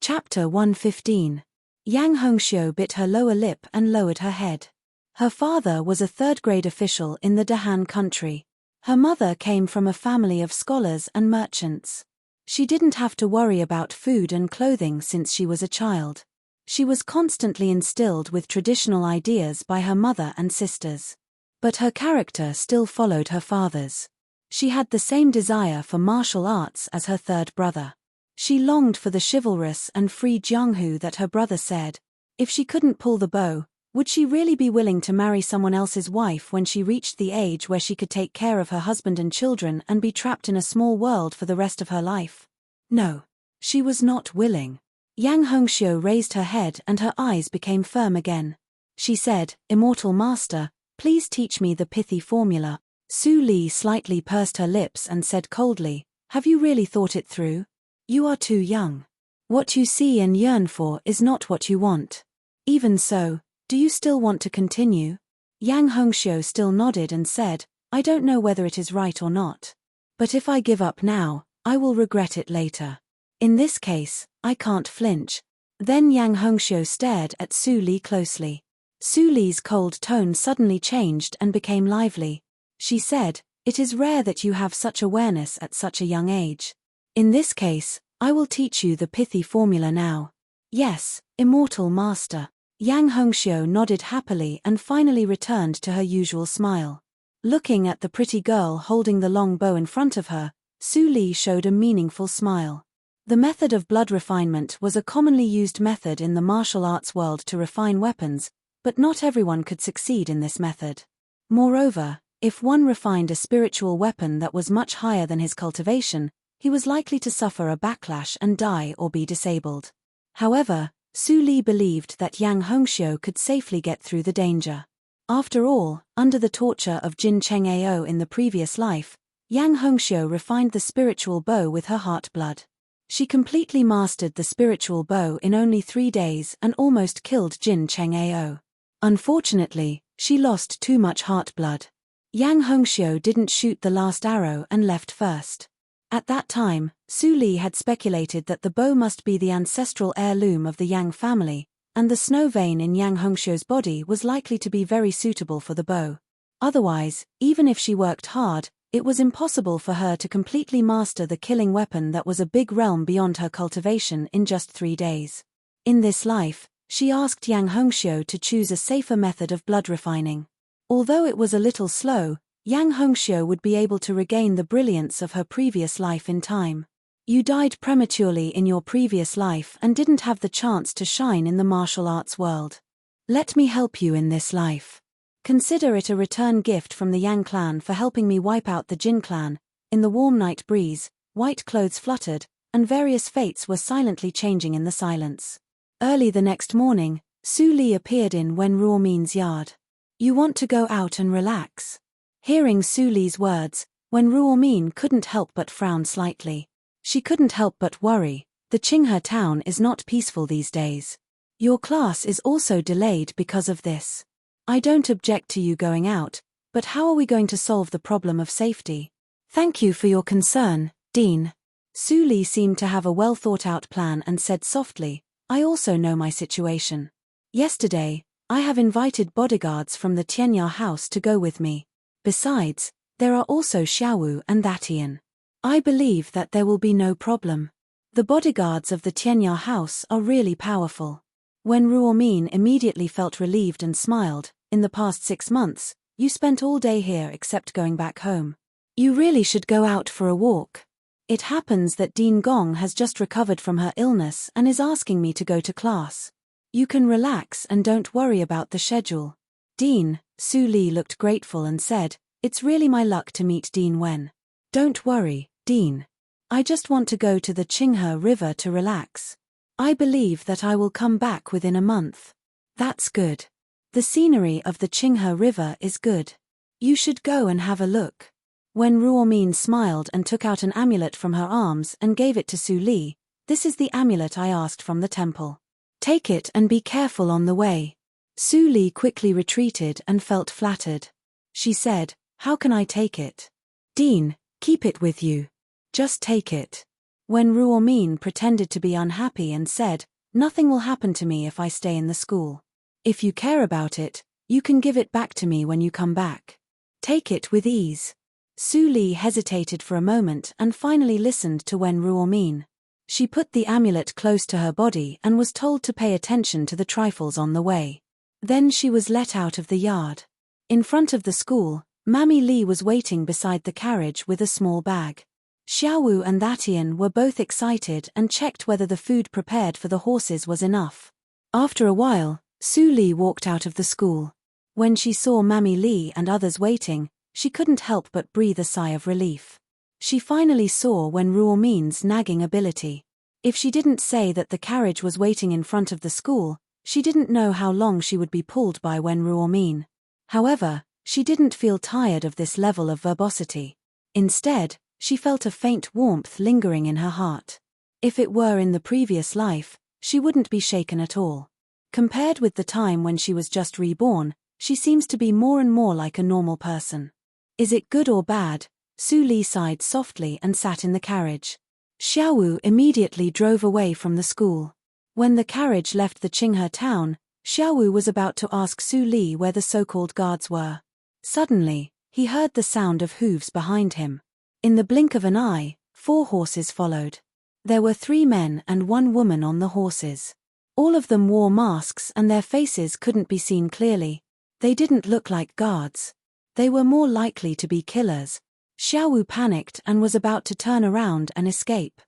Chapter 115. Yang Hongxiu bit her lower lip and lowered her head. Her father was a third-grade official in the Dahan country. Her mother came from a family of scholars and merchants. She didn't have to worry about food and clothing since she was a child. She was constantly instilled with traditional ideas by her mother and sisters. But her character still followed her father's. She had the same desire for martial arts as her third brother. She longed for the chivalrous and free Jianghu that her brother said. If she couldn't pull the bow, would she really be willing to marry someone else's wife when she reached the age where she could take care of her husband and children and be trapped in a small world for the rest of her life? No. She was not willing. Yang Hongxiu raised her head and her eyes became firm again. She said, "Immortal Master, please teach me the pithy formula." Su Li slightly pursed her lips and said coldly, "Have you really thought it through? You are too young. What you see and yearn for is not what you want. Even so, do you still want to continue?" Yang Hongxiu still nodded and said, "I don't know whether it is right or not. But if I give up now, I will regret it later. In this case, I can't flinch." Then Yang Hongxiu stared at Su Li closely. Su Li's cold tone suddenly changed and became lively. She said, "It is rare that you have such awareness at such a young age. In this case, I will teach you the pithy formula now." "Yes, Immortal Master." Yang Hongxiu nodded happily and finally returned to her usual smile. Looking at the pretty girl holding the long bow in front of her, Su Li showed a meaningful smile. The method of blood refinement was a commonly used method in the martial arts world to refine weapons, but not everyone could succeed in this method. Moreover, if one refined a spiritual weapon that was much higher than his cultivation, he was likely to suffer a backlash and die or be disabled. However, Su Li believed that Yang Hongxiu could safely get through the danger. After all, under the torture of Jin Chengao in the previous life, Yang Hongxiu refined the spiritual bow with her heart blood. She completely mastered the spiritual bow in only 3 days and almost killed Jin Chengao. Unfortunately, she lost too much heart blood. Yang Hongxiu didn't shoot the last arrow and left first. At that time, Su Li had speculated that the bow must be the ancestral heirloom of the Yang family, and the snow vein in Yang Hongxiu's body was likely to be very suitable for the bow. Otherwise, even if she worked hard, it was impossible for her to completely master the killing weapon that was a big realm beyond her cultivation in just 3 days. In this life, she asked Yang Hongxiu to choose a safer method of blood refining. Although it was a little slow, Yang Hongxiu would be able to regain the brilliance of her previous life in time. You died prematurely in your previous life and didn't have the chance to shine in the martial arts world. Let me help you in this life. Consider it a return gift from the Yang clan for helping me wipe out the Jin clan. In the warm night breeze, white clothes fluttered, and various fates were silently changing in the silence. Early the next morning, Su Li appeared in Wen Ruomin's yard. You want to go out and relax? Hearing Su Li's words, Wen Ruomin couldn't help but frown slightly. She couldn't help but worry. The Qinghe town is not peaceful these days. Your class is also delayed because of this. I don't object to you going out, but how are we going to solve the problem of safety? Thank you for your concern, Dean. Su Li seemed to have a well-thought-out plan and said softly, I also know my situation. Yesterday, I have invited bodyguards from the Tianya house to go with me. Besides, there are also Xiaowu and Thatian. I believe that there will be no problem. The bodyguards of the Tianya house are really powerful. When Ruomin immediately felt relieved and smiled, in the past 6 months, you spent all day here except going back home. You really should go out for a walk. It happens that Dean Gong has just recovered from her illness and is asking me to go to class. You can relax and don't worry about the schedule. Dean, Su Li looked grateful and said, It's really my luck to meet Dean Wen. Don't worry, Dean. I just want to go to the Qinghe River to relax. I believe that I will come back within a month. That's good. The scenery of the Qinghe River is good. You should go and have a look. When Ruomin smiled and took out an amulet from her arms and gave it to Su Li, this is the amulet I asked from the temple. Take it and be careful on the way. Su Li quickly retreated and felt flattered. She said, How can I take it? Dean, keep it with you. Just take it. When Ruomin pretended to be unhappy and said, Nothing will happen to me if I stay in the school. If you care about it, you can give it back to me when you come back. Take it with ease. Su Li hesitated for a moment and finally listened to Wen Ruomin. She put the amulet close to her body and was told to pay attention to the trifles on the way. Then she was let out of the yard. In front of the school, Mammy Li was waiting beside the carriage with a small bag. Xiaowu and Thatian were both excited and checked whether the food prepared for the horses was enough. After a while, Su Li walked out of the school. When she saw Mammy Li and others waiting, she couldn't help but breathe a sigh of relief. She finally saw Wen Ruomin's nagging ability. If she didn't say that the carriage was waiting in front of the school, she didn't know how long she would be pulled by Wen Ruomin. However, she didn't feel tired of this level of verbosity. Instead, she felt a faint warmth lingering in her heart. If it were in the previous life, she wouldn't be shaken at all. Compared with the time when she was just reborn, she seems to be more and more like a normal person. Is it good or bad? Su Li sighed softly and sat in the carriage. Xiaowu immediately drove away from the school. When the carriage left the Qinghe town, Xiaowu was about to ask Su Li where the so-called guards were. Suddenly, he heard the sound of hooves behind him. In the blink of an eye, 4 horses followed. There were 3 men and 1 woman on the horses. All of them wore masks and their faces couldn't be seen clearly. They didn't look like guards. They were more likely to be killers. Xiaowu panicked and was about to turn around and escape.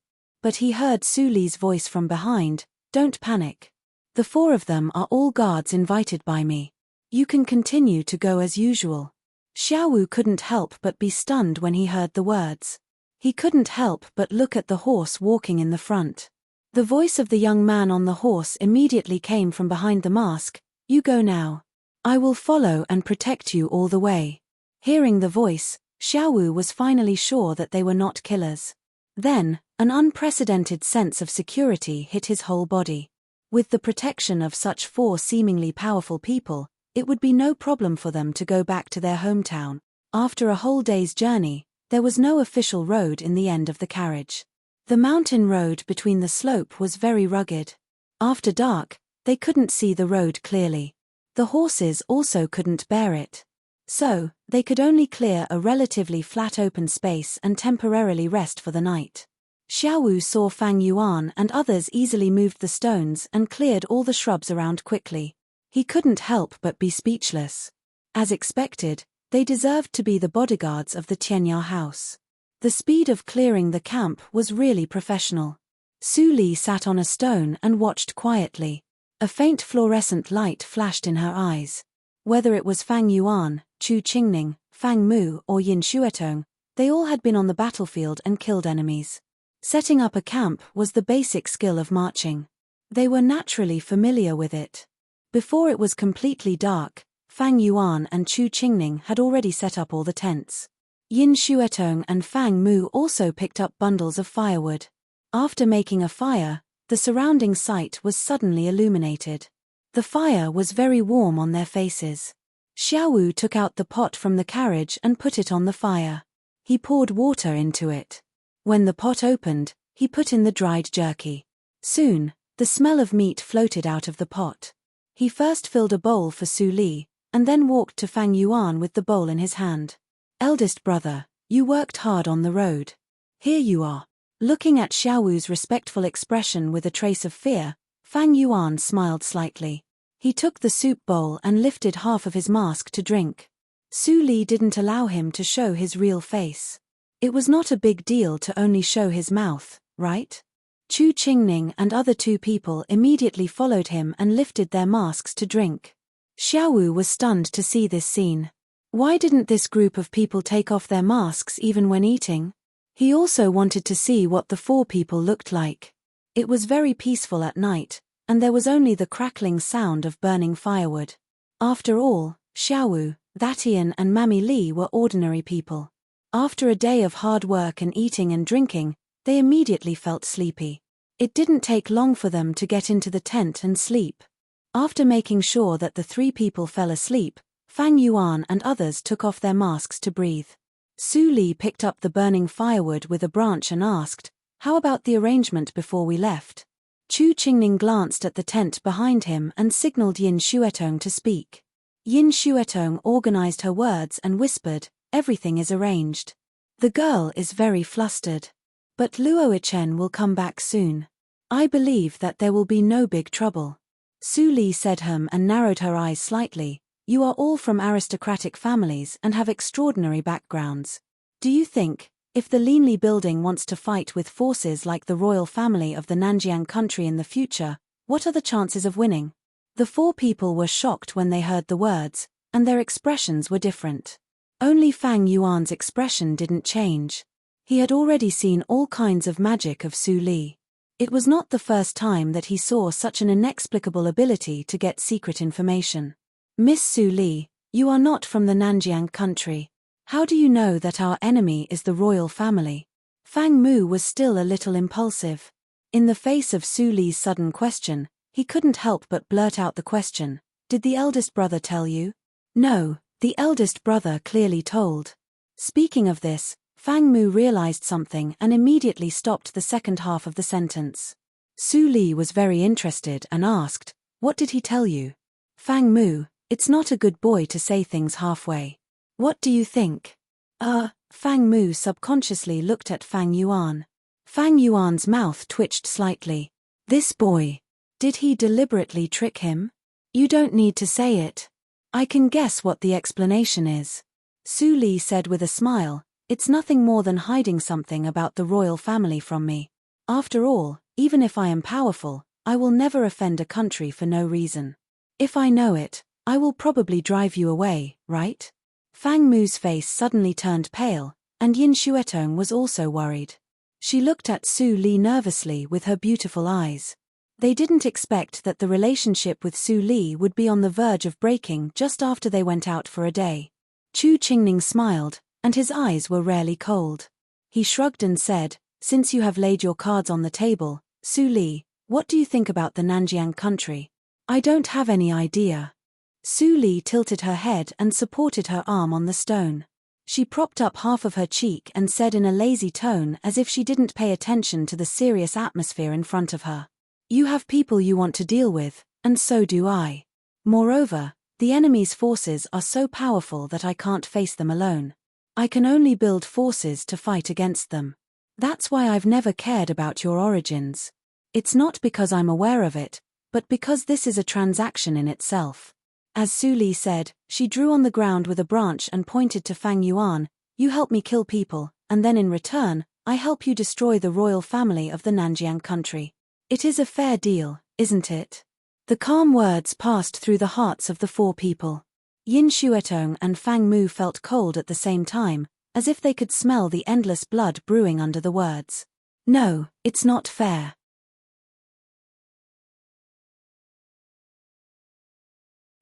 But he heard Su Li's voice from behind, Don't panic. The 4 of them are all guards invited by me. You can continue to go as usual. Xiaowu couldn't help but be stunned when he heard the words. He couldn't help but look at the horse walking in the front. The voice of the young man on the horse immediately came from behind the mask, You go now. I will follow and protect you all the way. Hearing the voice, Xiaowu was finally sure that they were not killers. Then, an unprecedented sense of security hit his whole body. With the protection of such 4 seemingly powerful people, it would be no problem for them to go back to their hometown. After a whole day's journey, there was no official road in the end of the carriage. The mountain road between the slope was very rugged. After dark, they couldn't see the road clearly. The horses also couldn't bear it. So, they could only clear a relatively flat open space and temporarily rest for the night. Xiaowu saw Fang Yuan and others easily moved the stones and cleared all the shrubs around quickly. He couldn't help but be speechless. As expected, They deserved to be the bodyguards of the Tianya house. The speed of clearing the camp was really professional. Su Li sat on a stone and watched quietly. A faint fluorescent light flashed in her eyes. Whether it was Fang Yuan, Chu Qingning, Fang Mu or Yin Xuetong, they all had been on the battlefield and killed enemies. Setting up a camp was the basic skill of marching. They were naturally familiar with it. Before it was completely dark, Fang Yuan and Chu Qingning had already set up all the tents. Yin Xuetong and Fang Mu also picked up bundles of firewood. After making a fire, the surrounding site was suddenly illuminated. The fire was very warm on their faces. Xiaowu took out the pot from the carriage and put it on the fire. He poured water into it. When the pot opened, he put in the dried jerky. Soon, the smell of meat floated out of the pot. He first filled a bowl for Su Li, and then walked to Fang Yuan with the bowl in his hand. "Eldest brother, you worked hard on the road. Here you are." Looking at Xiaowu's respectful expression with a trace of fear, Fang Yuan smiled slightly. He took the soup bowl and lifted half of his mask to drink. Su Li didn't allow him to show his real face. It was not a big deal to only show his mouth, right? Chu Qingning and other two people immediately followed him and lifted their masks to drink. Xiaowu was stunned to see this scene. Why didn't this group of people take off their masks even when eating? He also wanted to see what the four people looked like. It was very peaceful at night, and there was only the crackling sound of burning firewood. After all, Xiaowu, Thatian and Mammy Li were ordinary people. After a day of hard work and eating and drinking, they immediately felt sleepy. It didn't take long for them to get into the tent and sleep. After making sure that the three people fell asleep, Fang Yuan and others took off their masks to breathe. Su Li picked up the burning firewood with a branch and asked, "How about the arrangement before we left?" Chu Qingning glanced at the tent behind him and signaled Yin Xuetong to speak. Yin Xuetong organized her words and whispered, "Everything is arranged." The girl is very flustered. "But Luo Chen will come back soon. I believe that there will be no big trouble." Su Li said and narrowed her eyes slightly. "You are all from aristocratic families and have extraordinary backgrounds. Do you think, if the Linli building wants to fight with forces like the royal family of the Nanjiang country in the future, what are the chances of winning?" The four people were shocked when they heard the words, and their expressions were different. Only Fang Yuan's expression didn't change. He had already seen all kinds of magic of Su Li. It was not the first time that he saw such an inexplicable ability to get secret information. "Miss Su Li, you are not from the Nanjiang country. How do you know that our enemy is the royal family?" Fang Mu was still a little impulsive. In the face of Su Li's sudden question, he couldn't help but blurt out the question, "Did the eldest brother tell you?" "No, the eldest brother clearly told." Speaking of this, Fang Mu realized something and immediately stopped the second half of the sentence. Su Li was very interested and asked, "What did he tell you?" "Fang Mu, it's not a good boy to say things halfway. What do you think?" Fang Mu subconsciously looked at Fang Yuan. Fang Yuan's mouth twitched slightly. "This boy. Did he deliberately trick him?" "You don't need to say it. I can guess what the explanation is." Su Li said with a smile, "It's nothing more than hiding something about the royal family from me. After all, even if I am powerful, I will never offend a country for no reason. If I know it, I will probably drive you away, right?" Fang Mu's face suddenly turned pale, and Yin Xuetong was also worried. She looked at Su Li nervously with her beautiful eyes. They didn't expect that the relationship with Su Li would be on the verge of breaking just after they went out for a day. Chu Qingning smiled, and his eyes were rarely cold. He shrugged and said, "Since you have laid your cards on the table, Su Li, what do you think about the Nanjiang country?" "I don't have any idea." Su Li tilted her head and supported her arm on the stone. She propped up half of her cheek and said in a lazy tone as if she didn't pay attention to the serious atmosphere in front of her, "You have people you want to deal with, and so do I. Moreover, the enemy's forces are so powerful that I can't face them alone. I can only build forces to fight against them. That's why I've never cared about your origins. It's not because I'm aware of it, but because this is a transaction in itself. As Su Li said, she drew on the ground with a branch and pointed to Fang Yuan. You help me kill people, and then in return, I help you destroy the royal family of the Nanjiang country. It is a fair deal, isn't it? The calm words passed through the hearts of the four people. Yin Xuetong and Fang Mu felt cold at the same time, as if they could smell the endless blood brewing under the words. No, it's not fair.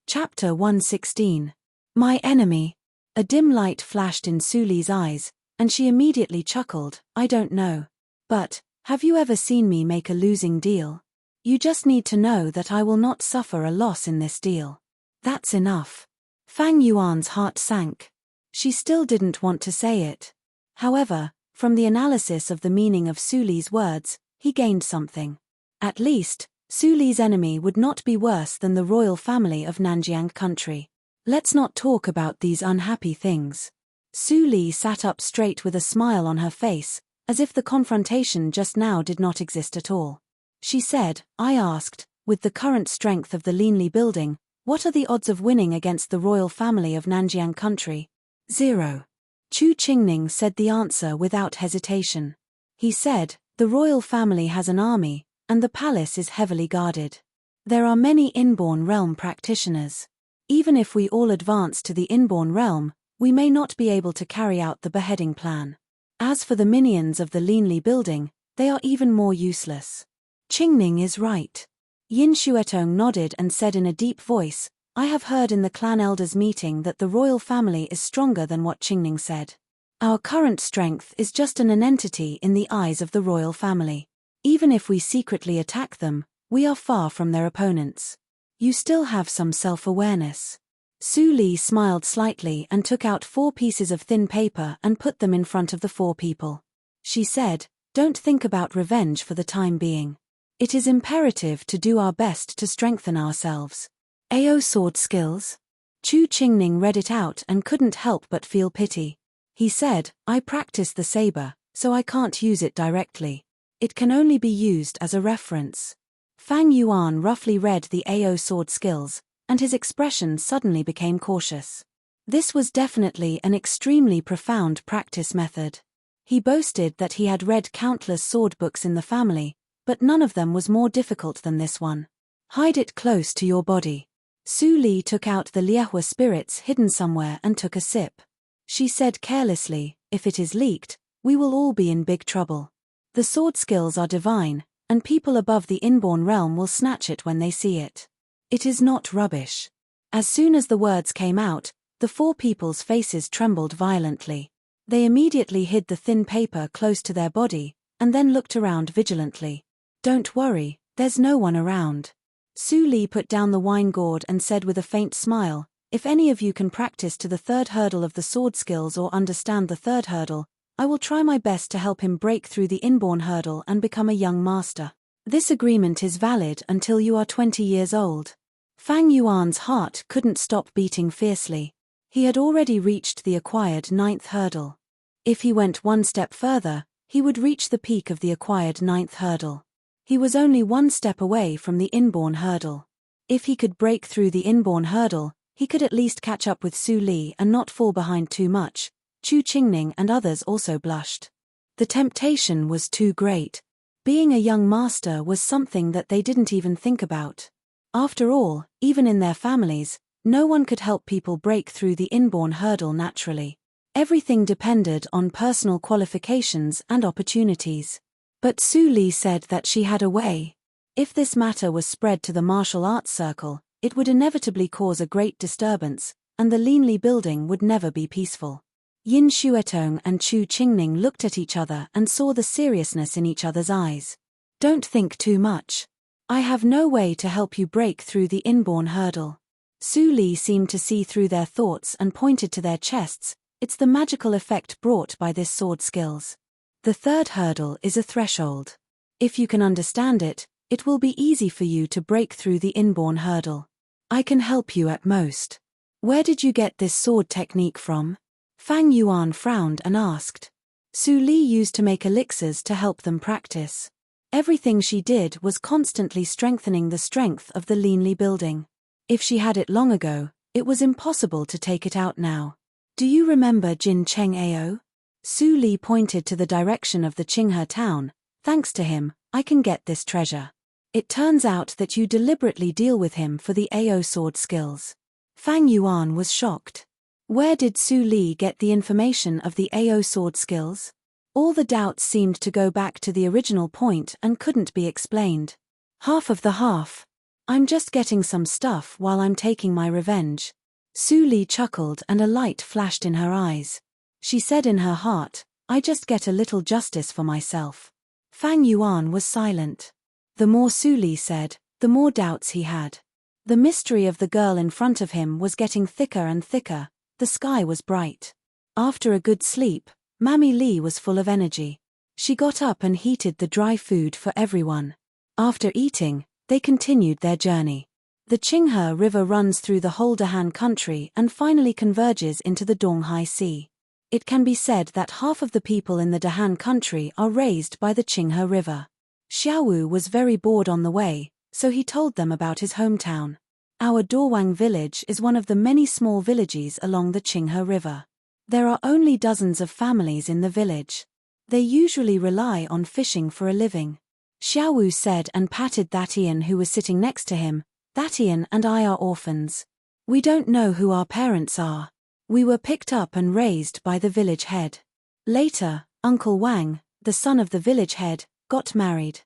Chapter 116. My enemy. A dim light flashed in Su Li's eyes, and she immediately chuckled. I don't know. But, have you ever seen me make a losing deal? You just need to know that I will not suffer a loss in this deal. That's enough. Fang Yuan's heart sank. She still didn't want to say it. However, from the analysis of the meaning of Su Li's words, he gained something. At least, Su Li's enemy would not be worse than the royal family of Nanjiang country. Let's not talk about these unhappy things. Su Li sat up straight with a smile on her face, as if the confrontation just now did not exist at all. She said, I asked, with the current strength of the Linli building, what are the odds of winning against the royal family of Nanjiang country? 0. Chu Qingning said the answer without hesitation. He said, the royal family has an army, and the palace is heavily guarded. There are many inborn realm practitioners. Even if we all advance to the inborn realm, we may not be able to carry out the beheading plan. As for the minions of the Linli building, they are even more useless. Qingning is right. Yin Xuetong nodded and said in a deep voice, I have heard in the clan elders meeting that the royal family is stronger than what Qingning said. Our current strength is just an nonentity in the eyes of the royal family. Even if we secretly attack them, we are far from their opponents. You still have some self-awareness. Su Li smiled slightly and took out 4 pieces of thin paper and put them in front of the 4 people. She said, don't think about revenge for the time being. It is imperative to do our best to strengthen ourselves. AO sword skills? Chu Qingning read it out and couldn't help but feel pity. He said, I practice the saber, so I can't use it directly. It can only be used as a reference. Fang Yuan roughly read the AO sword skills, and his expression suddenly became cautious. This was definitely an extremely profound practice method. He boasted that he had read countless sword books in the family, but none of them was more difficult than this one. Hide it close to your body. Su Li took out the Liehua spirits hidden somewhere and took a sip. She said carelessly, if it is leaked, we will all be in big trouble. The sword skills are divine, and people above the inborn realm will snatch it when they see it. It is not rubbish. As soon as the words came out, the 4 people's faces trembled violently. They immediately hid the thin paper close to their body, and then looked around vigilantly. Don't worry, there's no one around. Su Li put down the wine gourd and said with a faint smile, if any of you can practice to the 3rd hurdle of the sword skills or understand the 3rd hurdle, I will try my best to help him break through the inborn hurdle and become a young master. This agreement is valid until you are 20 years old. Fang Yuan's heart couldn't stop beating fiercely. He had already reached the acquired 9th hurdle. If he went one step further, he would reach the peak of the acquired 9th hurdle. He was only 1 step away from the inborn hurdle. If he could break through the inborn hurdle, he could at least catch up with Su Li and not fall behind too much. Chu Qingning and others also blushed. The temptation was too great. Being a young master was something that they didn't even think about. After all, even in their families, no one could help people break through the inborn hurdle naturally. Everything depended on personal qualifications and opportunities. But Su Li said that she had a way. If this matter was spread to the martial arts circle, it would inevitably cause a great disturbance, and the Linli building would never be peaceful. Yin Xuetong and Chu Qingning looked at each other and saw the seriousness in each other's eyes. Don't think too much. I have no way to help you break through the inborn hurdle. Su Li seemed to see through their thoughts and pointed to their chests. It's the magical effect brought by this sword skills. The 3rd hurdle is a threshold. If you can understand it, it will be easy for you to break through the inborn hurdle. I can help you at most. Where did you get this sword technique from? Fang Yuan frowned and asked. Su Li used to make elixirs to help them practice. Everything she did was constantly strengthening the strength of the Linli building. If she had it long ago, it was impossible to take it out now. Do you remember Jin Cheng Ao? Su Li pointed to the direction of the Qinghe town. Thanks to him, I can get this treasure. It turns out that you deliberately deal with him for the Ao sword skills. Fang Yuan was shocked. Where did Su Li get the information of the Ao sword skills? All the doubts seemed to go back to the original point and couldn't be explained. Half of the half. I'm just getting some stuff while I'm taking my revenge. Su Li chuckled and a light flashed in her eyes. She said in her heart, I just get a little justice for myself. Fang Yuan was silent. The more Su Li said, the more doubts he had. The mystery of the girl in front of him was getting thicker and thicker. The sky was bright. After a good sleep, Mammy Li was full of energy. She got up and heated the dry food for everyone. After eating, they continued their journey. The Qinghe River runs through the whole Dahan country and finally converges into the Donghai Sea. It can be said that half of the people in the Dahan country are raised by the Qinghe River. Xiaowu was very bored on the way, so he told them about his hometown. Our Dawang village is one of the many small villages along the Qinghe River. There are only dozens of families in the village. They usually rely on fishing for a living. Xiaowu said and patted Thatian who was sitting next to him. Thatian and I are orphans. We don't know who our parents are. We were picked up and raised by the village head. Later, Uncle Wang, the son of the village head, got married.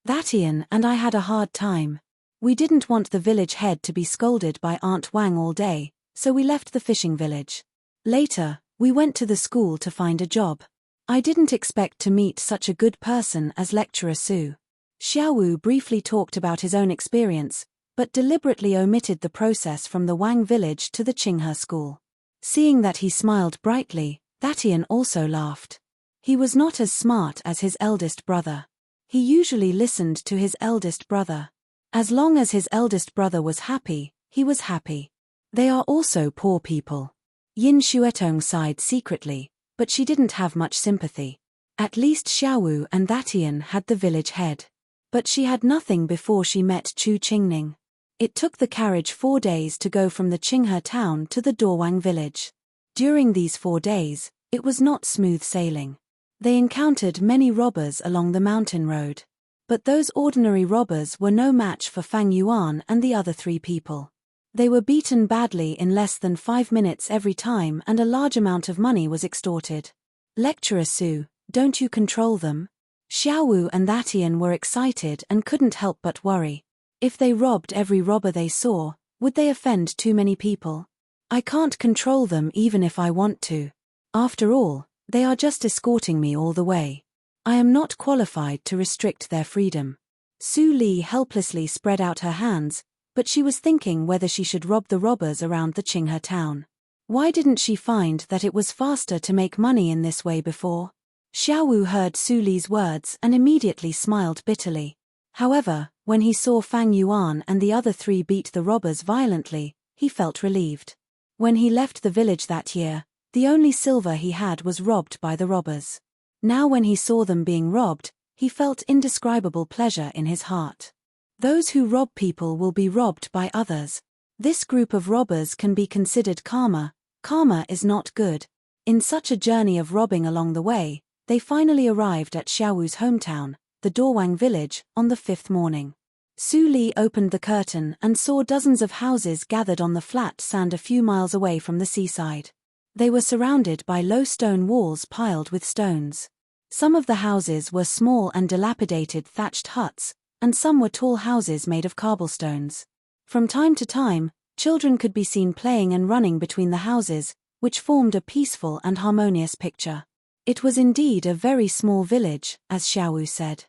Thatian and I had a hard time. We didn't want the village head to be scolded by Aunt Wang all day, so we left the fishing village. Later, we went to the school to find a job. I didn't expect to meet such a good person as Lecturer Su. Xiaowu briefly talked about his own experience, but deliberately omitted the process from the Wang village to the Qinghe school. Seeing that he smiled brightly, Thatian also laughed. He was not as smart as his eldest brother. He usually listened to his eldest brother. As long as his eldest brother was happy, he was happy. They are also poor people. Yin Xuetong sighed secretly, but she didn't have much sympathy. At least Xiaowu and Thatian had the village head. But she had nothing before she met Chu Qingning. It took the carriage 4 days to go from the Qinghe town to the Dawang village. During these 4 days, it was not smooth sailing. They encountered many robbers along the mountain road. But those ordinary robbers were no match for Fang Yuan and the other 3 people. They were beaten badly in less than 5 minutes every time and a large amount of money was extorted. Lecturer Su, don't you control them? Xiaowu and Thatian were excited and couldn't help but worry. If they robbed every robber they saw, would they offend too many people? I can't control them even if I want to. After all, they are just escorting me all the way. I am not qualified to restrict their freedom. Su Li helplessly spread out her hands, but she was thinking whether she should rob the robbers around the Qinghe town. Why didn't she find that it was faster to make money in this way before? Xiaowu heard Su Li's words and immediately smiled bitterly. However, when he saw Fang Yuan and the other 3 beat the robbers violently, he felt relieved. When he left the village that year, the only silver he had was robbed by the robbers. Now when he saw them being robbed, he felt indescribable pleasure in his heart. Those who rob people will be robbed by others. This group of robbers can be considered karma. Karma is not good. In such a journey of robbing along the way, they finally arrived at Xiaowu's hometown, the Dawang village, on the 5th morning. Su Li opened the curtain and saw dozens of houses gathered on the flat sand a few miles away from the seaside. They were surrounded by low stone walls piled with stones. Some of the houses were small and dilapidated thatched huts, and some were tall houses made of cobblestones. From time to time, children could be seen playing and running between the houses, which formed a peaceful and harmonious picture. It was indeed a very small village, as Xiaowu said.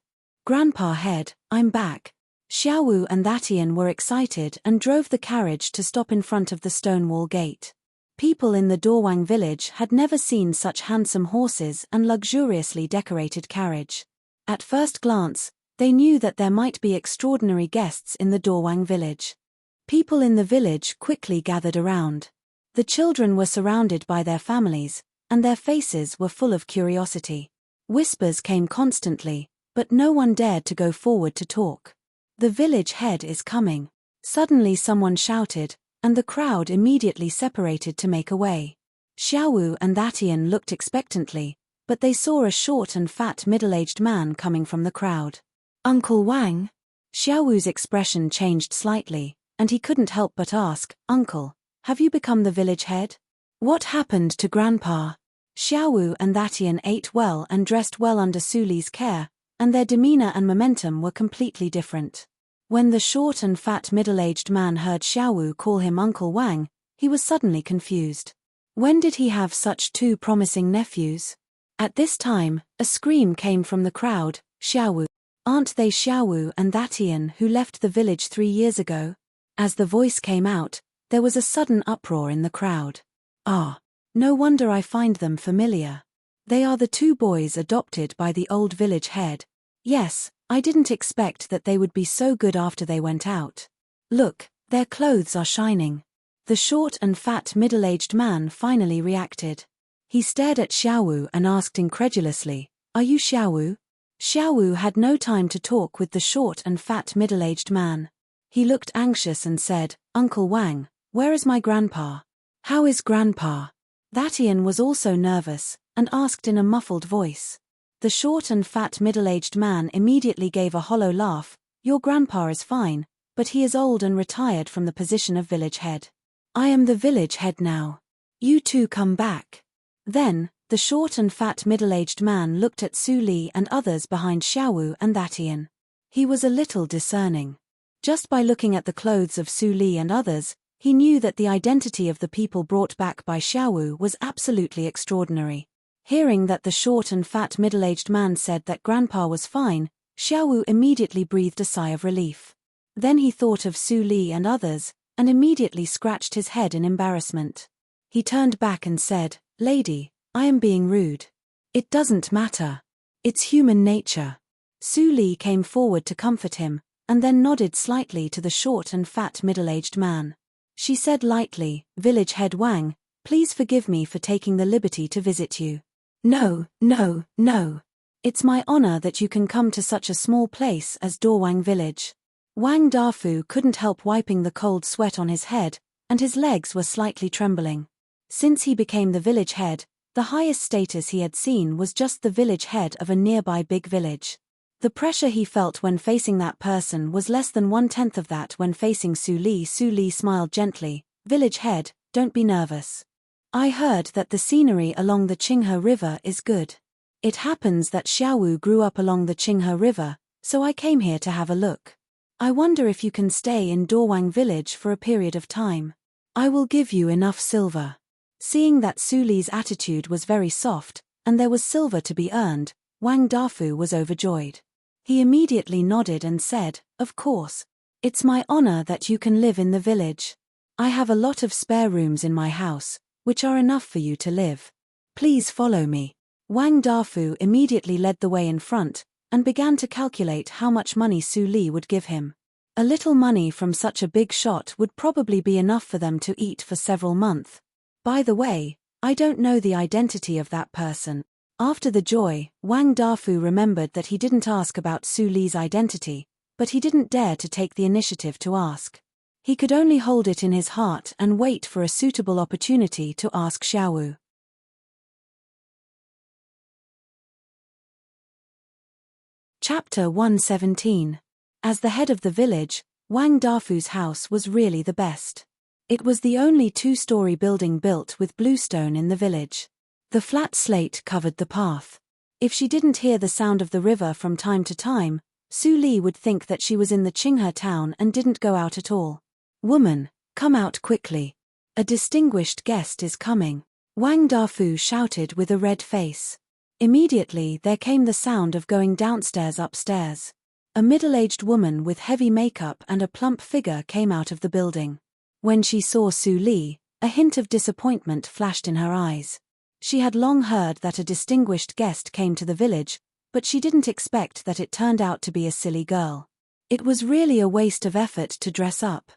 Grandpa Head, I'm back. Xiaowu and Thatian were excited and drove the carriage to stop in front of the stone wall gate. People in the Dawang village had never seen such handsome horses and luxuriously decorated carriage. At first glance, they knew that there might be extraordinary guests in the Dawang village. People in the village quickly gathered around. The children were surrounded by their families, and their faces were full of curiosity. Whispers came constantly, but no one dared to go forward to talk. The village head is coming. Suddenly someone shouted, and the crowd immediately separated to make a way. Xiaowu and Thatian looked expectantly, but they saw a short and fat middle-aged man coming from the crowd. Uncle Wang? Xiaowu's expression changed slightly, and he couldn't help but ask, Uncle, have you become the village head? What happened to Grandpa? Xiaowu and Thatian ate well and dressed well under Su Li's care, and their demeanor and momentum were completely different. When the short and fat middle-aged man heard Xiaowu call him Uncle Wang, he was suddenly confused. When did he have such two promising nephews? At this time, a scream came from the crowd, Xiaowu. Aren't they Xiaowu and Thatian who left the village 3 years ago? As the voice came out, there was a sudden uproar in the crowd. Ah, no wonder I find them familiar. They are the 2 boys adopted by the old village head. Yes, I didn't expect that they would be so good after they went out. Look, their clothes are shining. The short and fat middle-aged man finally reacted. He stared at Xiaowu and asked incredulously, Are you Xiaowu? Xiaowu had no time to talk with the short and fat middle-aged man. He looked anxious and said, Uncle Wang, where is my grandpa? How is Grandpa? Thatian was also nervous, and asked in a muffled voice. The short and fat middle-aged man immediately gave a hollow laugh, Your grandpa is fine, but he is old and retired from the position of village head. I am the village head now. You 2 come back. Then, the short and fat middle-aged man looked at Su Li and others behind Xiaowu and Thatian. He was a little discerning. Just by looking at the clothes of Su Li and others, he knew that the identity of the people brought back by Xiaowu was absolutely extraordinary. Hearing that the short and fat middle-aged man said that Grandpa was fine, Xiaowu immediately breathed a sigh of relief. Then he thought of Su Li and others, and immediately scratched his head in embarrassment. He turned back and said, Lady, I am being rude. It doesn't matter. It's human nature. Su Li came forward to comfort him, and then nodded slightly to the short and fat middle-aged man. She said lightly, Village head Wang, please forgive me for taking the liberty to visit you. No. It's my honor that you can come to such a small place as Dawang village. Wang Dafu couldn't help wiping the cold sweat on his head, and his legs were slightly trembling. Since he became the village head, the highest status he had seen was just the village head of a nearby big village. The pressure he felt when facing that person was less than 1/10 of that when facing Su Li. Su Li smiled gently, Village head, don't be nervous. I heard that the scenery along the Qinghe River is good. It happens that Xiaowu grew up along the Qinghe River, so I came here to have a look. I wonder if you can stay in Dawang village for a period of time. I will give you enough silver. Seeing that Su Li's attitude was very soft, and there was silver to be earned, Wang Dafu was overjoyed. He immediately nodded and said, Of course. It's my honor that you can live in the village. I have a lot of spare rooms in my house, which are enough for you to live. Please follow me. Wang Dafu immediately led the way in front, and began to calculate how much money Su Li would give him. A little money from such a big shot would probably be enough for them to eat for several months. By the way, I don't know the identity of that person. After the joy, Wang Dafu remembered that he didn't ask about Su Li's identity, but he didn't dare to take the initiative to ask. He could only hold it in his heart and wait for a suitable opportunity to ask Xiaowu. Chapter 117. As the head of the village, Wang Dafu's house was really the best. It was the only 2-story building built with bluestone in the village. The flat slate covered the path. If she didn't hear the sound of the river from time to time, Su Li would think that she was in the Qinghe town and didn't go out at all. Woman, come out quickly. A distinguished guest is coming. Wang Dafu shouted with a red face. Immediately there came the sound of going downstairs upstairs. A middle-aged woman with heavy makeup and a plump figure came out of the building. When she saw Su Li, a hint of disappointment flashed in her eyes. She had long heard that a distinguished guest came to the village, but she didn't expect that it turned out to be a silly girl. It was really a waste of effort to dress up.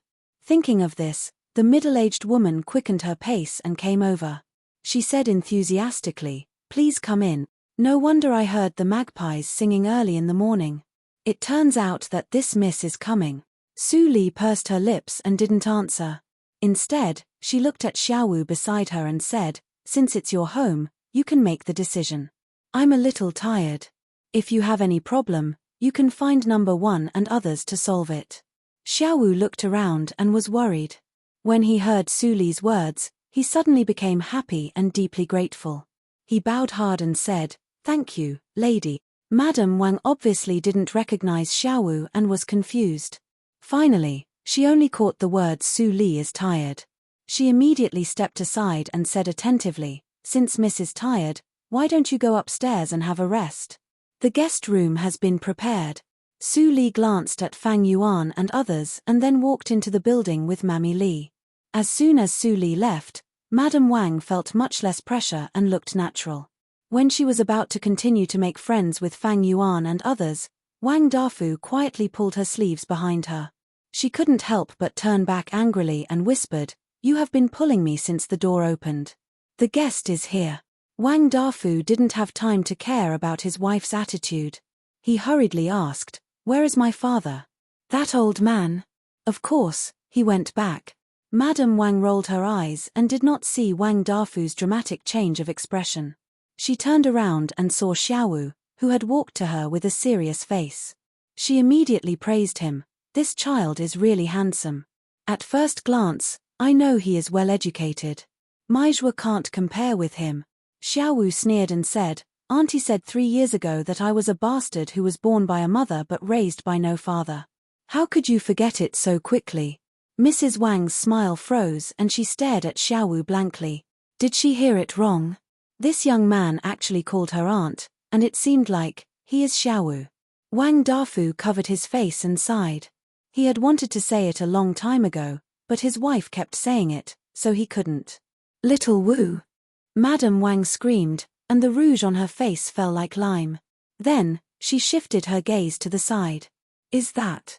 Thinking of this, the middle-aged woman quickened her pace and came over. She said enthusiastically, Please come in. No wonder I heard the magpies singing early in the morning. It turns out that this miss is coming. Su Li pursed her lips and didn't answer. Instead, she looked at Xiaowu beside her and said, "Since it's your home, you can make the decision. I'm a little tired. If you have any problem, you can find number 1 and others to solve it." Xiaowu looked around and was worried. When he heard Su Li's words, he suddenly became happy and deeply grateful. He bowed hard and said, "Thank you, lady." Madame Wang obviously didn't recognize Xiaowu and was confused. Finally, she only caught the words "Su Li is tired." She immediately stepped aside and said attentively, "Since Miss is tired, why don't you go upstairs and have a rest? The guest room has been prepared." Su Li glanced at Fang Yuan and others and then walked into the building with Mammy Li. As soon as Su Li left, Madame Wang felt much less pressure and looked natural. When she was about to continue to make friends with Fang Yuan and others, Wang Dafu quietly pulled her sleeves behind her. She couldn't help but turn back angrily and whispered, "You have been pulling me since the door opened. The guest is here." Wang Dafu didn't have time to care about his wife's attitude. He hurriedly asked, "Where is my father?" "That old man. Of course, he went back." Madame Wang rolled her eyes and did not see Wang Dafu's dramatic change of expression. She turned around and saw Xiaowu, who had walked to her with a serious face. She immediately praised him. "This child is really handsome. At first glance, I know he is well educated. Maizhua can't compare with him." Xiaowu sneered and said, "Auntie said 3 years ago that I was a bastard who was born by a mother but raised by no father. How could you forget it so quickly?" Mrs. Wang's smile froze and she stared at Xiaowu blankly. Did she hear it wrong? This young man actually called her aunt, and it seemed like, he is Xiaowu. Wang Dafu covered his face and sighed. He had wanted to say it a long time ago, but his wife kept saying it, so he couldn't. "Little Wu!" Madame Wang screamed, and the rouge on her face fell like lime. Then, she shifted her gaze to the side. Is that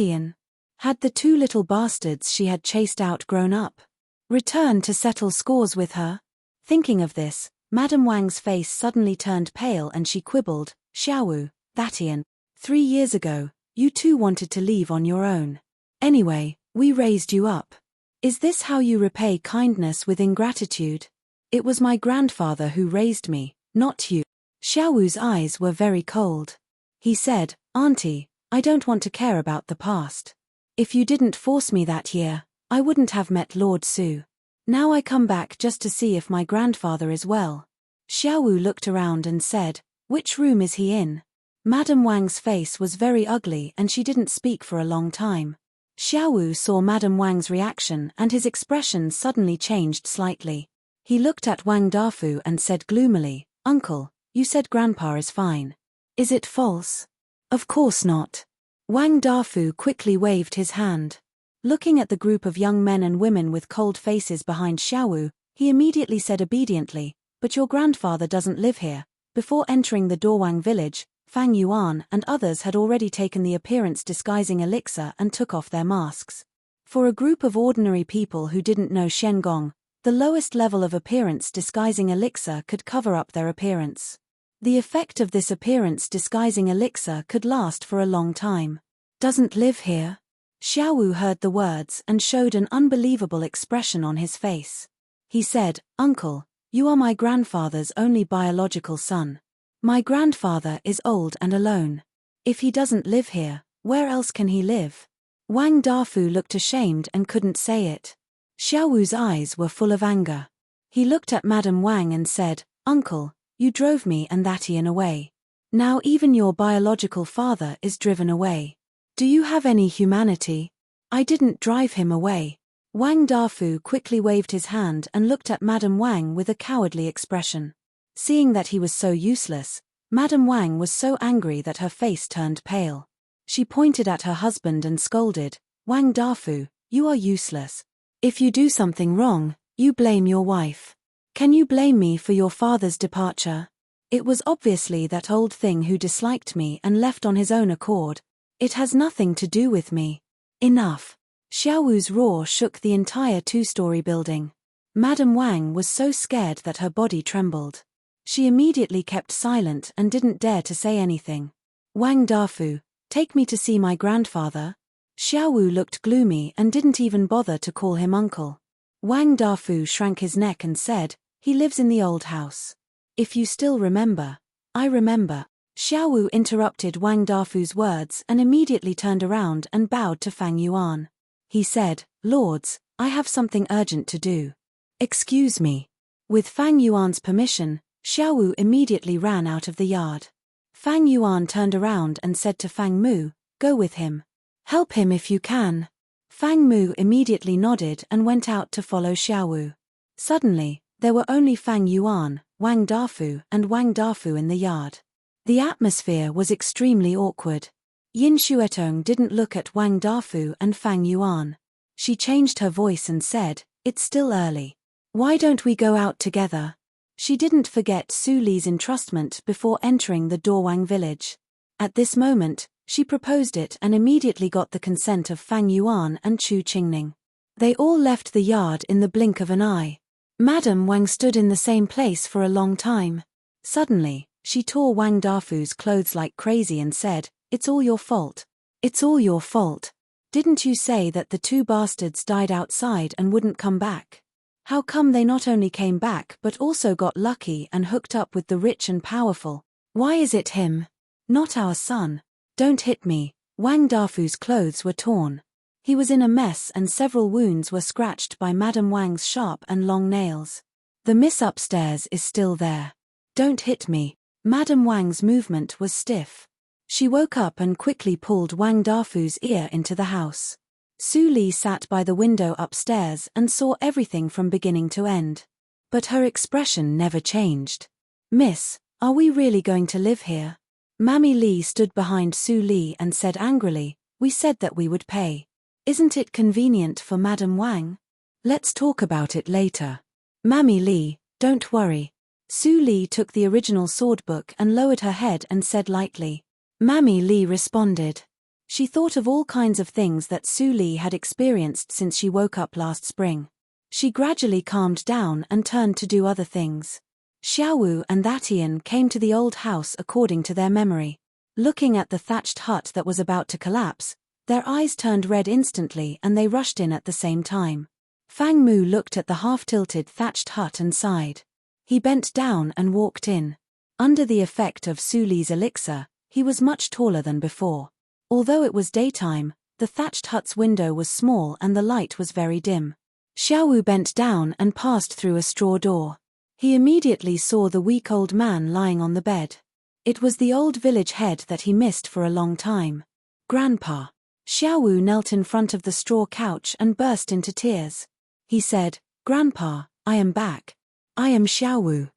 Ian? Had the 2 little bastards she had chased out grown up? Returned to settle scores with her? Thinking of this, Madame Wang's face suddenly turned pale and she quibbled, "Xiaowu, that Ian. 3 years ago, you 2 wanted to leave on your own. Anyway, we raised you up. Is this how you repay kindness with ingratitude? It was my grandfather who raised me, not you." Xiaowu's eyes were very cold. He said, "Auntie, I don't want to care about the past. If you didn't force me that year, I wouldn't have met Lord Su. Now I come back just to see if my grandfather is well." Xiaowu looked around and said, "Which room is he in?" Madame Wang's face was very ugly and she didn't speak for a long time. Xiaowu saw Madame Wang's reaction and his expression suddenly changed slightly. He looked at Wang Dafu and said gloomily, "Uncle, you said Grandpa is fine. Is it false?" "Of course not." Wang Dafu quickly waved his hand. Looking at the group of young men and women with cold faces behind Xiaowu, he immediately said obediently, "But your grandfather doesn't live here." Before entering the Dawang village, Fang Yuan and others had already taken the appearance-disguising elixir and took off their masks. For a group of ordinary people who didn't know Shengong, the lowest level of appearance-disguising elixir could cover up their appearance. The effect of this appearance-disguising elixir could last for a long time. "Doesn't live here?" Xiaowu heard the words and showed an unbelievable expression on his face. He said, "Uncle, you are my grandfather's only biological son. My grandfather is old and alone. If he doesn't live here, where else can he live?" Wang Dafu looked ashamed and couldn't say it. Xiaowu's eyes were full of anger. He looked at Madame Wang and said, "Uncle, you drove me and that Ian away. Now even your biological father is driven away. Do you have any humanity?" "I didn't drive him away." Wang Dafu quickly waved his hand and looked at Madame Wang with a cowardly expression. Seeing that he was so useless, Madame Wang was so angry that her face turned pale. She pointed at her husband and scolded, "Wang Dafu, you are useless. If you do something wrong, you blame your wife. Can you blame me for your father's departure? It was obviously that old thing who disliked me and left on his own accord. It has nothing to do with me. Enough." Xiaowu's roar shook the entire 2-story building. Madame Wang was so scared that her body trembled. She immediately kept silent and didn't dare to say anything. "Wang Dafu, take me to see my grandfather." Xiaowu looked gloomy and didn't even bother to call him uncle. Wang Dafu shrank his neck and said, "He lives in the old house. If you still remember." "I remember." Xiaowu interrupted Wang Dafu's words and immediately turned around and bowed to Fang Yuan. He said, "Lords, I have something urgent to do." "Excuse me." With Fang Yuan's permission, Xiaowu immediately ran out of the yard. Fang Yuan turned around and said to Fang Mu, "Go with him. Help him if you can." Fang Mu immediately nodded and went out to follow Xiaowu. Suddenly, there were only Fang Yuan, Wang Dafu and Wang Dafu in the yard. The atmosphere was extremely awkward. Yin Xuetong didn't look at Wang Dafu and Fang Yuan. She changed her voice and said, "It's still early. Why don't we go out together?" She didn't forget Su Li's entrustment before entering the Dawang village. At this moment, she proposed it and immediately got the consent of Fang Yuan and Chu Qingning. They all left the yard in the blink of an eye. Madame Wang stood in the same place for a long time. Suddenly, she tore Wang Dafu's clothes like crazy and said, "It's all your fault. It's all your fault. Didn't you say that the two bastards died outside and wouldn't come back? How come they not only came back but also got lucky and hooked up with the rich and powerful? Why is it him? Not our son. Don't hit me." Wang Dafu's clothes were torn. He was in a mess and several wounds were scratched by Madame Wang's sharp and long nails. "The miss upstairs is still there. Don't hit me." Madame Wang's movement was stiff. She woke up and quickly pulled Wang Dafu's ear into the house. Su Li sat by the window upstairs and saw everything from beginning to end. But her expression never changed. "Miss, are we really going to live here?" Mammy Li stood behind Su Li and said angrily, "We said that we would pay. Isn't it convenient for Madame Wang? Let's talk about it later." "Mammy Li, don't worry." Su Li took the original sword book and lowered her head and said lightly. Mammy Li responded. She thought of all kinds of things that Su Li had experienced since she woke up last spring. She gradually calmed down and turned to do other things. Xiaowu and Thatian came to the old house according to their memory. Looking at the thatched hut that was about to collapse, their eyes turned red instantly and they rushed in at the same time. Fang Mu looked at the half-tilted thatched hut and sighed. He bent down and walked in. Under the effect of Su Li's elixir, he was much taller than before. Although it was daytime, the thatched hut's window was small and the light was very dim. Xiaowu bent down and passed through a straw door. He immediately saw the weak old man lying on the bed. It was the old village head that he missed for a long time. "Grandpa." Xiaowu knelt in front of the straw couch and burst into tears. He said, "Grandpa, I am back. I am Xiaowu.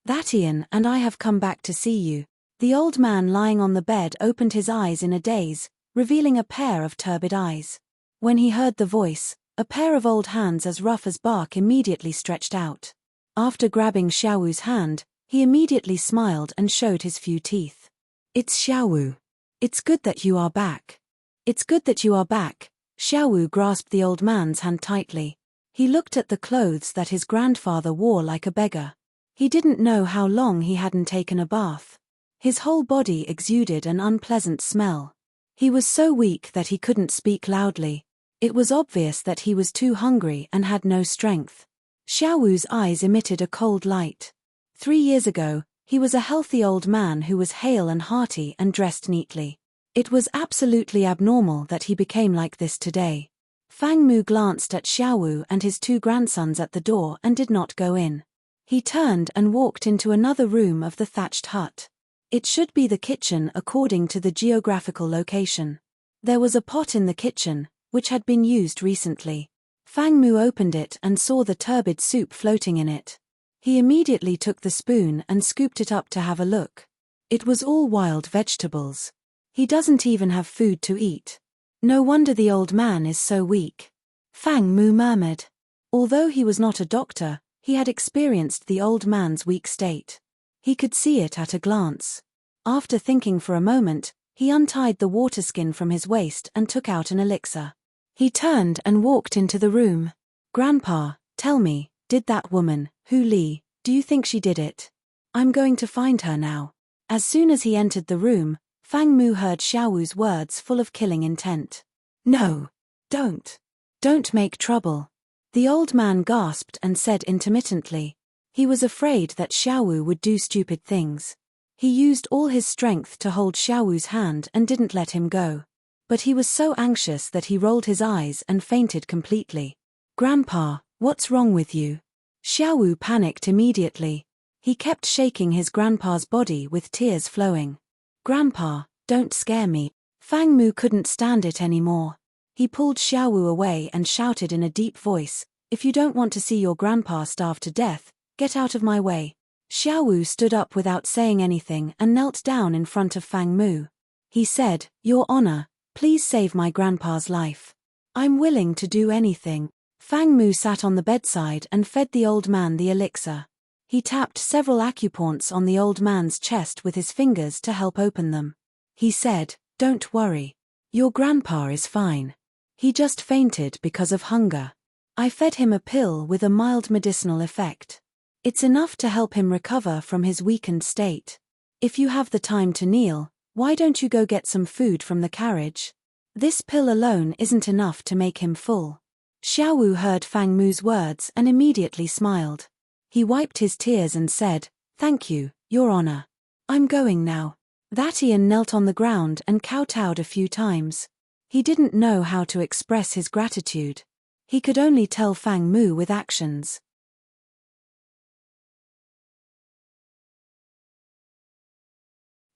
Thatian and I have come back to see you." The old man lying on the bed opened his eyes in a daze, revealing a pair of turbid eyes. When he heard the voice, a pair of old hands as rough as bark immediately stretched out. After grabbing Xiaowu's hand, he immediately smiled and showed his few teeth. "It's Xiaowu. It's good that you are back. It's good that you are back." Xiaowu grasped the old man's hand tightly. He looked at the clothes that his grandfather wore like a beggar. He didn't know how long he hadn't taken a bath. His whole body exuded an unpleasant smell. He was so weak that he couldn't speak loudly. It was obvious that he was too hungry and had no strength. Xiaowu's eyes emitted a cold light. 3 years ago, he was a healthy old man who was hale and hearty and dressed neatly. It was absolutely abnormal that he became like this today. Fang Mu glanced at Xiaowu and his 2 grandsons at the door and did not go in. He turned and walked into another room of the thatched hut. It should be the kitchen according to the geographical location. There was a pot in the kitchen, which had been used recently. Fang Mu opened it and saw the turbid soup floating in it. He immediately took the spoon and scooped it up to have a look. It was all wild vegetables. He doesn't even have food to eat. No wonder the old man is so weak. Fang Mu murmured. Although he was not a doctor, he had experienced the old man's weak state. He could see it at a glance. After thinking for a moment, he untied the water skin from his waist and took out an elixir. He turned and walked into the room. "Grandpa, tell me, did that woman, Hu Li, do you think she did it? I'm going to find her now." As soon as he entered the room, Fang Mu heard Xiaowu's words full of killing intent. No. Don't. Don't make trouble. The old man gasped and said intermittently. He was afraid that Xiaowu would do stupid things. He used all his strength to hold Xiaowu's hand and didn't let him go. But he was so anxious that he rolled his eyes and fainted completely. Grandpa, what's wrong with you? Xiaowu panicked immediately. He kept shaking his grandpa's body with tears flowing. Grandpa, don't scare me. Fang Mu couldn't stand it anymore. He pulled Xiaowu away and shouted in a deep voice, "If you don't want to see your grandpa starve to death, get out of my way." Xiaowu stood up without saying anything and knelt down in front of Fang Mu. He said, "Your Honor, please save my grandpa's life. I'm willing to do anything." Fang Mu sat on the bedside and fed the old man the elixir. He tapped several acupoints on the old man's chest with his fingers to help open them. He said, "Don't worry. Your grandpa is fine. He just fainted because of hunger. I fed him a pill with a mild medicinal effect. It's enough to help him recover from his weakened state. If you have the time to kneel, why don't you go get some food from the carriage? This pill alone isn't enough to make him full." Xiaowu heard Fang Mu's words and immediately smiled. He wiped his tears and said, "Thank you, Your Honor. I'm going now." That Ian knelt on the ground and kowtowed a few times. He didn't know how to express his gratitude. He could only tell Fang Mu with actions.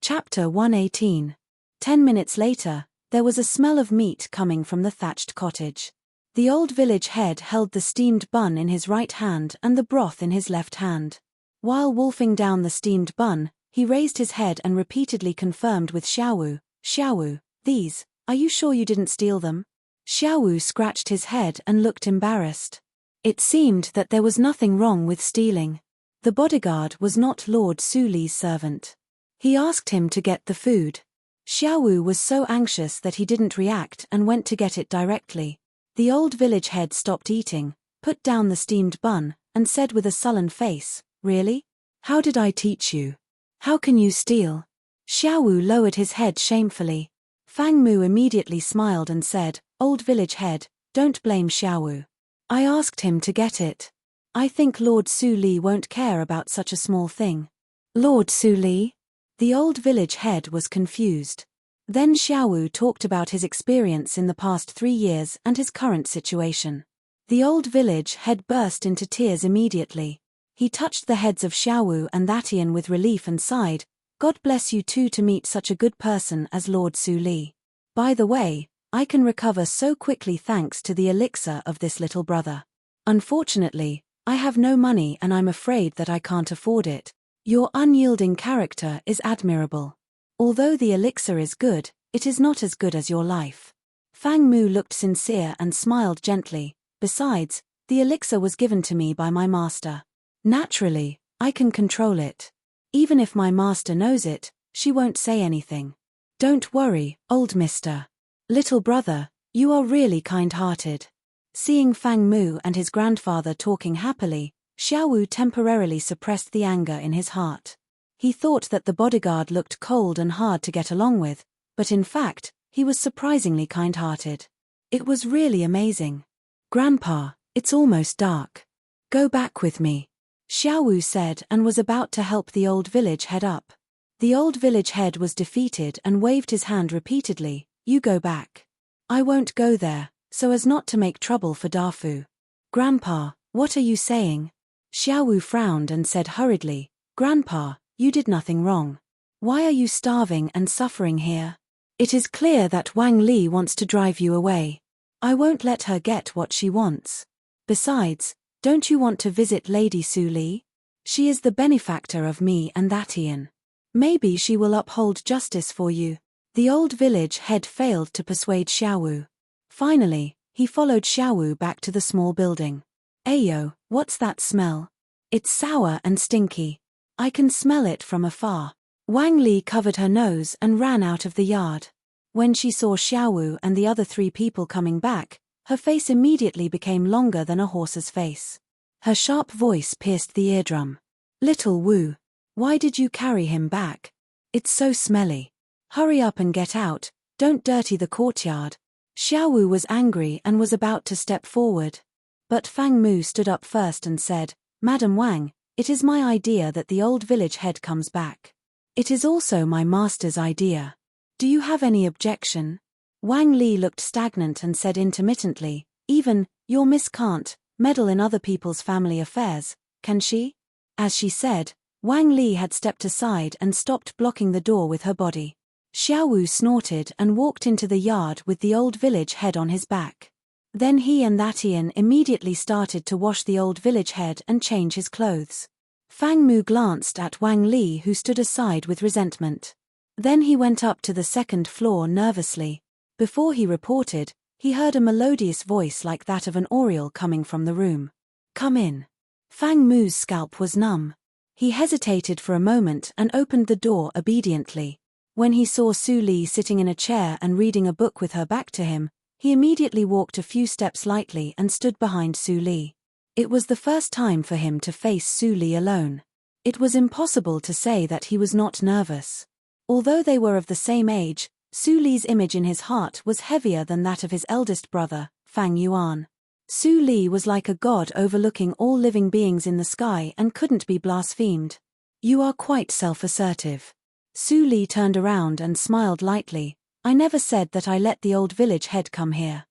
Chapter 118. 10 minutes later, there was a smell of meat coming from the thatched cottage. The old village head held the steamed bun in his right hand and the broth in his left hand. While wolfing down the steamed bun, he raised his head and repeatedly confirmed with Xiaowu, "Xiaowu, these, are you sure you didn't steal them?" Xiaowu scratched his head and looked embarrassed. It seemed that there was nothing wrong with stealing. The bodyguard was not Lord Su Li's servant. He asked him to get the food. Xiaowu was so anxious that he didn't react and went to get it directly. The old village head stopped eating, put down the steamed bun, and said with a sullen face, "Really? How did I teach you? How can you steal?" Xiaowu lowered his head shamefully. Fang Mu immediately smiled and said, "Old village head, don't blame Xiaowu. I asked him to get it. I think Lord Su Li won't care about such a small thing." "Lord Su Li?" The old village head was confused. Then Xiaowu talked about his experience in the past 3 years and his current situation. The old village head burst into tears immediately. He touched the heads of Xiaowu and Thatian with relief and sighed, "God bless you two to meet such a good person as Lord Su Li. By the way, I can recover so quickly thanks to the elixir of this little brother. Unfortunately, I have no money and I'm afraid that I can't afford it. Your unyielding character is admirable. Although the elixir is good, it is not as good as your life." Fang Mu looked sincere and smiled gently. "Besides, the elixir was given to me by my master. Naturally, I can control it. Even if my master knows it, she won't say anything. Don't worry, old mister. Little brother, you are really kind-hearted." Seeing Fang Mu and his grandfather talking happily, Xiaowu temporarily suppressed the anger in his heart. He thought that the bodyguard looked cold and hard to get along with, but in fact, he was surprisingly kind-hearted. It was really amazing. "Grandpa, it's almost dark. Go back with me," Xiaowu said and was about to help the old village head up. The old village head was defeated and waved his hand repeatedly, "You go back. I won't go there, so as not to make trouble for Dafu." "Grandpa, what are you saying?" Xiaowu frowned and said hurriedly, "Grandpa, you did nothing wrong. Why are you starving and suffering here? It is clear that Wang Li wants to drive you away. I won't let her get what she wants. Besides, don't you want to visit Lady Su Li? She is the benefactor of me and Thatian. Maybe she will uphold justice for you." The old village head failed to persuade Xiaowu. Finally, he followed Xiaowu back to the small building. "Ayo, what's that smell? It's sour and stinky. I can smell it from afar." Wang Li covered her nose and ran out of the yard. When she saw Xiaowu and the other 3 people coming back, her face immediately became longer than a horse's face. Her sharp voice pierced the eardrum. "Little Wu, why did you carry him back? It's so smelly. Hurry up and get out, don't dirty the courtyard." Xiaowu was angry and was about to step forward. But Fang Mu stood up first and said, "Madam Wang, it is my idea that the old village head comes back. It is also my master's idea. Do you have any objection?" Wang Li looked stagnant and said intermittently, "Even, your miss can't meddle in other people's family affairs, can she?" As she said, Wang Li had stepped aside and stopped blocking the door with her body. Xiaowu snorted and walked into the yard with the old village head on his back. Then he and Thatian immediately started to wash the old village head and change his clothes. Fang Mu glanced at Wang Li, who stood aside with resentment. Then he went up to the second floor nervously. Before he reported, he heard a melodious voice like that of an oriole coming from the room. "Come in." Fang Mu's scalp was numb. He hesitated for a moment and opened the door obediently. When he saw Su Li sitting in a chair and reading a book with her back to him, he immediately walked a few steps lightly and stood behind Su Li. It was the first time for him to face Su Li alone. It was impossible to say that he was not nervous. Although they were of the same age, Su Li's image in his heart was heavier than that of his eldest brother, Fang Yuan. Su Li was like a god overlooking all living beings in the sky and couldn't be blasphemed. "You are quite self-assertive." Su Li turned around and smiled lightly. "I never said that I let the old village head come here."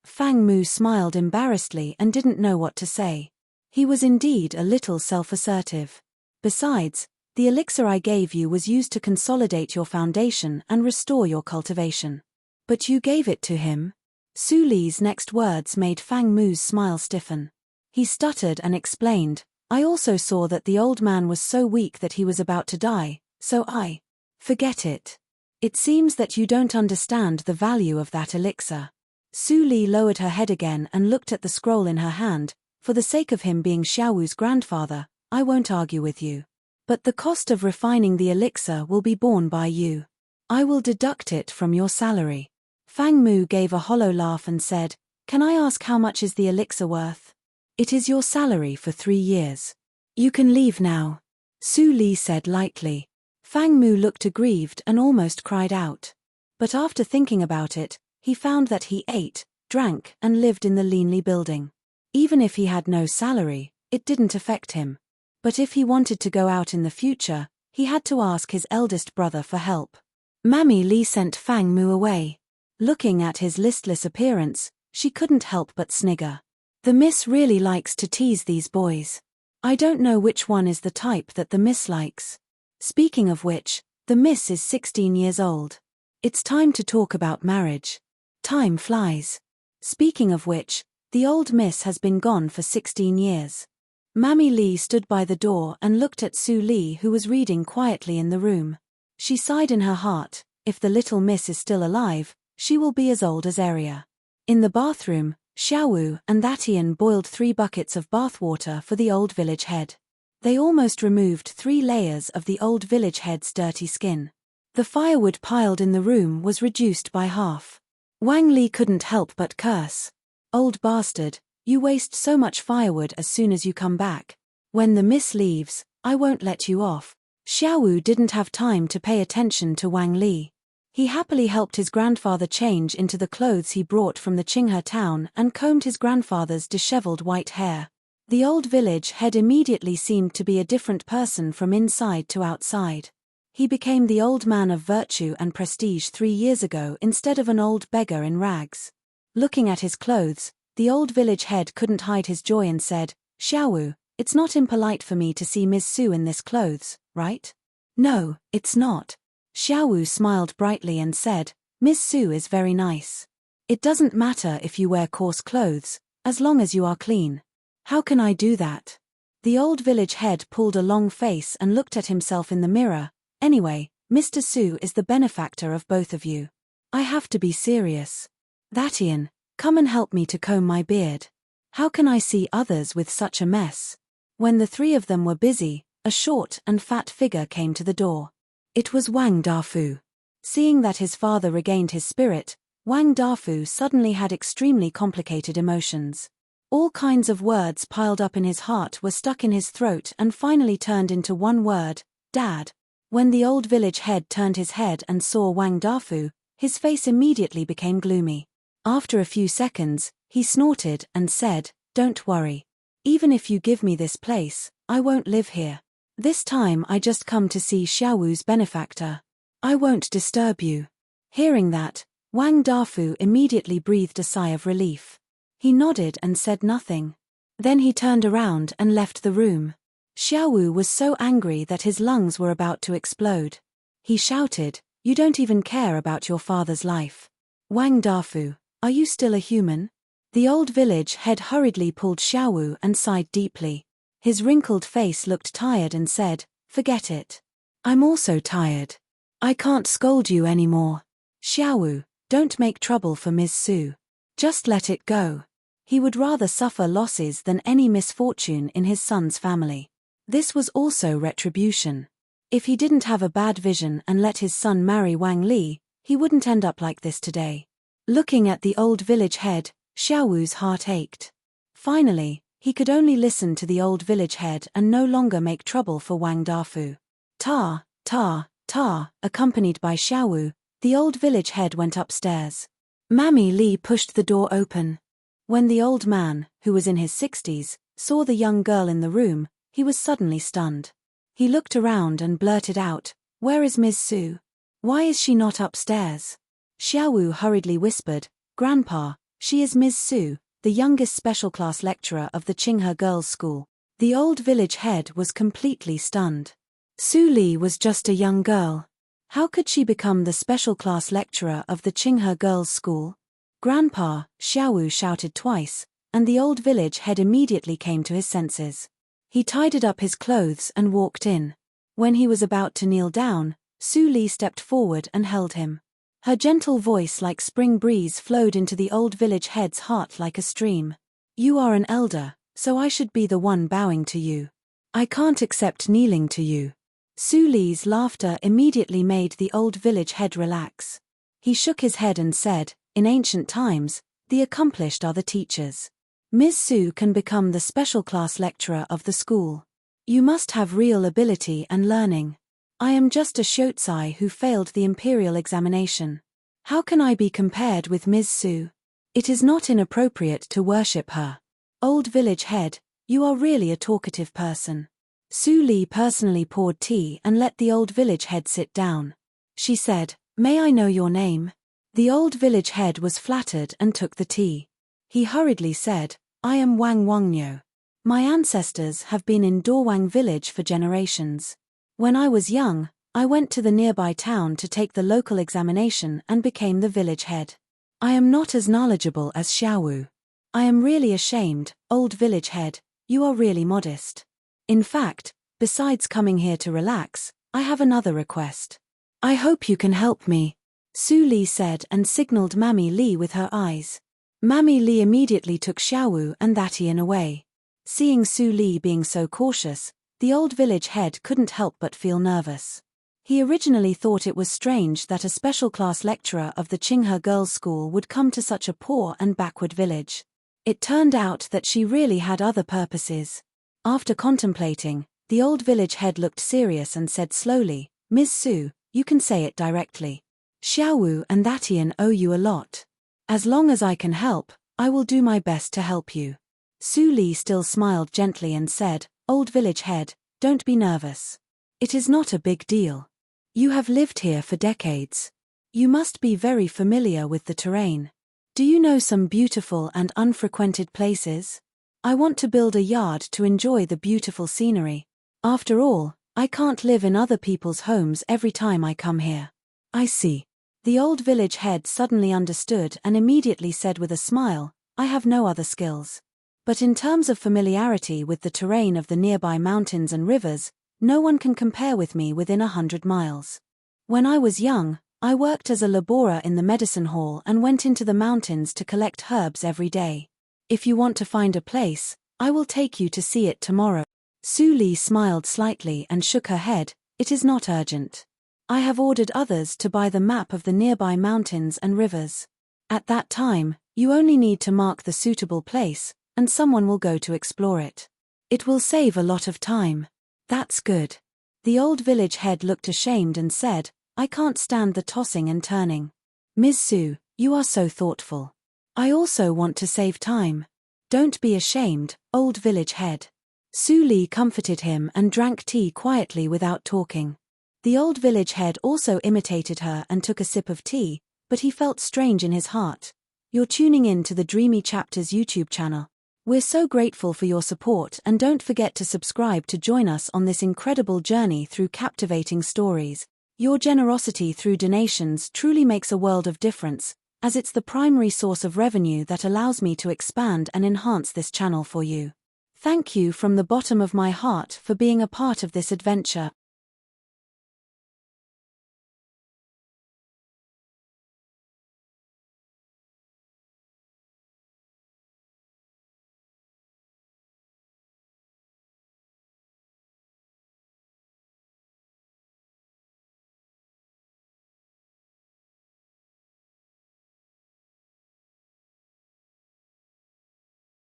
Fang Mu smiled embarrassedly and didn't know what to say. He was indeed a little self-assertive. "Besides, the elixir I gave you was used to consolidate your foundation and restore your cultivation. But you gave it to him?" Su Li's next words made Fang Mu's smile stiffen. He stuttered and explained, "I also saw that the old man was so weak that he was about to die, so I..." "Forget it. It seems that you don't understand the value of that elixir." Su Li lowered her head again and looked at the scroll in her hand. "For the sake of him being Xiaowu's grandfather, I won't argue with you. But the cost of refining the elixir will be borne by you. I will deduct it from your salary." Fang Mu gave a hollow laugh and said, "Can I ask how much is the elixir worth?" "It is your salary for 3 years. You can leave now," Su Li said lightly. Fang Mu looked aggrieved and almost cried out. But after thinking about it, he found that he ate, drank, and lived in the Leanly building. Even if he had no salary, it didn't affect him. But if he wanted to go out in the future, he had to ask his eldest brother for help. Mammy Li sent Fang Mu away. Looking at his listless appearance, she couldn't help but snigger. The miss really likes to tease these boys. I don't know which one is the type that the miss likes. Speaking of which, the miss is 16 years old. It's time to talk about marriage. Time flies. Speaking of which, the old miss has been gone for 16 years. Mammy Li stood by the door and looked at Su Li, who was reading quietly in the room. She sighed in her heart, if the little miss is still alive, she will be as old as Aria. In the bathroom, Xiaowu and Thatian boiled 3 buckets of bathwater for the old village head. They almost removed 3 layers of the old village head's dirty skin. The firewood piled in the room was reduced by half. Wang Li couldn't help but curse. "Old bastard, you waste so much firewood as soon as you come back. When the miss leaves, I won't let you off." Xiaowu didn't have time to pay attention to Wang Li. He happily helped his grandfather change into the clothes he brought from the Qinghe town and combed his grandfather's disheveled white hair. The old village head immediately seemed to be a different person from inside to outside. He became the old man of virtue and prestige 3 years ago instead of an old beggar in rags. Looking at his clothes, the old village head couldn't hide his joy and said, "Xiaowu, it's not impolite for me to see Ms. Su in this clothes, right?" "No, it's not." Xiaowu smiled brightly and said, "Ms. Su is very nice. It doesn't matter if you wear coarse clothes, as long as you are clean." "How can I do that?" The old village head pulled a long face and looked at himself in the mirror. "Anyway, Mr. Su is the benefactor of both of you. I have to be serious. Thatian, come and help me to comb my beard. How can I see others with such a mess?" When the 3 of them were busy, a short and fat figure came to the door. It was Wang Dafu. Seeing that his father regained his spirit, Wang Dafu suddenly had extremely complicated emotions. All kinds of words piled up in his heart were stuck in his throat and finally turned into one word, Dad. When the old village head turned his head and saw Wang Dafu, his face immediately became gloomy. After a few seconds, he snorted and said, "Don't worry. Even if you give me this place, I won't live here. This time I just come to see Xiaowu's benefactor. I won't disturb you." Hearing that, Wang Dafu immediately breathed a sigh of relief. He nodded and said nothing. Then he turned around and left the room. Xiaowu was so angry that his lungs were about to explode. He shouted, "You don't even care about your father's life. Wang Dafu, are you still a human?" The old village head hurriedly pulled Xiaowu and sighed deeply. His wrinkled face looked tired and said, "Forget it. I'm also tired. I can't scold you anymore. Xiaowu, don't make trouble for Ms. Su. Just let it go." He would rather suffer losses than any misfortune in his son's family. This was also retribution. If he didn't have a bad vision and let his son marry Wang Li, he wouldn't end up like this today. Looking at the old village head, Xiaowu's heart ached. Finally, he could only listen to the old village head and no longer make trouble for Wang Dafu. Ta, ta, ta, accompanied by Xiaowu, the old village head went upstairs. Mammy Li pushed the door open. When the old man, who was in his 60s, saw the young girl in the room, he was suddenly stunned. He looked around and blurted out, "Where is Ms. Su? Why is she not upstairs?" Xiaowu hurriedly whispered, "Grandpa, she is Ms. Su, the youngest special class lecturer of the Qinghe Girls' School." The old village head was completely stunned. Su Li was just a young girl. How could she become the special class lecturer of the Qinghe Girls' School? "Grandpa," Xiaowu shouted twice, and the old village head immediately came to his senses. He tidied up his clothes and walked in. When he was about to kneel down, Su Li stepped forward and held him. Her gentle voice like spring breeze flowed into the old village head's heart like a stream. "You are an elder, so I should be the one bowing to you. I can't accept kneeling to you." Su Li's laughter immediately made the old village head relax. He shook his head and said, "In ancient times, the accomplished are the teachers. Ms. Su can become the special class lecturer of the school. You must have real ability and learning. I am just a Shotsi who failed the imperial examination. How can I be compared with Ms. Su? It is not inappropriate to worship her." Old village head, you are really a talkative person. Su Li personally poured tea and let the old village head sit down. She said, "May I know your name?" The old village head was flattered and took the tea. He hurriedly said, "I am Wang Wongnyo. My ancestors have been in Dawang village for generations. When I was young, I went to the nearby town to take the local examination and became the village head. I am not as knowledgeable as Xiaowu. I am really ashamed, old village head, you are really modest. In fact, besides coming here to relax, I have another request. I hope you can help me," Su Li said and signaled Mammy Li with her eyes. Mammy Li immediately took Xiaowu and Thattian away. Seeing Su Li being so cautious, the old village head couldn't help but feel nervous. He originally thought it was strange that a special class lecturer of the Qinghe Girls' School would come to such a poor and backward village. It turned out that she really had other purposes. After contemplating, the old village head looked serious and said slowly, "Ms. Su, you can say it directly. Xiaowu and Thattian owe you a lot. As long as I can help, I will do my best to help you." Su Li still smiled gently and said, "Old village head, don't be nervous. It is not a big deal. You have lived here for decades. You must be very familiar with the terrain. Do you know some beautiful and unfrequented places? I want to build a yard to enjoy the beautiful scenery. After all, I can't live in other people's homes every time I come here." "I see." The old village head suddenly understood and immediately said with a smile, "I have no other skills. But in terms of familiarity with the terrain of the nearby mountains and rivers, no one can compare with me within 100 miles. When I was young, I worked as a laborer in the medicine hall and went into the mountains to collect herbs every day. If you want to find a place, I will take you to see it tomorrow." Su Li smiled slightly and shook her head, "It is not urgent. I have ordered others to buy the map of the nearby mountains and rivers. At that time, you only need to mark the suitable place, and someone will go to explore it. It will save a lot of time." "That's good." The old village head looked ashamed and said, "I can't stand the tossing and turning. Ms. Su, you are so thoughtful. I also want to save time. Don't be ashamed, old village head. Su Li comforted him and drank tea quietly without talking. The old village head also imitated her and took a sip of tea, but he felt strange in his heart. You're tuning in to the Dreamy Chapters YouTube channel. We're so grateful for your support, and don't forget to subscribe to join us on this incredible journey through captivating stories. Your generosity through donations truly makes a world of difference, as it's the primary source of revenue that allows me to expand and enhance this channel for you. Thank you from the bottom of my heart for being a part of this adventure.